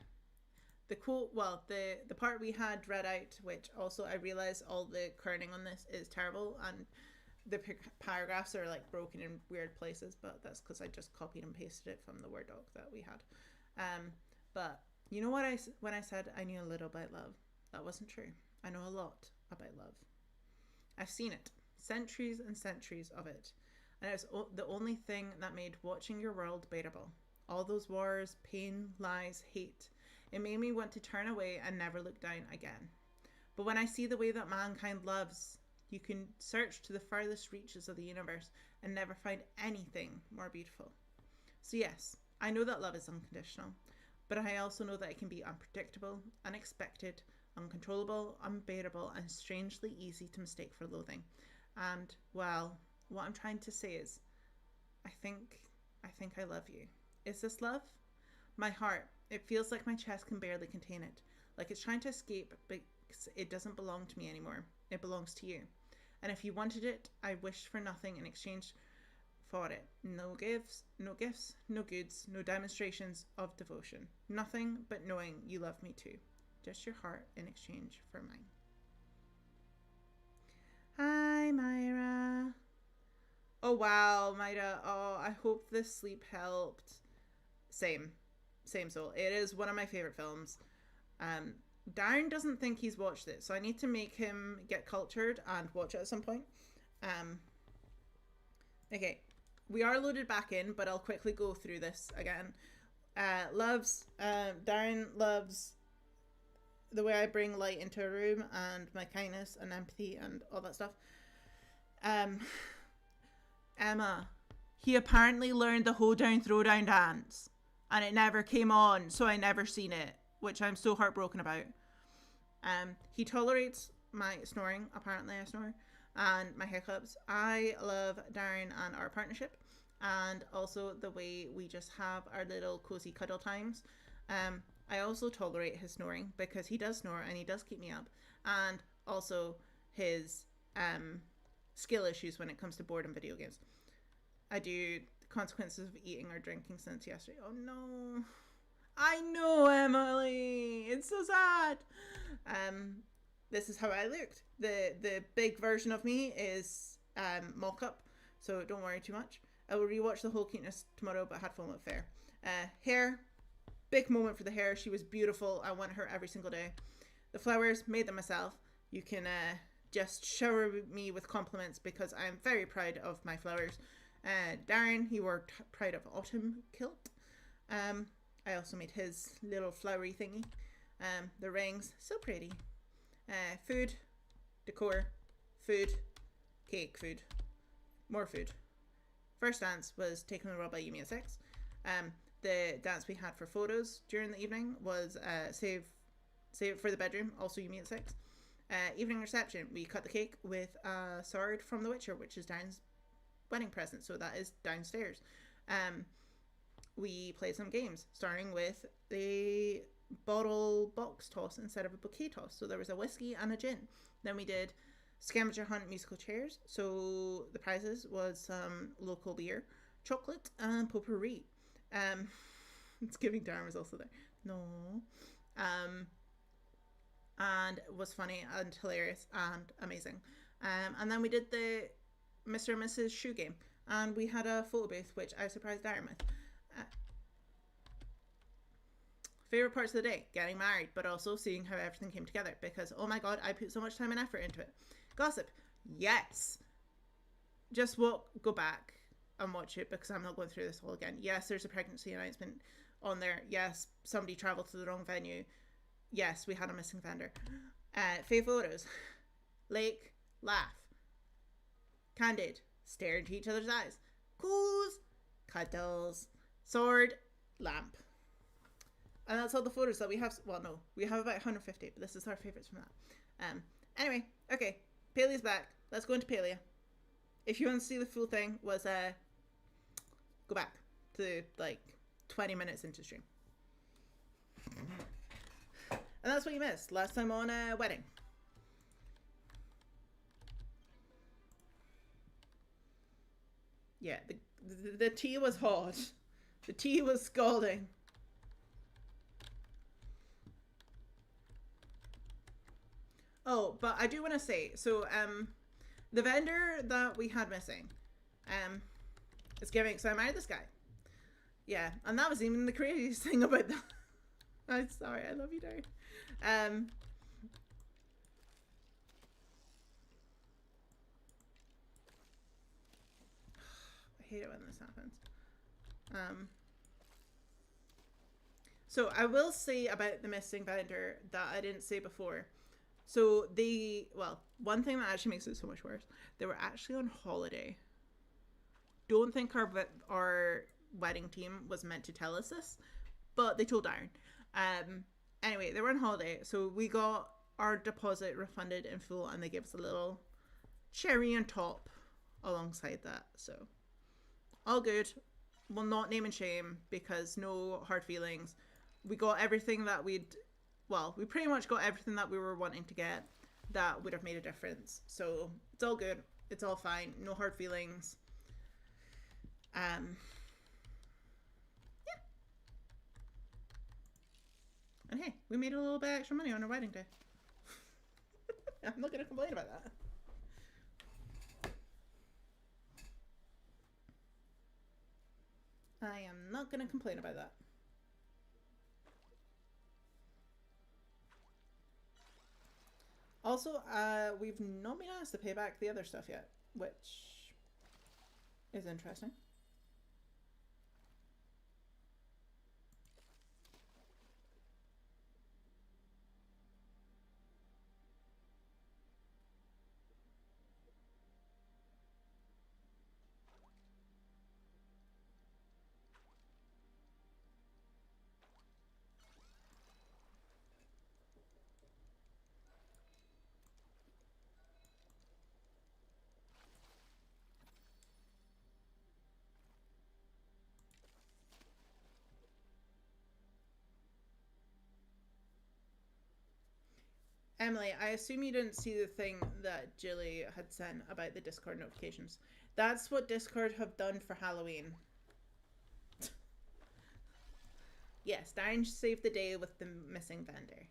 the quote, well, the part we had read out, which also I realized all the kerning on this is terrible, and the paragraphs are like broken in weird places, but that's because I just copied and pasted it from the Word doc that we had. But you know what, when I said I knew a little about love, that wasn't true. I know a lot about love. I've seen it, centuries and centuries of it, and it's the only thing that made watching your world bearable. All those wars, pain, lies, hate. It made me want to turn away and never look down again. But when I see the way that mankind loves, you can search to the farthest reaches of the universe and never find anything more beautiful. So yes, I know that love is unconditional, but I also know that it can be unpredictable, unexpected, uncontrollable, unbearable, and strangely easy to mistake for loathing. And, well, what I'm trying to say is, I think I love you. Is this love? My heart, it feels like my chest can barely contain it, like it's trying to escape, but it doesn't belong to me anymore. It belongs to you. And if you wanted it, I wished for nothing in exchange for it. No gifts, no goods, no demonstrations of devotion. Nothing but knowing you love me too. Just your heart in exchange for mine. Hi, Myra. Oh, wow, Myra. Oh, I hope this sleep helped. Same soul. It is one of my favorite films. Darren doesn't think he's watched it, so I need to make him get cultured and watch it at some point. Okay, we are loaded back in, but I'll quickly go through this again. Darren loves the way I bring light into a room and my kindness and empathy and all that stuff. Emma, he apparently learned the hoedown throwdown dance and it never came on, so I never seen it, which I'm so heartbroken about. He tolerates my snoring. Apparently I snore. And my hiccups. I love Darren and our partnership, and also the way we just have our little cozy cuddle times. I also tolerate his snoring because he does snore and he does keep me up, and also his skill issues when it comes to board and video games. I do consequences of eating or drinking since yesterday. Oh no. I know, Emily. It's so sad. This is how I looked. The big version of me is mock-up, so don't worry too much. I will rewatch the whole cuteness tomorrow, but had fun with fair. Hair, big moment for the hair. She was beautiful. I want her every single day. The flowers, made them myself. You can just shower me with compliments because I am very proud of my flowers. Darren, he wore Pride of Autumn kilt. I also made his little flowery thingy. The rings, so pretty. Food, decor, food, cake, food, more food. First dance was Taking the World by Yumi at 6. The dance we had for photos during the evening was Save It for the Bedroom, also Yumi at 6. Evening reception, we cut the cake with a sword from The Witcher, which is Darren's wedding present, so that is downstairs. We played some games, starting with the bottle box toss instead of a bouquet toss. So there was a whiskey and a gin. Then we did scavenger hunt musical chairs. So the prizes was some local beer, chocolate, and potpourri. It's giving Darren was also there. No. And it was funny and hilarious and amazing. And then we did the Mr. and Mrs. shoe game. And we had a photo booth, which I surprised Darren with. Favorite parts of the day, getting married, but also seeing how everything came together because, oh my god, I put so much time and effort into it. Gossip, yes. Just go back and watch it because I'm not going through this all again. Yes, there's a pregnancy announcement on there. Yes, somebody traveled to the wrong venue. Yes, we had a missing vendor. Fave photos. Lake, laugh. Candid, stare into each other's eyes. Coos, cuddles. Sword, lamp. And that's all the photos that we have. Well, no, we have about 150, but this is our favorites from that. Anyway, okay, Palia's back. Let's go into Palia. If you want to see the full thing, was go back to like 20 minutes into stream. And that's what you missed last time on a wedding. Yeah, the tea was hot. The tea was scalding. Oh, but I do want to say, so the vendor that we had missing is giving, so I married this guy. Yeah, and that was even the craziest thing about that. I'm sorry, I love you, Darren. I hate it when this happens. So I will say about the missing vendor that I didn't say before. So one thing that actually makes it so much worse, they were actually on holiday. Don't think our wedding team was meant to tell us this, but they told Darren. Anyway, they were on holiday, so we got our deposit refunded in full, and they gave us a little cherry on top alongside that. So all good. We'll not name and shame because no hard feelings. We got everything that we pretty much got everything that we were wanting to get that would have made a difference. So it's all good. It's all fine. No hard feelings. Um, and hey, we made a little bit extra money on our wedding day. I'm not going to complain about that. I am not going to complain about that. Also, we've not been asked to pay back the other stuff yet, which is interesting. Emily, I assume you didn't see the thing that Jilly had sent about the Discord notifications. That's what Discord have done for Halloween. Yes, Darren saved the day with the missing vendor.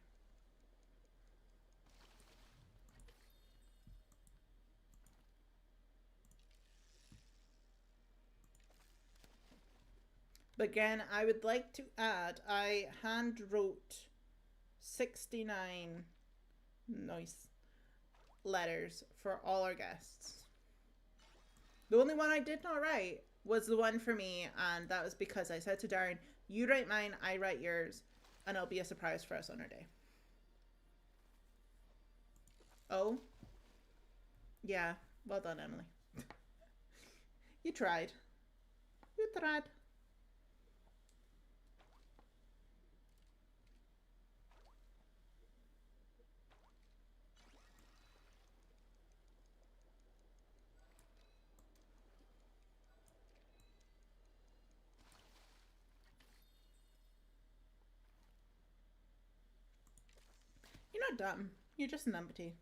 But again, I would like to add, I hand wrote 69 nice letters for all our guests. The only one I did not write was the one for me, and that was because I said to Darren, you write mine, I write yours, and it'll be a surprise for us on our day. Oh? Yeah, well done, Emily. You tried. You tried. You're not dumb. You're just an empty.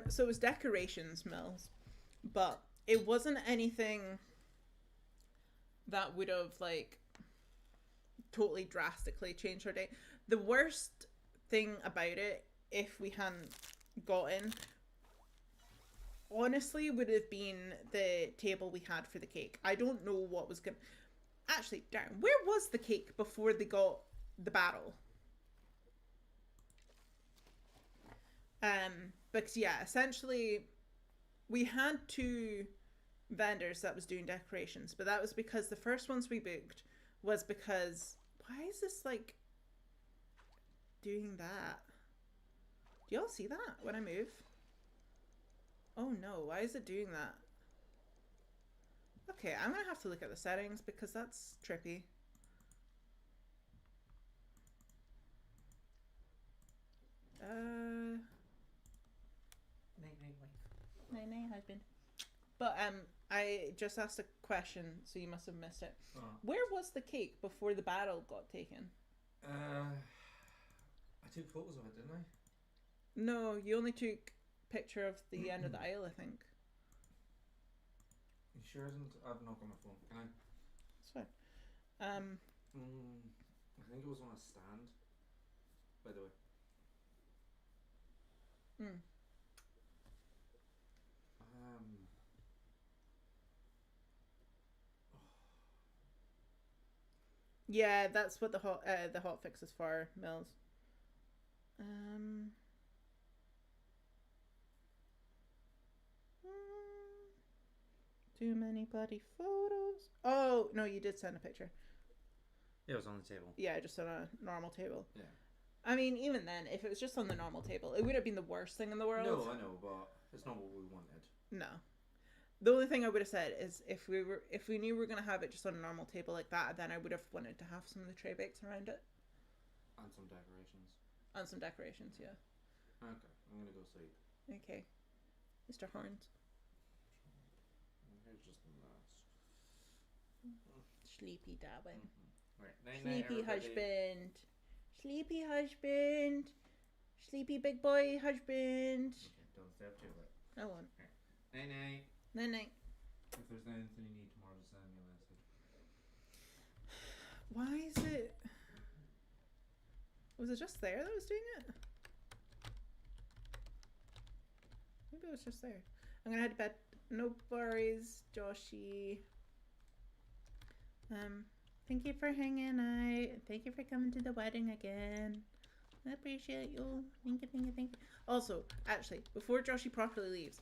So it was decorations, Mills, but it wasn't anything that would have like totally drastically changed our day. The worst thing about it, if we hadn't gotten, honestly, would have been the table we had for the cake. I don't know what was gonna. Actually, Darren, where was the cake before they got the barrel? Because yeah, essentially, we had two vendors that was doing decorations, but that was because the first ones we booked was because why is this like doing that? Do y'all see that when I move? Oh no, why is it doing that? Okay, I'm gonna have to look at the settings because that's trippy. Night night husband. But I just asked a question, so you must have missed it. Where was the cake before the barrel got taken? I took photos of it, didn't I? No, you only took picture of the end of the aisle, I think. You sure isn't? I've not got my phone. Can I? It's fine. I think it was on a stand. By the way. Yeah, that's what the hot fix is for, Mills. Too many bloody photos. Oh no, you did send a picture. Yeah, it was on the table. Yeah, just on a normal table. Yeah. I mean, even then, if it was just on the normal table, it would have been the worst thing in the world. No, I know, but it's not what we wanted. No. The only thing I would have said is if we knew we were gonna have it just on a normal table like that, then I would have wanted to have some of the tray bakes around it. And some decorations. And some decorations, yeah. Okay. I'm gonna go sleep. Okay. Mr. Horns. Here's just the mask. Sleepy darling. Right. Night, Sleepy everybody. husband. Sleepy husband. Sleepy big boy husband. Okay, don't stay up too late. I won't. Night night. Night night. If there's anything you need tomorrow, just send me a message. Why is it... Was it just there that was doing it? Maybe it was just there. I'm gonna head to bed. No worries, Joshy. Thank you for hanging out. Thank you for coming to the wedding again. I appreciate you. Thank you, thank you, thank you. Also, actually, before Joshy properly leaves,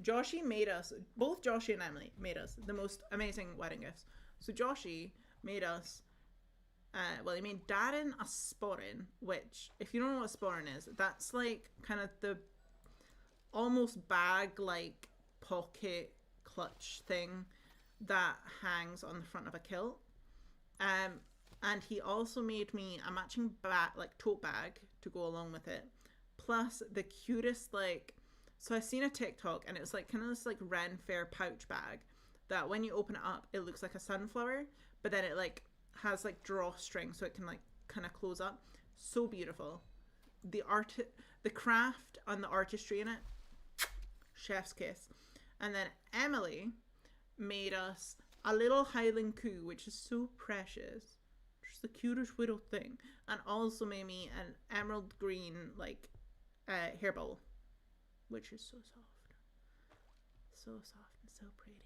Joshy made us, both Joshy and Emily made us the most amazing wedding gifts. So Joshy made us, well, he made Darren a sporran, which, if you don't know what a sporran is, that's like kind of the almost bag-like pocket clutch thing that hangs on the front of a kilt. And he also made me a matching bag, like tote bag, to go along with it. Plus the cutest, like, so I seen a TikTok and it's like kind of this like Ren Fair pouch bag that when you open it up, it looks like a sunflower, but then it like has like drawstring so it can like kind of close up. So beautiful. The craft and the artistry in it, chef's kiss. And then Emily made us a little Highland coo, which is so precious. Just the cutest little thing. And also made me an emerald green, like, hair bowl, which is so soft. So soft and so pretty.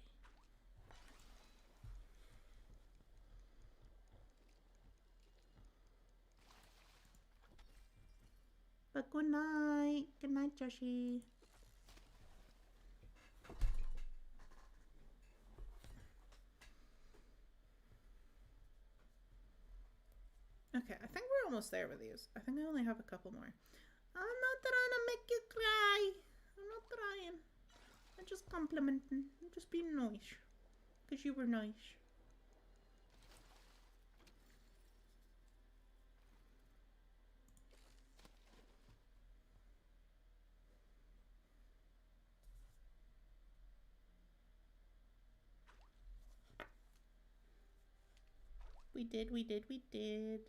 But good night. Good night, Joshy. Okay, I think we're almost there with these. I think I only have a couple more. I'm not trying to make you cry. I'm not trying. I'm just complimenting. I'm just being nice. Because you were nice. We did.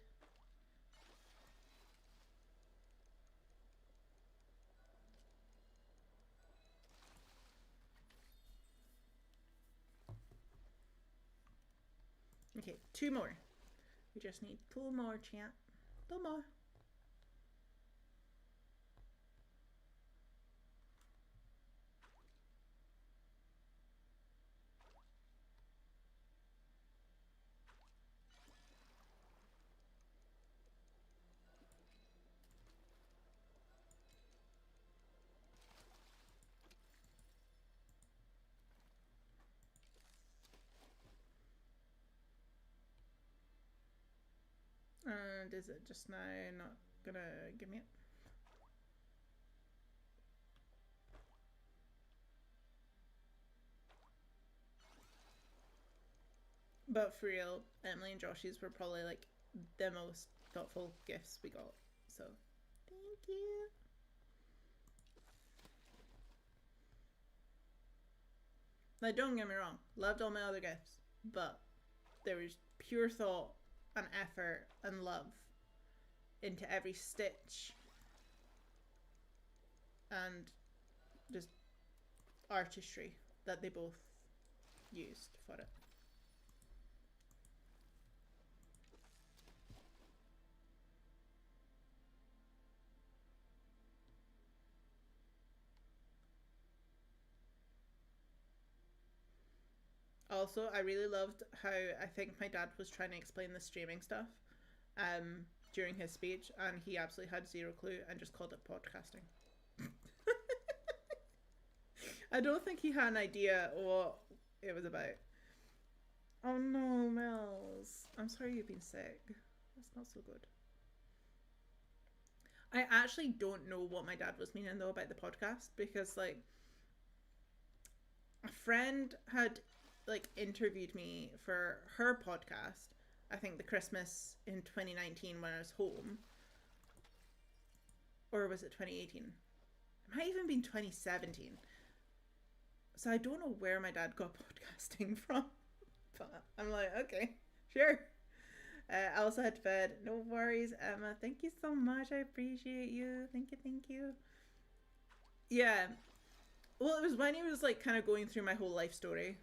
Okay, 2 more. We just need 2 more, chat. 2 more. And is it just now not gonna give me it? But for real, Emily and Joshy's were probably like the most thoughtful gifts we got. So, thank you. Like, don't get me wrong, loved all my other gifts, but there was pure thought and effort and love into every stitch and just artistry that they both used for it. Also, I really loved how I think my dad was trying to explain the streaming stuff during his speech, and he absolutely had 0 clue and just called it podcasting. I don't think he had an idea what it was about. Oh no, Mel's. I'm sorry you've been sick. That's not so good. I actually don't know what my dad was meaning though about the podcast, because like a friend had like interviewed me for her podcast, I think the Christmas in 2019 when I was home, or was it 2018? It might even been 2017. So I don't know where my dad got podcasting from, but I'm like, okay, sure. I also had to bed. No worries, Emma. Thank you so much. I appreciate you. Thank you, thank you. Yeah. Well, it was when he was like kind of going through my whole life story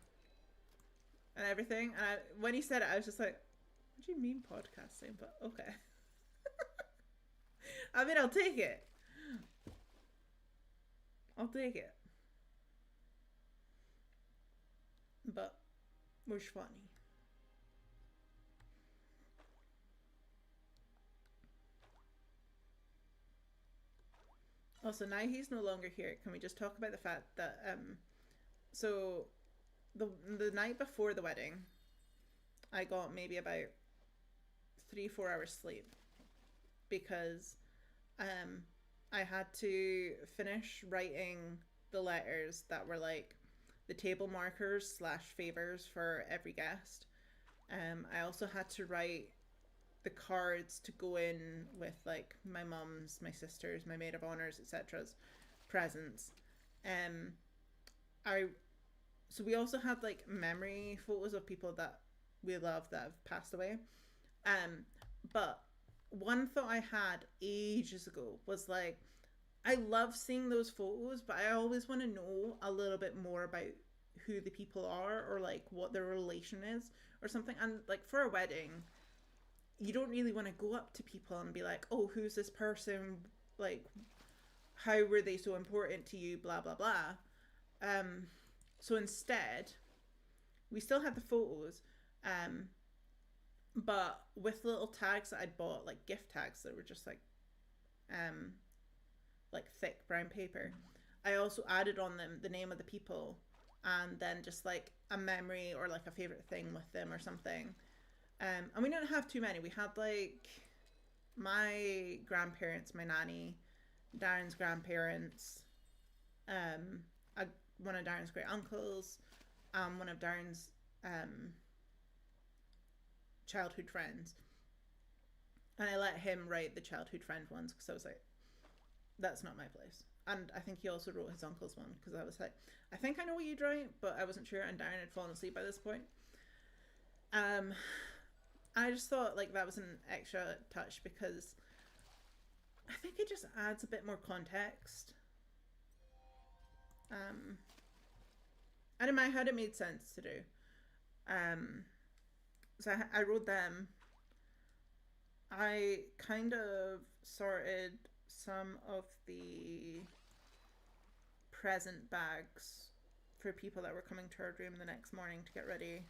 and everything. And when he said it, I was just like, what do you mean podcasting? But okay. I mean, I'll take it. I'll take it. But it was funny. Also, now he's no longer here. Can we just talk about the fact that so the night before the wedding, I got maybe about 3-4 hours sleep because I had to finish writing the letters that were like the table markers / favors for every guest. I also had to write the cards to go in with like my mum's, my sister's, my maid of honors, etc.'s presents. So we also had like memory photos of people that we love that have passed away. But one thought I had ages ago was like, I love seeing those photos, but I always want to know a little bit more about who the people are or like what their relation is or something. And like for a wedding, you don't really want to go up to people and be like, oh, who's this person? Like, how were they so important to you? Blah, blah, blah. So instead, we still had the photos, but with little tags that I'd bought, like gift tags that were just like thick brown paper. I also added on them the name of the people and then just like a memory or like a favorite thing with them or something. And we didn't have too many. We had like my grandparents, my nanny, Darren's grandparents, one of Darren's great uncles, one of Darren's childhood friends. And I let him write the childhood friend ones because I was like, that's not my place. And I think he also wrote his uncle's one because I was like, I think I know what you'd write, but I wasn't sure. And Darren had fallen asleep by this point. I just thought like that was an extra touch because I think it just adds a bit more context. And in my head it made sense to do. So I wrote them. I kind of sorted some of the present bags for people that were coming to our room the next morning to get ready.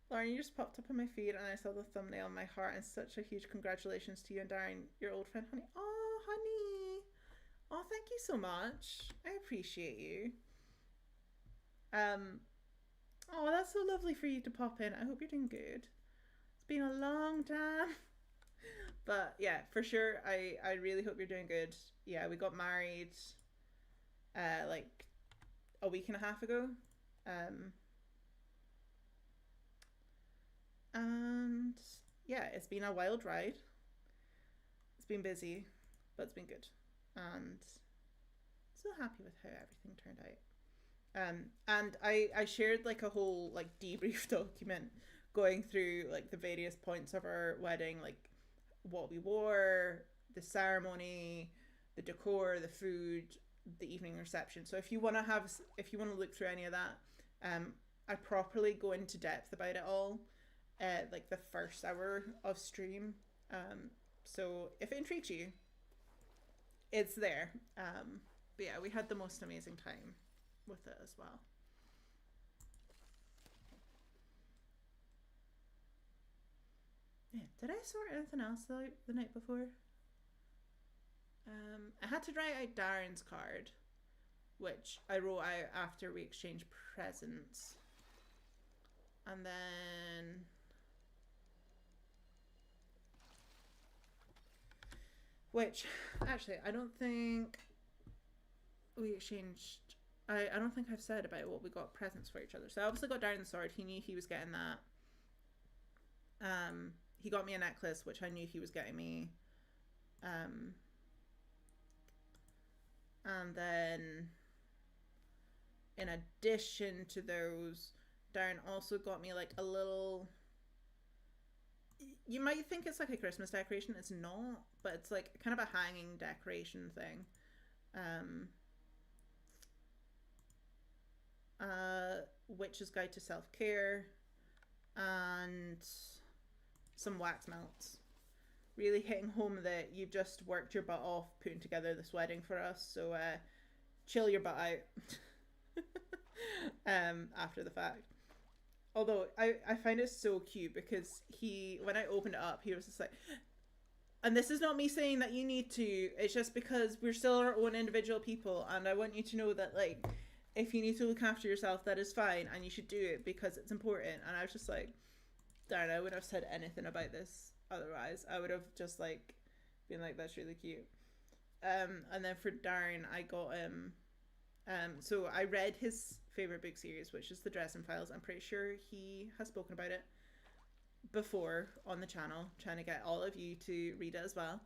Lauren, you just popped up on my feed and I saw the thumbnail in my heart, and such a huge congratulations to you and Darren, your old friend, honey. Oh, honey. Oh, thank you so much. I appreciate you. Oh, that's so lovely for you to pop in. I hope you're doing good. It's been a long time. But yeah, for sure, I really hope you're doing good. Yeah, we got married like a week and a half ago. And yeah, it's been a wild ride. It's been busy, but it's been good. And so happy with how everything turned out. And I shared like a whole like debrief document going through like the various points of our wedding, like what we wore, the ceremony, the decor, the food, the evening reception. So if you want to look through any of that, I properly go into depth about it all. Like the first hour of stream. So if it intrigues you, it's there. But yeah, we had the most amazing time with it as well. Yeah, did I sort anything else out the night before? I had to write out Darren's card, which I wrote out after we exchanged presents. And then which actually I don't think we exchanged. I don't think I've said about what we got presents for each other. So I obviously got Darren's sword. He knew he was getting that. He got me a necklace, which I knew he was getting me. And then in addition to those, Darren also got me like a little, you might think it's like a Christmas decoration. It's not, but it's like kind of a hanging decoration thing. Witch's Guide to Self-Care, and some wax melts. Really hitting home that you've just worked your butt off putting together this wedding for us, so chill your butt out after the fact. Although I find it so cute because when I opened it up, he was just like, and this is not me saying that you need to, it's just because we're still our own individual people, and I want you to know that, like, if you need to look after yourself, that is fine, and you should do it because it's important. And I was just like, darn, I wouldn't have said anything about this otherwise. I would have just like been like, that's really cute. And then for Darren, I got so I read his favorite book series, which is the Dresden Files. I'm pretty sure he has spoken about it before on the channel, trying to get all of you to read it as well.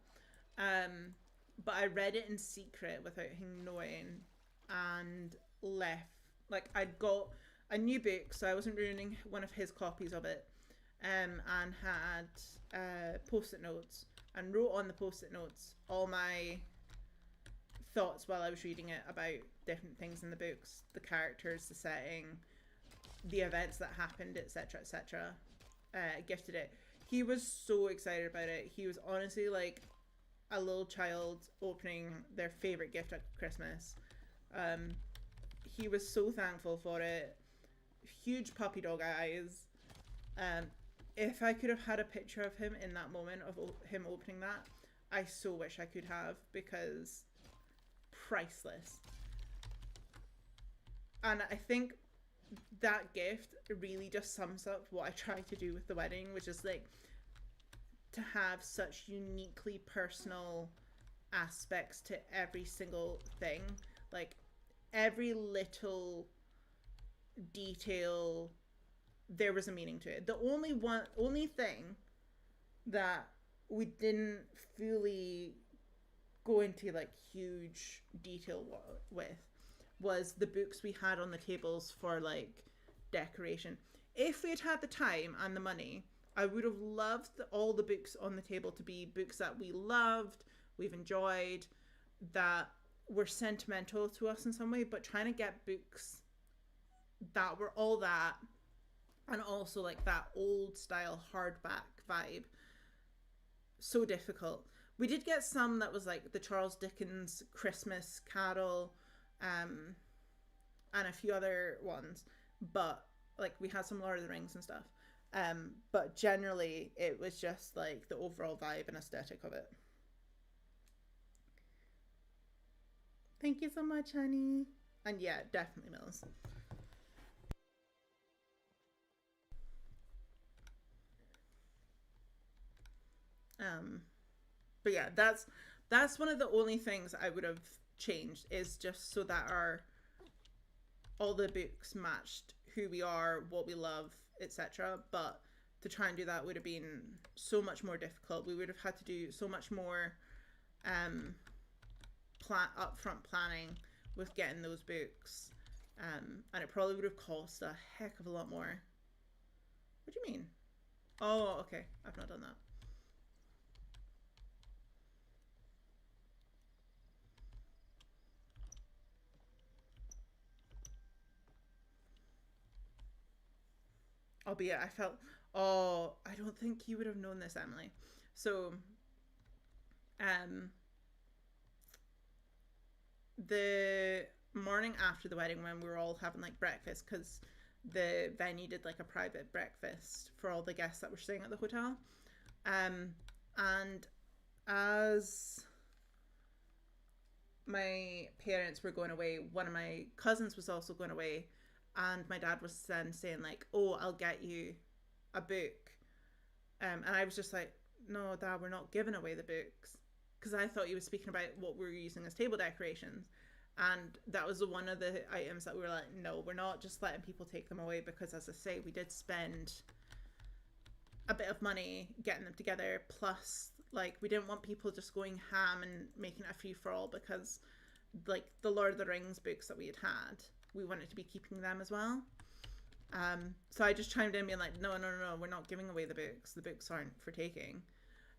But I read it in secret without him knowing, and left, like, I'd got a new book, so I wasn't ruining one of his copies of it, and had post-it notes, and wrote on the post-it notes all my thoughts while I was reading it about different things in the books, the characters, the setting, the events that happened, etc., etc. Gifted it. He was so excited about it. He was honestly like a little child opening their favorite gift at Christmas. He was so thankful for it. Huge puppy dog eyes. If I could have had a picture of him in that moment of him opening that, I so wish I could have, because priceless. And I think that gift really just sums up what I tried to do with the wedding, which is like to have such uniquely personal aspects to every single thing. Like every little detail, there was a meaning to it. The only thing that we didn't fully go into like huge detail with was the books we had on the tables for like decoration. If we had had the time and the money, I would have loved all the books on the table to be books that we loved, we've enjoyed, that were sentimental to us in some way, but trying to get books that were all that, and also like that old style hardback vibe, so difficult. We did get some that was like the Charles Dickens Christmas Carol, and a few other ones, but like we had some Lord of the Rings and stuff, but generally it was just like the overall vibe and aesthetic of it. Thank you so much, honey. And yeah, definitely Mills. But yeah, that's one of the only things I would have changed, is just so that all the books matched who we are, what we love, etc. But to try and do that would have been so much more difficult. We would have had to do so much more upfront planning with getting those books, and it probably would have cost a heck of a lot more. What do you mean? Oh, okay, I've not done that. Albeit I felt, I don't think you would have known this, Emily. So, the morning after the wedding, when we were all having like breakfast, because the venue did like a private breakfast for all the guests that were staying at the hotel, and as my parents were going away, one of my cousins was also going away, and my dad was then saying like, oh, I'll get you a book, and I was just like, no, Dad, we're not giving away the books, because I thought he was speaking about what we were using as table decorations, and that was one of the items that we were like, no, we're not just letting people take them away, because as I say, we did spend a bit of money getting them together, plus like we didn't want people just going ham and making it a free-for-all, because like the Lord of the Rings books that we had, we wanted to be keeping them as well. So I just chimed in being like, no, we're not giving away the books. The books aren't for taking.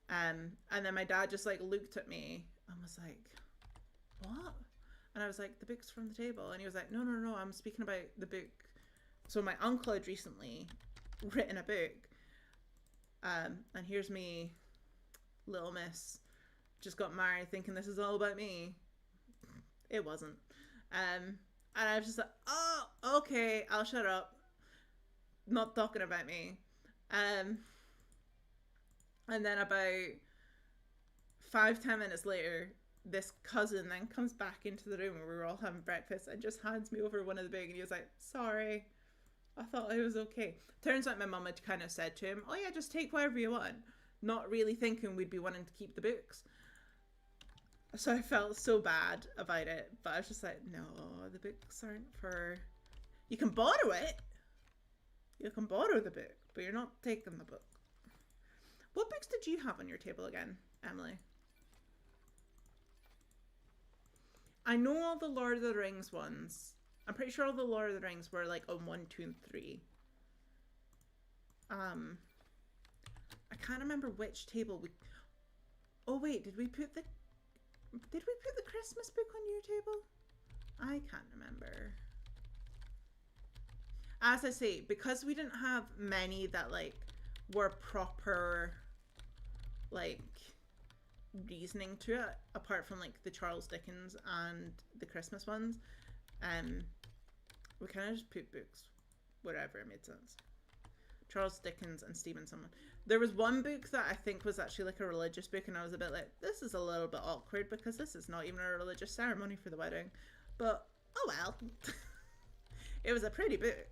And then my dad just like looked at me and was like, what? And I was like, the book's from the table. And he was like, no, I'm speaking about the book. So my uncle had recently written a book. And here's me, little miss, just got married thinking this is all about me. It wasn't. And I was just like, oh, okay, I'll shut up. Not talking about me. And then about 5-10 minutes later, this cousin then comes back into the room where we were all having breakfast and just hands me over one of the books, and he was like, sorry, I thought it was okay. Turns out my mum had kind of said to him, oh yeah, just take whatever you want, not really thinking we'd be wanting to keep the books. So I felt so bad about it, but I was just like, no, the books aren't for... You can borrow it. You can borrow the book, but you're not taking the book. What books did you have on your table again, Emily? I know all the Lord of the Rings ones. I'm pretty sure all the Lord of the Rings were like on 1, 2, and 3. I can't remember which table we... Oh wait, did we put the Christmas book on your table? I can't remember. As I say, because we didn't have many that like were proper like reasoning to it, apart from like the Charles Dickens and the Christmas ones, we kind of just put books wherever it made sense. Charles Dickens and Stevenson. There was one book that I think was actually like a religious book, and I was a bit like, this is a little bit awkward because this is not even a religious ceremony for the wedding. But oh well. It was a pretty book.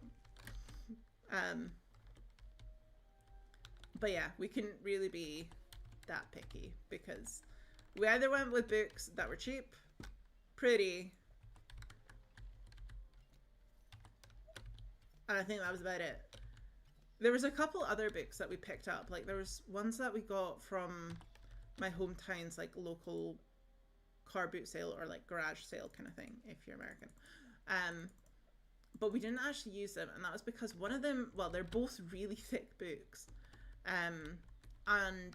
But yeah, we couldn't really be that picky because we either went with books that were cheap, pretty, and I think that was about it. There was a couple other books that we picked up. Like there was ones that we got from my hometown's like local car boot sale or like garage sale kind of thing, if you're American. But we didn't actually use them, and that was because one of them, well, they're both really thick books. And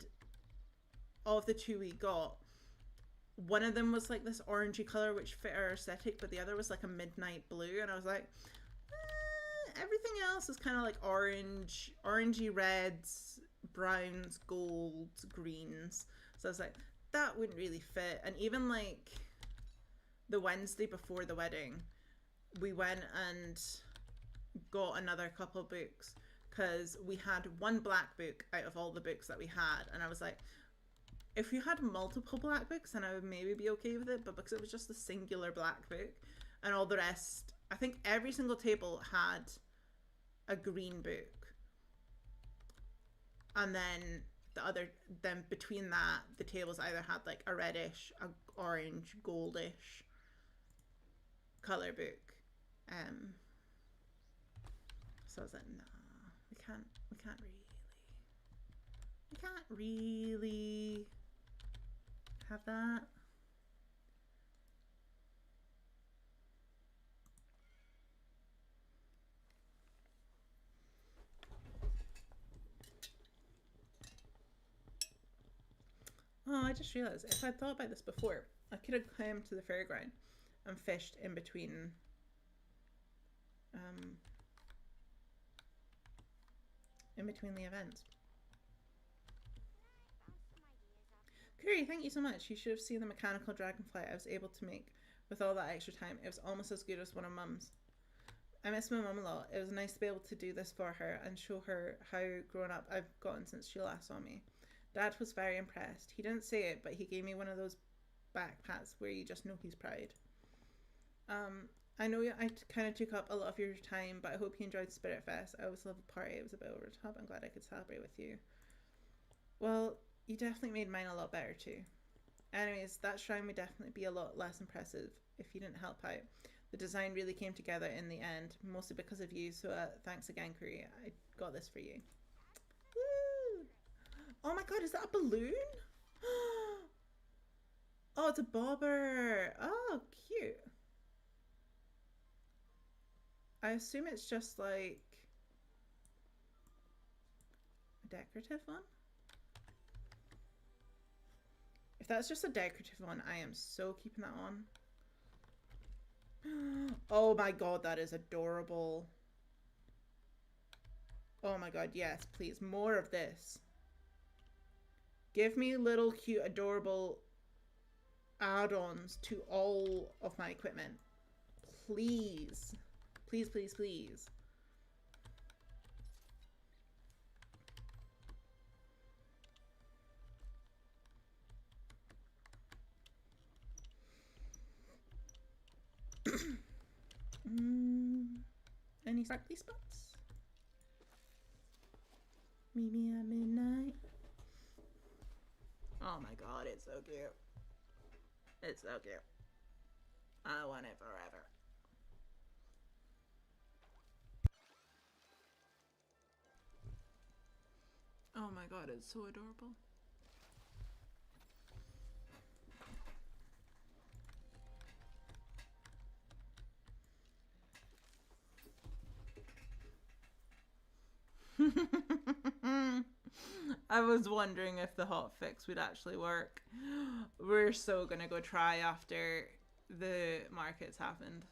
of the two we got, one of them was like this orangey color which fit our aesthetic, but the other was like a midnight blue, and I was like, everything else is kind of like orange, orangey reds, browns, golds, greens. So I was like, that wouldn't really fit. And even like the Wednesday before the wedding, we went and got another couple of books because we had one black book out of all the books that we had, and I was like, if you had multiple black books then I would maybe be okay with it, but because it was just a singular black book and all the rest, I think every single table had a green book, and then between that the tables either had like a reddish, a orange, goldish color book. So I was like, no, we can't really have that. Oh, I just realized if I'd thought about this before, I could have come to the fairground and fished in between the events. Coorie, thank you so much. You should have seen the mechanical dragonfly I was able to make with all that extra time. It was almost as good as one of Mum's. I miss my mum a lot. It was nice to be able to do this for her and show her how grown up I've gotten since she last saw me. Dad was very impressed. He didn't say it, but he gave me one of those back pats where you just know he's proud. I know I kind of took up a lot of your time, but I hope you enjoyed Spirit Fest. I always love a party. It was a bit over the top. I'm glad I could celebrate with you. Well, you definitely made mine a lot better too. Anyways, that shrine would definitely be a lot less impressive if you didn't help out. The design really came together in the end, mostly because of you, so thanks again, Coorie. I got this for you. Woo! Oh my god, is that a balloon? Oh, it's a bobber. Oh, cute. I assume it's just like a decorative one. If that's just a decorative one, I am so keeping that on. Oh my god, that is adorable. Oh my god, yes, please, more of this. Give me little cute adorable add-ons to all of my equipment. Please. Please, please, please. Any sparkly spots? Meet me at midnight. Oh my god, it's so cute. It's so cute. I want it forever. Oh my god, it's so adorable. I was wondering if the hot fix would actually work. We're so gonna go try after the markets happened.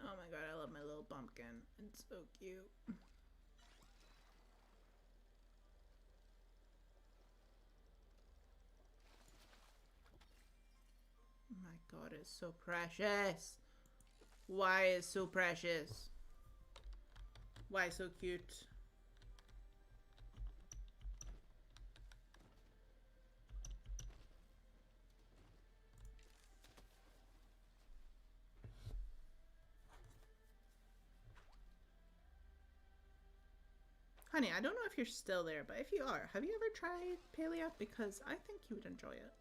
Oh my god, I love my little pumpkin. It's so cute. Oh my god, it's so precious. Why is so precious? Why so cute? Honey, I don't know if you're still there, but if you are, have you ever tried Palia? Because I think you would enjoy it.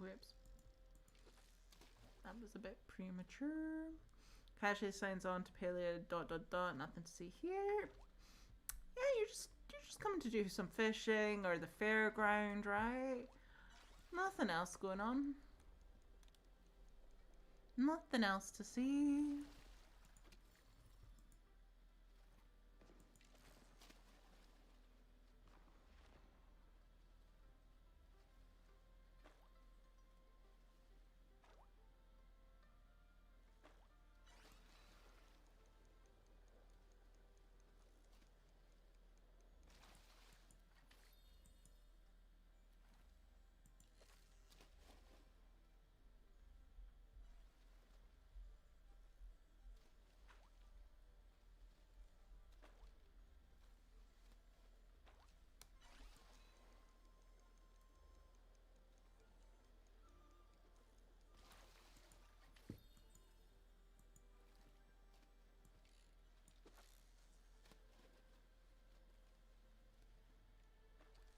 Whoops. That was a bit premature. Cache signs on to Palia ... Nothing to see here. Yeah, you're just coming to do some fishing or the fairground, right? Nothing else going on. Nothing else to see.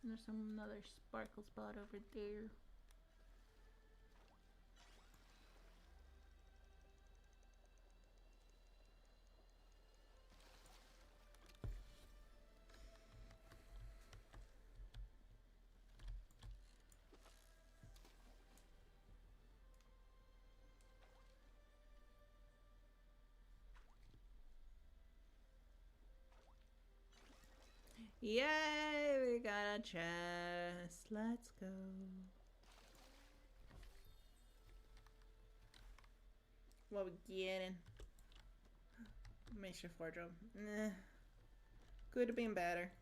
And there's another sparkle spot over there. Yay, we got a chest. Let's go. What we getting? Makeshift wardrobe. Nah. Could have been better.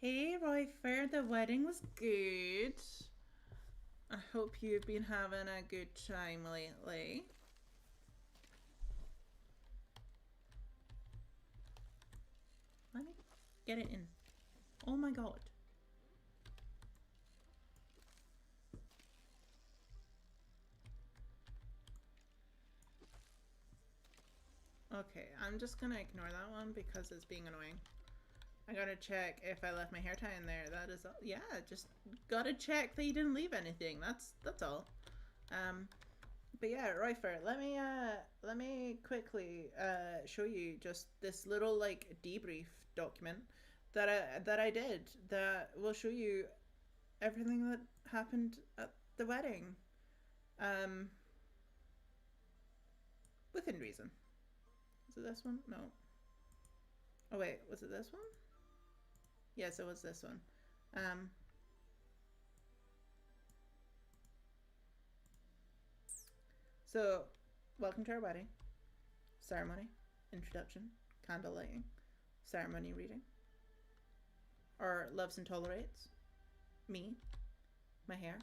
Hey, Royfer, the wedding was good. I hope you've been having a good time lately. Let me get it in. Oh my god. Okay, I'm just gonna ignore that one because it's being annoying. I gotta check if I left my hair tie in there. That is all. Yeah, just gotta check that you didn't leave anything. That's all. But yeah, Royfer, let me quickly show you just this little like debrief document that I did that will show you everything that happened at the wedding. Within reason. Is it this one? No. Oh wait, was it this one? Yes, it was this one. So, welcome to our wedding. Ceremony, introduction, candle lighting, ceremony reading. Our loves and tolerates. Me, my hair,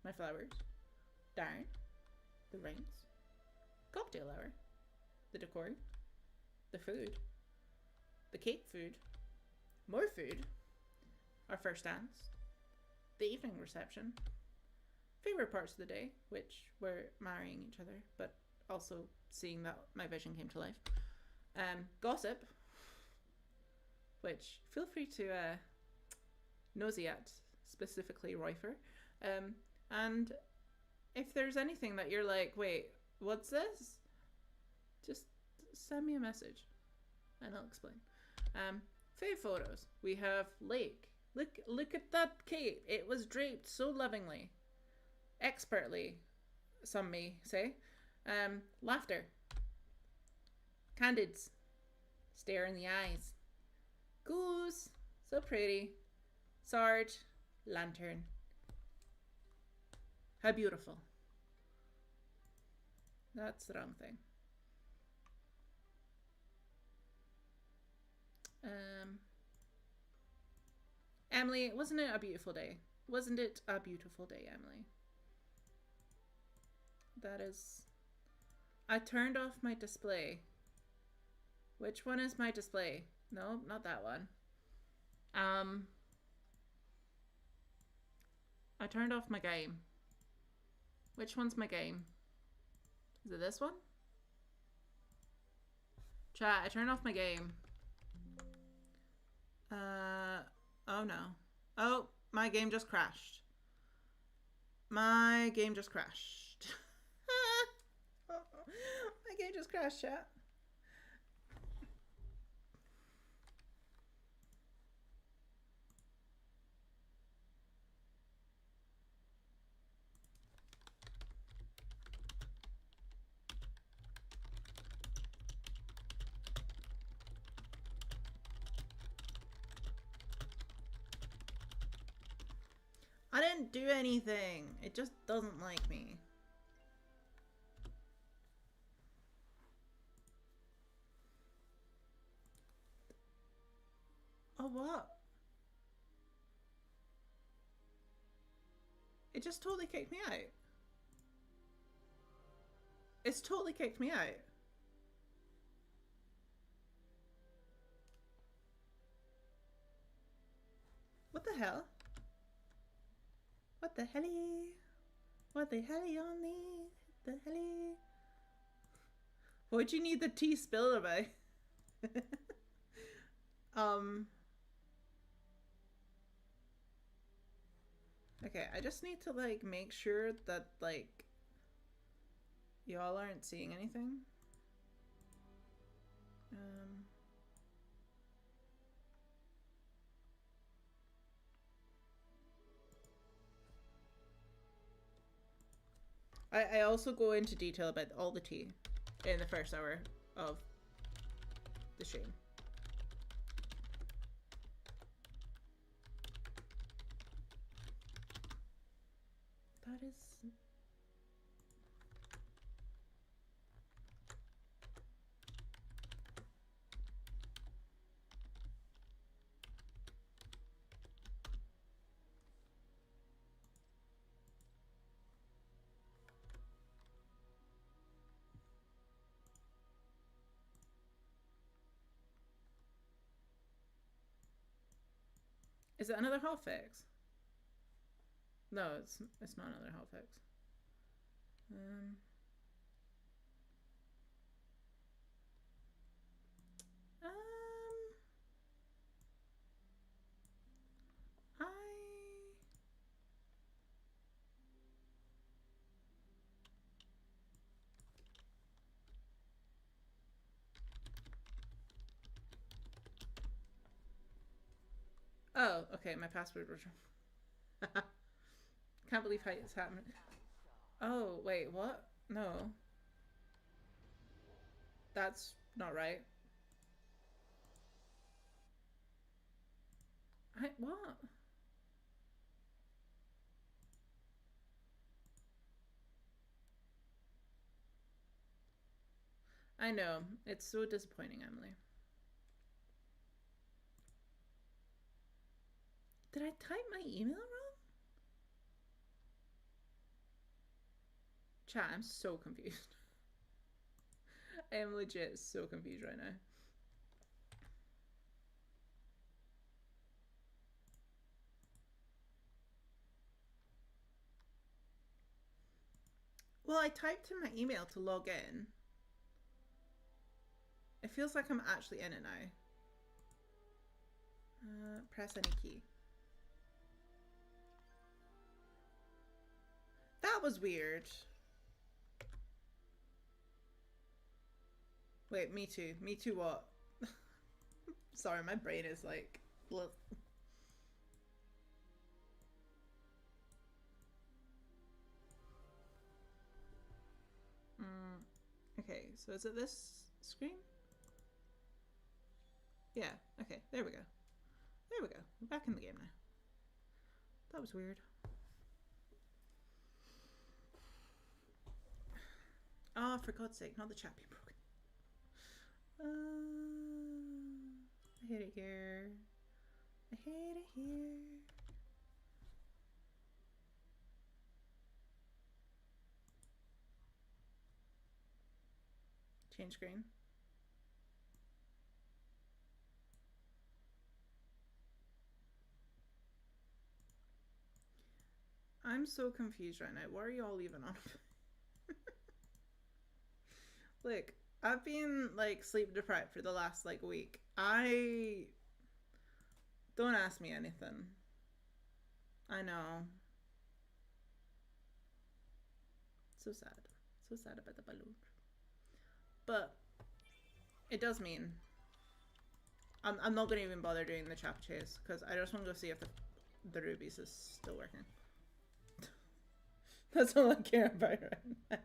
my flowers, Darren, the rings, cocktail hour, the decor, the food, the cake food, more food, our first dance, the evening reception, favorite parts of the day, which were marrying each other, but also seeing that my vision came to life, gossip, which feel free to nosy at, specifically Royfer, and if there's anything that you're like, wait, what's this? Just send me a message and I'll explain. Fave photos. We have lake. Look at that cape. It was draped so lovingly. Expertly, some may say. Laughter. Candids. Stare in the eyes. Goose. So pretty. Sword. Lantern. How beautiful. That's the wrong thing. Emily, wasn't it a beautiful day? Wasn't it a beautiful day, Emily? That is... I turned off my display. Which one is my display? No, not that one. I turned off my game. Which one's my game? Is it this one? Chat, I turned off my game. Oh no. Oh, my game just crashed. My game just crashed. My game just crashed, chat. I didn't do anything. It just doesn't like me. Oh, what? It just totally kicked me out. It's totally kicked me out. What the hell? What the helly? What the helly on me? The helly? What'd you need the tea spilled about? Okay, I just need to like make sure that like y'all aren't seeing anything. I also go into detail about all the tea in the first hour of the stream. That is... Is it another hotfix? No, it's not another hotfix. Oh, okay, my password was wrong. Can't believe how it's happening. Oh, wait, what? No. That's not right. What? I know. It's so disappointing, Emily. Did I type my email wrong? Chat, I'm so confused. I am legit so confused right now. Well, I typed in my email to log in. It feels like I'm actually in it now. Press any key. That was weird. Wait, me too. Me too what? Sorry, my brain is like... Bleh. Okay, so is it this screen? Yeah, okay, there we go. There we go. We're back in the game now. That was weird. Oh, for God's sake, not the chat be broken. I hate it here. I hate it here. Change screen. I'm so confused right now. What are you all even on? Look, I've been like sleep deprived for the last like week. Don't ask me anything. I know. So sad. So sad about the balloon. But it does mean I'm not gonna even bother doing the chap chase because I just want to go see if the rubies is still working. That's all I care about right now.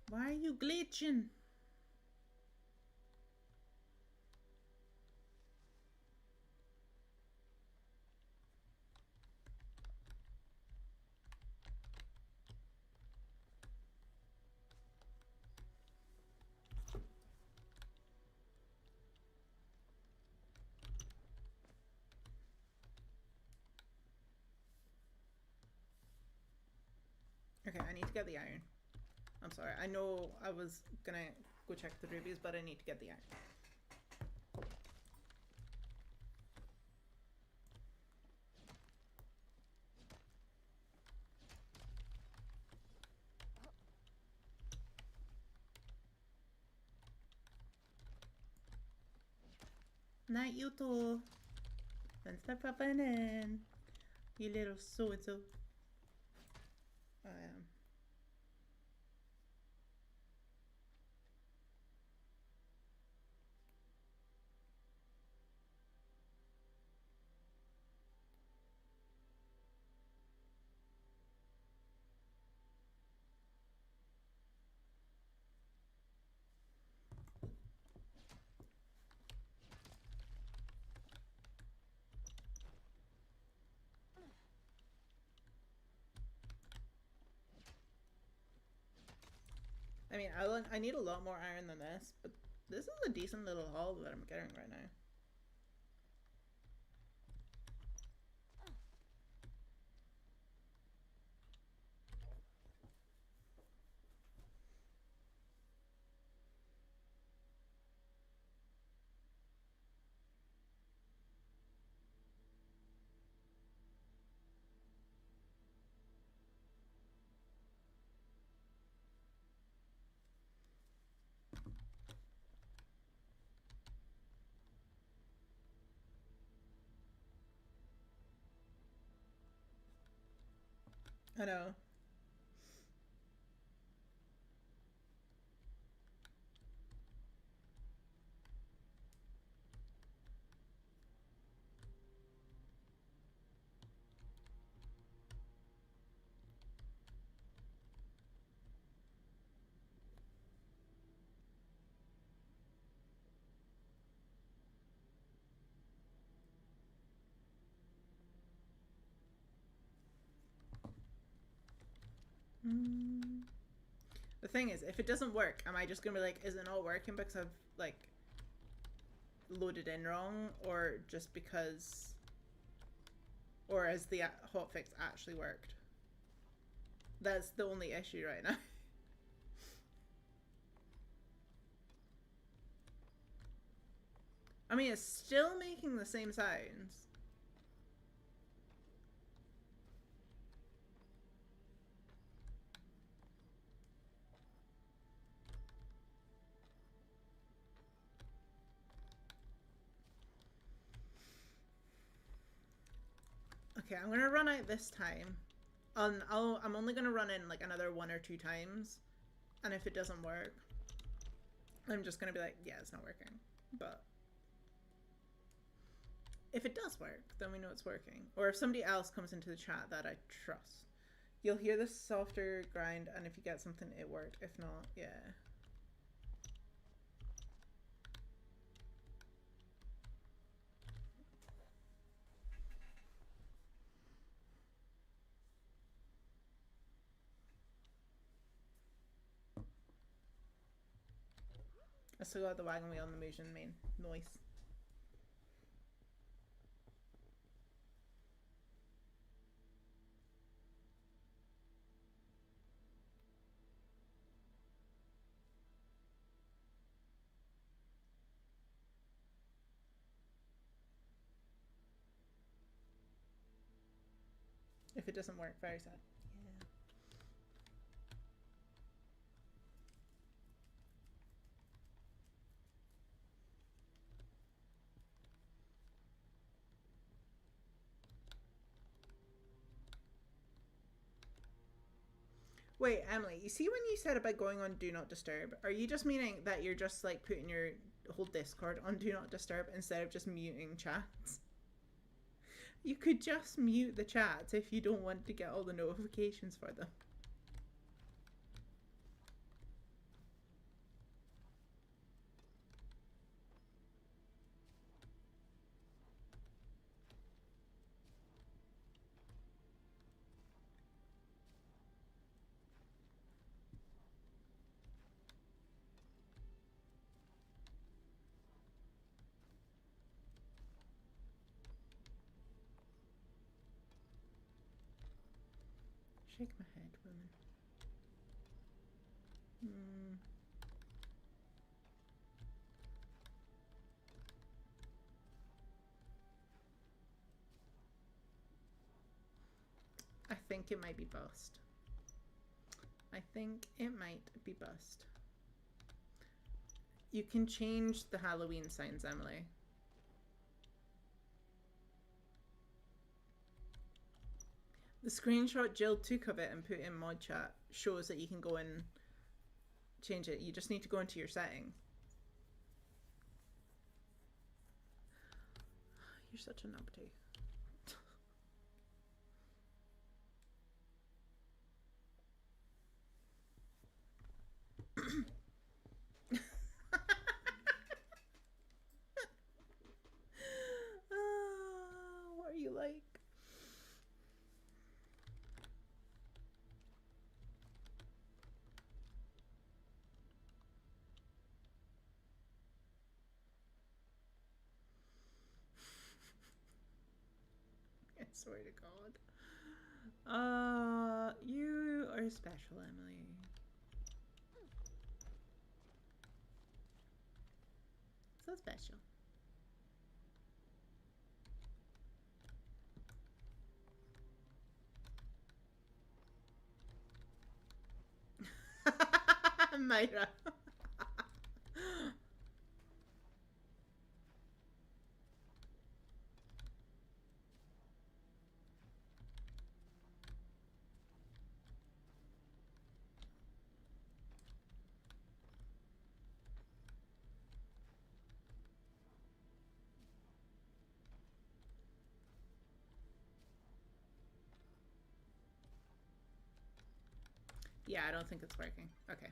Why are you glitching? Okay, I need to get the iron. I'm sorry. I know I was gonna go check the rubies, but I need to get the iron. Night, you too. And start popping in. You little so-and-so. I am. I mean, I need a lot more iron than this, but this is a decent little haul that I'm getting right now. I know. The thing is, if it doesn't work, am I just gonna be like, is it not working because I've like loaded in wrong, or just because, or has the hotfix actually worked? That's the only issue right now. I mean, it's still making the same sounds. Okay, I'm gonna run out this time. I'm only gonna run in like another 1 or 2 times, and if it doesn't work, I'm just gonna be like, yeah, it's not working. But if it does work, then we know it's working. Or if somebody else comes into the chat that I trust, you'll hear the softer grind, and if you get something, it worked. If not, yeah. I still got the wagon wheel and the motion main. Nice. If it doesn't work, very sad. Yeah. Wait, Emily, you see when you said about going on Do Not Disturb, are you just meaning that you're just like putting your whole Discord on Do Not Disturb instead of just muting chats? You could just mute the chats if you don't want to get all the notifications for them. Shake my head, woman. I think it might be bust. I think it might be bust. You can change the Halloween signs, Emily. The screenshot Jill took of it and put in mod chat shows that you can go and change it. You just need to go into your settings. You're such a numpty. What are you like? I swear to God. You are special, Emily. So special. Myra. Yeah, I don't think it's working. Okay.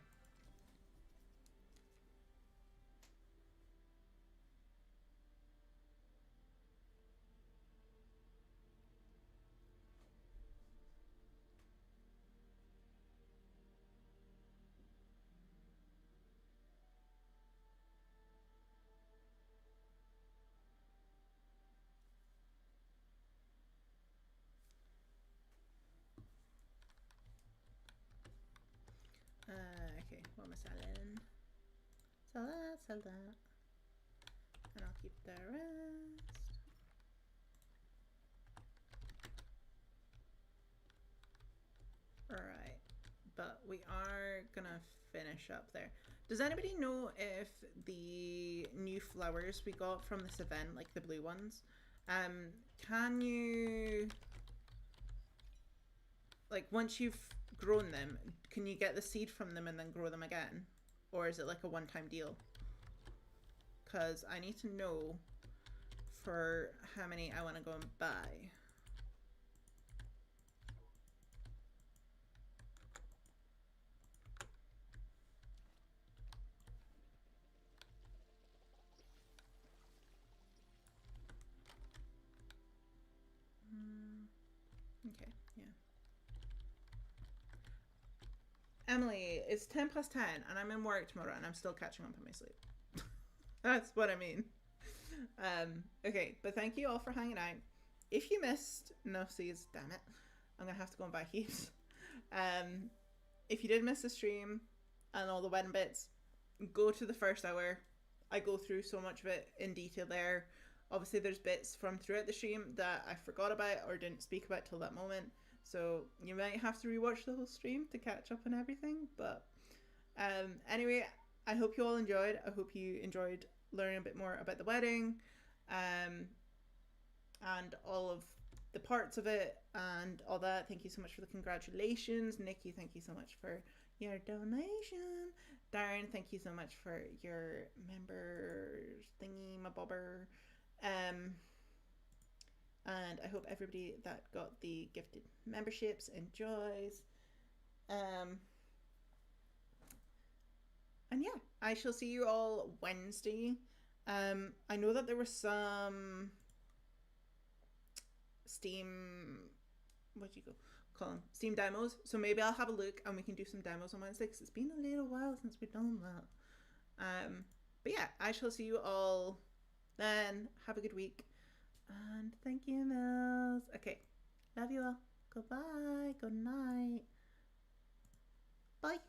Okay, what am I selling? Sell that. And I'll keep the rest. Alright, but we are gonna finish up there. Does anybody know if the new flowers we got from this event, like the blue ones, can you, like, once you've grown them, can you get the seed from them and then grow them again? Or is it like a one-time deal? Because I need to know for how many I want to go and buy. Okay, yeah. Emily, it's 10 past 10 and I'm in work tomorrow and I'm still catching up on my sleep. That's what I mean. Okay, but thank you all for hanging out. If you missed Nussies, damn it, I'm gonna have to go and buy heaps. If you did miss the stream and all the wedding bits, go to the first hour. I go through so much of it in detail there. Obviously, there's bits from throughout the stream that I forgot about or didn't speak about till that moment. So you might have to rewatch the whole stream to catch up on everything. But anyway, I hope you all enjoyed. I hope you enjoyed learning a bit more about the wedding and all of the parts of it and all that. Thank you so much for the congratulations. Nikki, thank you so much for your donation. Darren, thank you so much for your members thingy, my bobber. And I hope everybody that got the gifted memberships enjoys. And yeah, I shall see you all Wednesday. I know that there was some Steam, what do you call them? Steam demos. So maybe I'll have a look and we can do some demos on Wednesday because it's been a little while since we've done that. But yeah, I shall see you all then. Have a good week. And thank you, Mills. Okay. Love you all. Goodbye. Good night. Bye.